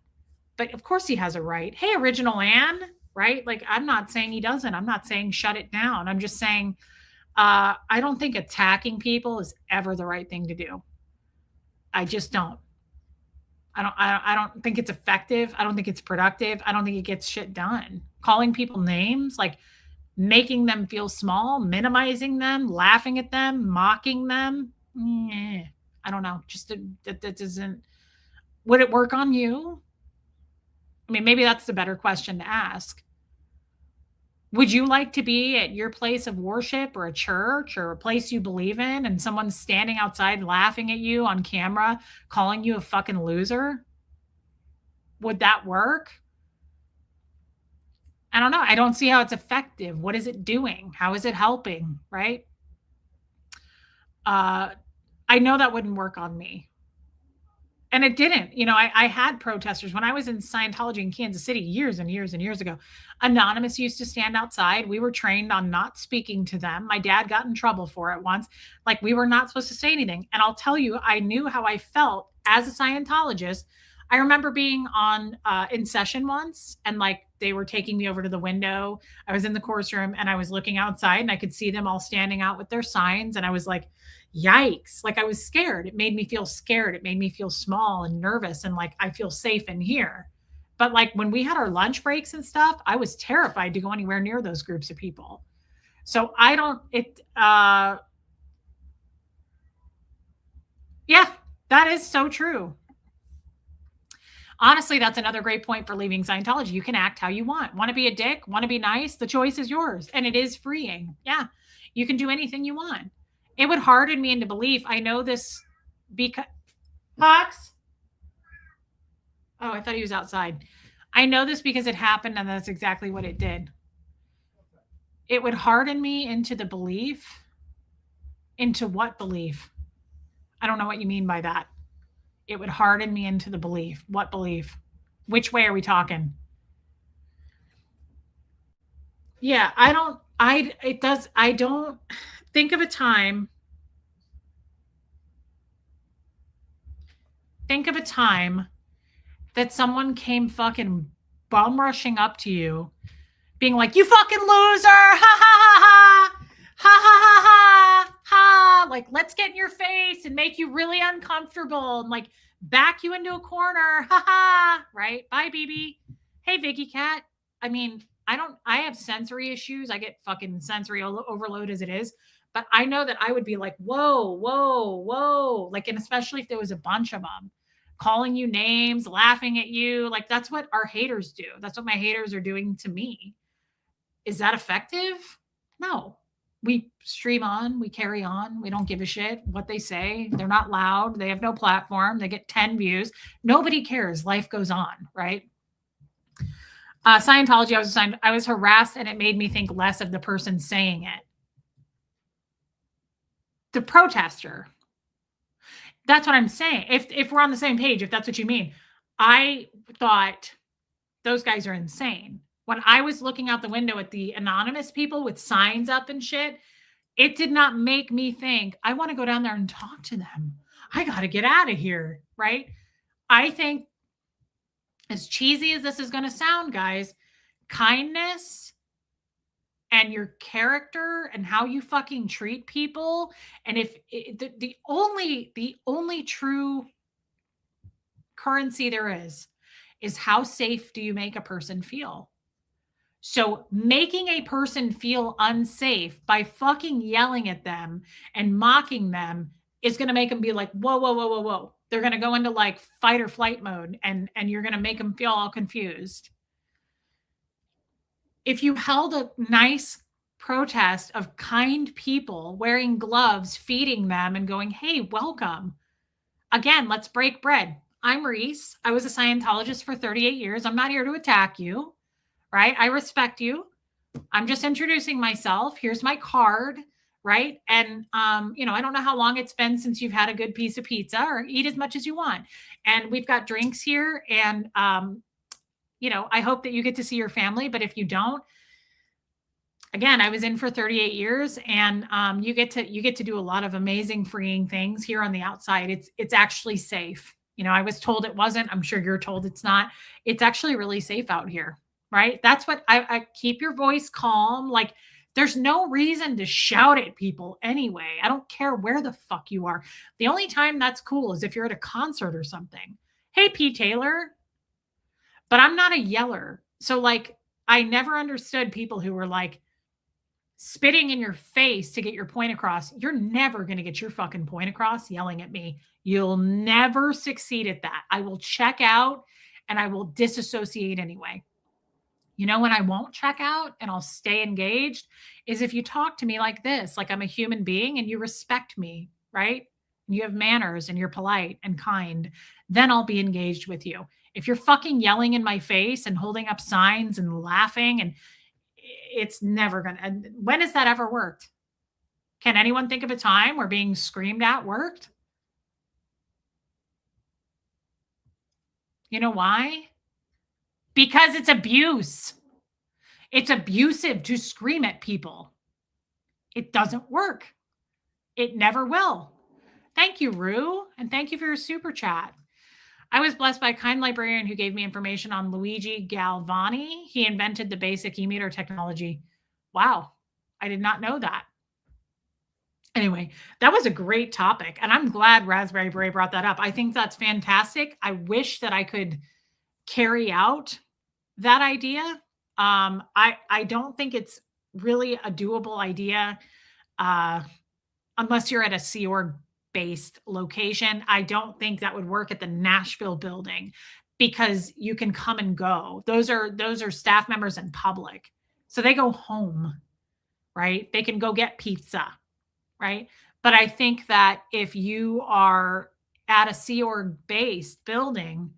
But of course he has a right. Hey, Original Ann, right? Like, I'm not saying he doesn't. I'm not saying shut it down. I'm just saying I don't think attacking people is ever the right thing to do. I just don't. I don't think it's effective. I don't think it's productive. I don't think it gets shit done. Calling people names, like making them feel small, minimizing them, laughing at them, mocking them. I don't know. Just that doesn't. Would it work on you? I mean, maybe that's the better question to ask. Would you like to be at your place of worship or a church or a place you believe in and someone's standing outside laughing at you on camera, calling you a fucking loser? Would that work? I don't know. I don't see how it's effective. What is it doing? How is it helping? Right? I know that wouldn't work on me. And it didn't. I had protesters when I was in Scientology in Kansas City years and years and years ago. Anonymous used to stand outside. We were trained on not speaking to them. My dad got in trouble for it once. Like, we were not supposed to say anything. And I'll tell you, I knew how I felt as a Scientologist. I remember being on in session once, and like they were taking me over to the window. I was in the course room and I was looking outside and I could see them all standing out with their signs. And I was like, yikes. Like, I was scared. It made me feel scared. It made me feel small and nervous and like I feel safe in here. But like when we had our lunch breaks and stuff, I was terrified to go anywhere near those groups of people. So I don't, yeah, that is so true. Honestly, that's another great point for leaving Scientology. You can act how you want. Want to be a dick? Want to be nice? The choice is yours. And it is freeing. Yeah. You can do anything you want. It would harden me into belief. I know this because Fox. Oh, I thought he was outside. I know this because it happened and that's exactly what it did. It would harden me into the belief. Into what belief? I don't know what you mean by that. It would harden me into the belief. What belief? Which way are we talking? Yeah, I don't think of a time. Think of a time that someone came fucking bum rushing up to you, being like, you fucking loser. Ha ha ha ha. Ha ha ha ha ha. Like, let's get in your face and make you really uncomfortable and like back you into a corner. Ha ha. Right? Bye, BB. Hey, Vicky Cat. I mean, I have sensory issues. I get fucking sensory overload as it is. But I know that I would be like, whoa, whoa, whoa. Like, and especially if there was a bunch of them calling you names, laughing at you. Like, that's what our haters do. That's what my haters are doing to me. Is that effective? No. We stream on, we carry on. We don't give a shit what they say. They're not loud. They have no platform. They get 10 views. Nobody cares. Life goes on, right? Scientology, I was harassed and it made me think less of the person saying it. The protester. That's what I'm saying. If we're on the same page, if that's what you mean, I thought those guys are insane. When I was looking out the window at the anonymous people with signs up and shit, it did not make me think, I want to go down there and talk to them. I got to get out of here, right? I think, as cheesy as this is going to sound, guys, kindness and your character and how you fucking treat people, and if the only true currency there is how safe do you make a person feel? So making a person feel unsafe by fucking yelling at them and mocking them is going to make them be like, whoa, whoa, whoa, whoa, whoa. They're going to go into like fight or flight mode, and you're going to make them feel all confused. If you held a nice protest of kind people wearing gloves, feeding them and going, hey, welcome. Again, let's break bread. I'm Reese. I was a Scientologist for 38 years. I'm not here to attack you, right? I respect you. I'm just introducing myself. Here's my card, right? And, I don't know how long it's been since you've had a good piece of pizza, or eat as much as you want. And we've got drinks here. And, I hope that you get to see your family. But if you don't, again, I was in for 38 years, and you get to do a lot of amazing, freeing things here on the outside. It's actually safe. I was told it wasn't. I'm sure you're told it's not. It's actually really safe out here, right? That's what I keep your voice calm. Like, there's no reason to shout at people anyway. I don't care where the fuck you are. The only time that's cool is if you're at a concert or something. Hey, P. Taylor. But I'm not a yeller. So, like, I never understood people who were like spitting in your face to get your point across. You're never going to get your fucking point across yelling at me. You'll never succeed at that. I will check out and I will disassociate anyway. When I won't check out and I'll stay engaged is if you talk to me like this, like I'm a human being and you respect me, right? You have manners and you're polite and kind, then I'll be engaged with you. If you're fucking yelling in my face and holding up signs and laughing, and it's never gonna. When has that ever worked? Can anyone think of a time where being screamed at worked? You know why? Because it's abuse. It's abusive to scream at people. It doesn't work. It never will. Thank you, Rue. And thank you for your super chat. I was blessed by a kind librarian who gave me information on Luigi Galvani. He invented the basic e-meter technology. Wow. I did not know that. Anyway, that was a great topic. And I'm glad Raspberry Beret brought that up. I think that's fantastic. I wish that I could carry out that idea. I don't think it's really a doable idea unless you're at a Sea Org based location. I don't think that would work at the Nashville building because you can come and go. Those are staff members in public. So they go home, right? They can go get pizza, right? But I think that if you are at a Sea Org based building,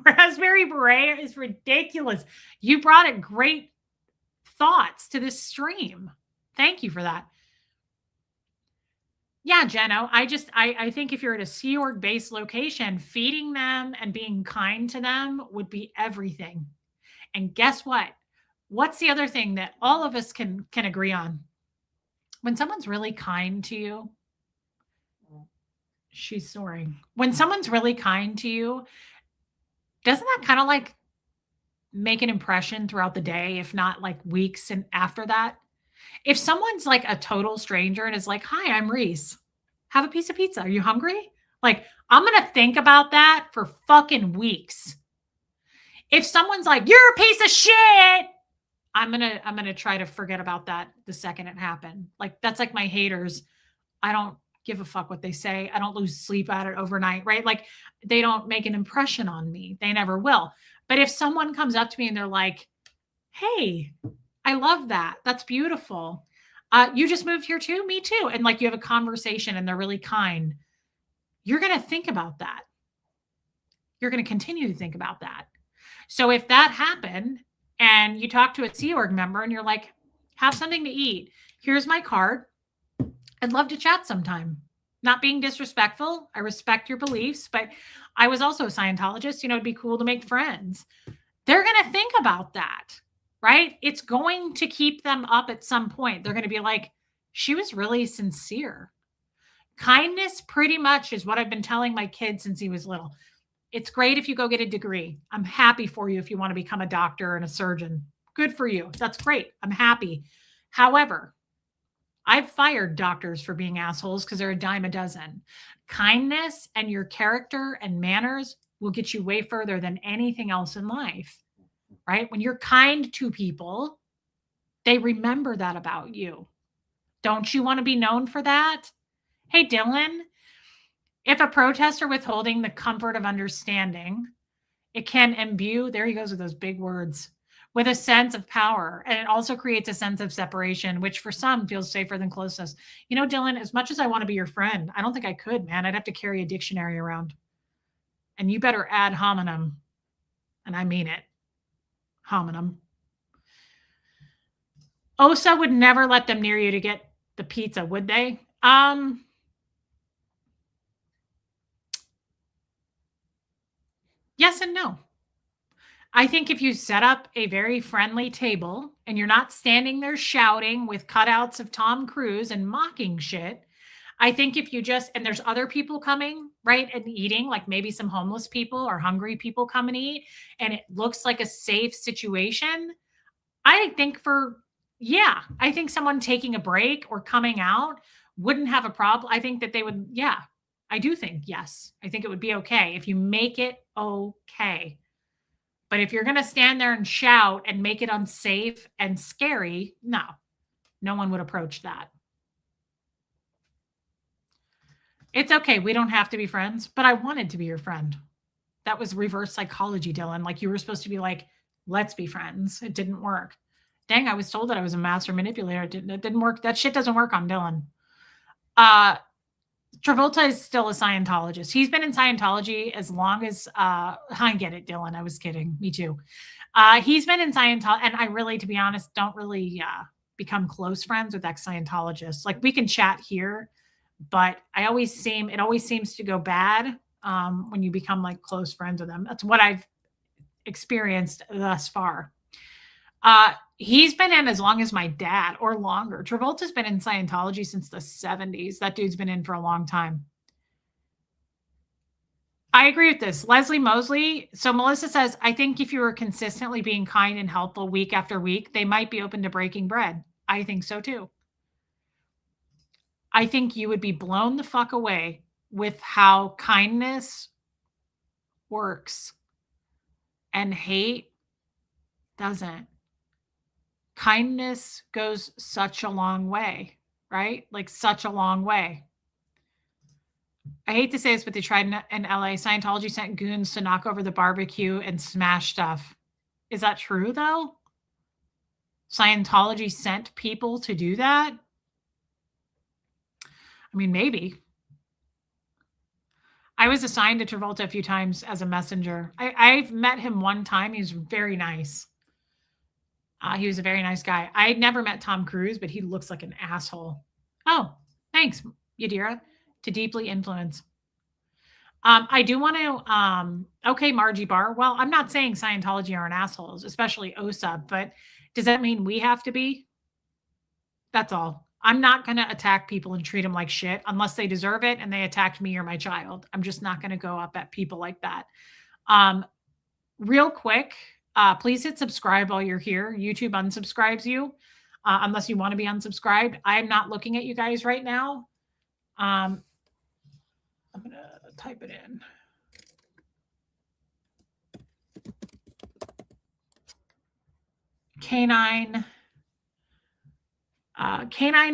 Raspberry Beret is ridiculous. You brought it great thoughts to this stream. Thank you for that. Yeah, Jeno, I think if you're at a Sea Org based location, feeding them and being kind to them would be everything. And guess what? What's the other thing that all of us can agree on? When someone's really kind to you, she's soaring. When someone's really kind to you, doesn't that kind of like make an impression throughout the day, if not like weeks and after that? If someone's like a total stranger and is like, hi, I'm Reese. Have a piece of pizza. Are you hungry? Like, I'm going to think about that for fucking weeks. If someone's like, you're a piece of shit, I'm going to try to forget about that the second it happened. Like, that's like my haters. I don't give a fuck what they say. I don't lose sleep at it overnight, right? Like, they don't make an impression on me. They never will. But if someone comes up to me and they're like, Hey, I love that. That's beautiful. You just moved here too? Me too. And like you have a conversation and they're really kind. You're going to think about that. You're going to continue to think about that. So if that happened and you talk to a Sea Org member and you're like, have something to eat, here's my card. I'd love to chat sometime. Not being disrespectful. I respect your beliefs, but I was also a Scientologist. It'd be cool to make friends. They're going to think about that, right? It's going to keep them up at some point. They're going to be like, she was really sincere. Kindness pretty much is what I've been telling my kid since he was little. It's great if you go get a degree. I'm happy for you if you want to become a doctor and a surgeon. Good for you. That's great. I'm happy. However, I've fired doctors for being assholes because they're a dime a dozen. Kindness and your character and manners will get you way further than anything else in life, right? When you're kind to people, they remember that about you. Don't you want to be known for that? Hey, Dylan, if a protester withholding the comfort of understanding, it can imbue, there he goes with those big words, with a sense of power. And it also creates a sense of separation, which for some feels safer than closeness. Dylan, as much as I want to be your friend, I don't think I could, man. I'd have to carry a dictionary around. And you better add hominem. And I mean it. Hominem. OSA would never let them near you to get the pizza, would they? Yes and no. I think if you set up a very friendly table and you're not standing there shouting with cutouts of Tom Cruise and mocking shit, I think if you just, and there's other people coming, right, and eating, like maybe some homeless people or hungry people come and eat, and it looks like a safe situation, I think I think someone taking a break or coming out wouldn't have a problem. I think that they would, yeah, I do think, yes, I think it would be okay if you make it okay. But if you're going to stand there and shout and make it unsafe and scary, no one would approach that. It's okay. We don't have to be friends, but I wanted to be your friend. That was reverse psychology, Dylan. Like you were supposed to be like, let's be friends. It didn't work. Dang, I was told that I was a master manipulator. It didn't work. That shit doesn't work on Dylan. Travolta is still a Scientologist. He's been in Scientology as long as I get it, Dylan. I was kidding. Me too. He's been in Scientology, and I really, to be honest, don't really become close friends with ex-Scientologists. Like we can chat here, but it always seems to go bad when you become like close friends with them. That's what I've experienced thus far. He's been in as long as my dad or longer. Travolta's been in Scientology since the 70s. That dude's been in for a long time. I agree with this. Leslie Mosley. So Melissa says, I think if you were consistently being kind and helpful week after week, they might be open to breaking bread. I think so too. I think you would be blown the fuck away with how kindness works and hate doesn't. Kindness goes such a long way, right? Like such a long way. I hate to say this, but they tried in LA. Scientology sent goons to knock over the barbecue and smash stuff. Is that true though? Scientology sent people to do that? I mean, maybe. I was assigned to Travolta a few times as a messenger. I've met him one time. He was very nice. He was a very nice guy. I had never met Tom Cruise, but he looks like an asshole. Oh, thanks, Yadira, to deeply influence. I do want to, okay, Margie Barr. Well, I'm not saying Scientology aren't assholes, especially OSA, but does that mean we have to be? That's all. I'm not going to attack people and treat them like shit unless they deserve it and they attacked me or my child. I'm just not going to go up at people like that. Real quick, please hit subscribe while you're here. YouTube unsubscribes you unless you want to be unsubscribed. I'm not looking at you guys right now. I'm going to type it in. Canine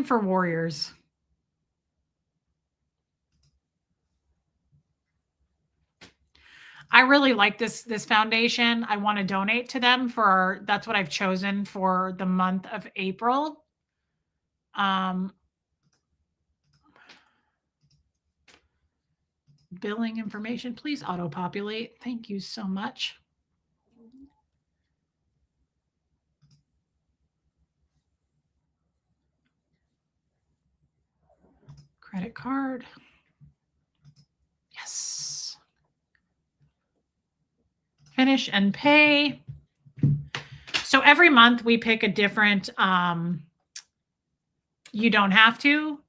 for Warriors. I really like this foundation. I want to donate to them that's what I've chosen for the month of April. Billing information, please auto-populate. Thank you so much. Credit card. Yes. Finish and pay. So every month we pick a different, you don't have to.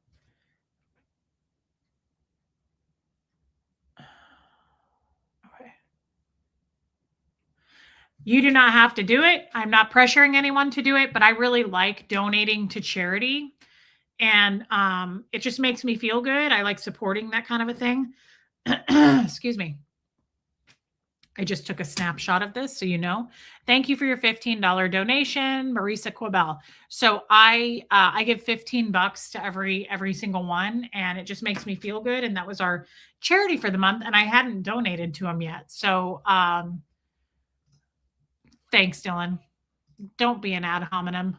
Okay. You do not have to do it. I'm not pressuring anyone to do it, but I really like donating to charity. And it just makes me feel good. I like supporting that kind of a thing. Excuse me. I just took a snapshot of this, so you know. Thank you for your $15 donation, Marisa Quabell. So I give $15 to every single one, and it just makes me feel good. And that was our charity for the month, and I hadn't donated to them yet. So thanks, Dylan. Don't be an ad hominem.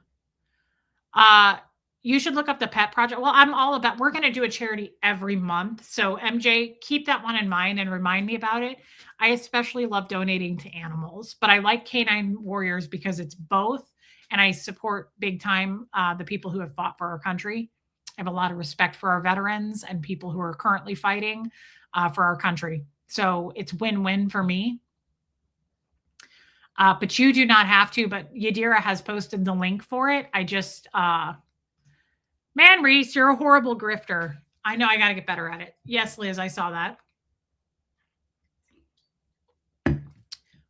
You should look up the pet project. Well, I'm all about, we're going to do a charity every month. So MJ, keep that one in mind and remind me about it. I especially love donating to animals, but I like Canine Warriors because it's both. And I support big time the people who have fought for our country. I have a lot of respect for our veterans and people who are currently fighting for our country. So it's win-win for me. But you do not have to, but Yadira has posted the link for it. I just, man, Reese, you're a horrible grifter. I know I got to get better at it. Yes, Liz, I saw that.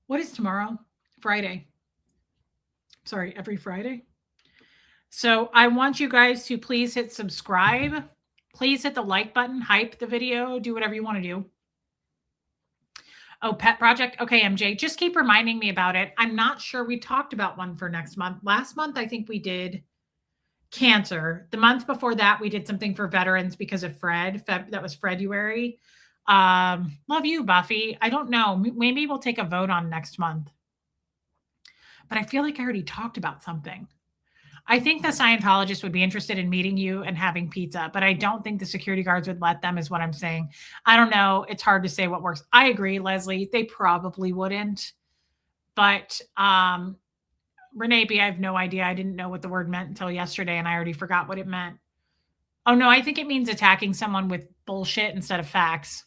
What is tomorrow? Friday. Sorry, every Friday. So I want you guys to please hit subscribe. Please hit the like button, hype the video, do whatever you want to do. Oh, pet project. Okay, MJ, just keep reminding me about it. I'm not sure we talked about one for next month. Last month, I think we did cancer. The month before that, we did something for veterans because of Fred. That was February. Love you, Buffy. I don't know. Maybe we'll take a vote on next month. But I feel like I already talked about something. I think the Scientologists would be interested in meeting you and having pizza, but I don't think the security guards would let them, is what I'm saying. I don't know. It's hard to say what works. I agree, Leslie. They probably wouldn't. But Renee B, I have no idea. I didn't know what the word meant until yesterday, and I already forgot what it meant. Oh, no, I think it means attacking someone with bullshit instead of facts.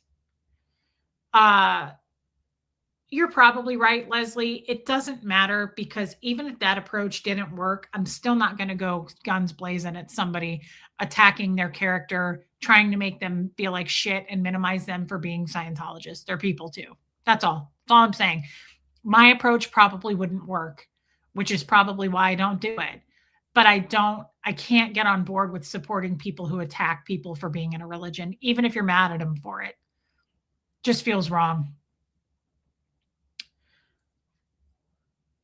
You're probably right, Leslie. It doesn't matter, because even if that approach didn't work, I'm still not going to go guns blazing at somebody, attacking their character, trying to make them feel like shit and minimize them for being Scientologists. They're people too. That's all. That's all I'm saying. My approach probably wouldn't work, which is probably why I don't do it. But I can't get on board with supporting people who attack people for being in a religion, even if you're mad at them for it. Just feels wrong.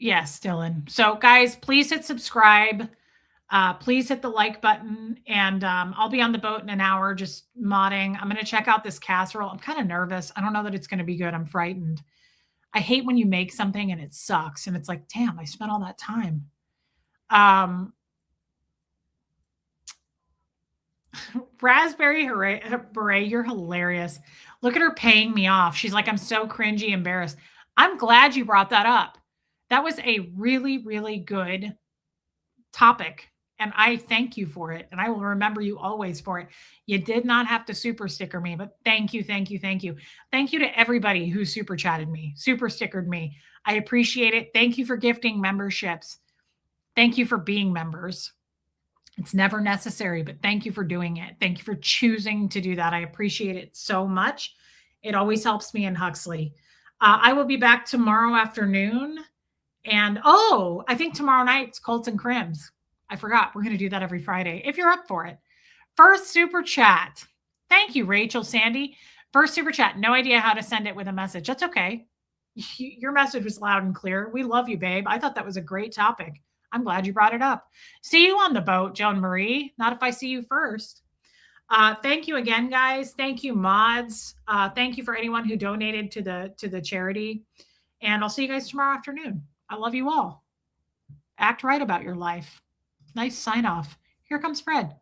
Yes, Dylan. So guys, please hit subscribe. Please hit the like button, and I'll be on the boat in an hour just modding. I'm going to check out this casserole. I'm kind of nervous. I don't know that it's going to be good. I'm frightened. I hate when you make something and it sucks and it's like, damn, I spent all that time. Raspberry Beret, you're hilarious. Look at her paying me off. She's like, I'm so cringy, embarrassed. I'm glad you brought that up. That was a really, really good topic, and I thank you for it, and I will remember you always for it. You did not have to super sticker me, but thank you, thank you, thank you. Thank you to everybody who super chatted me, super stickered me. I appreciate it. Thank you for gifting memberships. Thank you for being members. It's never necessary, but thank you for doing it. Thank you for choosing to do that. I appreciate it so much. It always helps me in Huxley. I will be back tomorrow afternoon. And I think tomorrow night's Colts and Crims. I forgot. We're going to do that every Friday if you're up for it. First super chat. Thank you, Rachel Sandy. First super chat. No idea how to send it with a message. That's okay. Your message was loud and clear. We love you, babe. I thought that was a great topic. I'm glad you brought it up. See you on the boat, Joan Marie. Not if I see you first. Thank you again, guys. Thank you, mods. Thank you for anyone who donated to the charity. And I'll see you guys tomorrow afternoon. I love you all. Act right about your life. Nice sign off. Here comes Fred.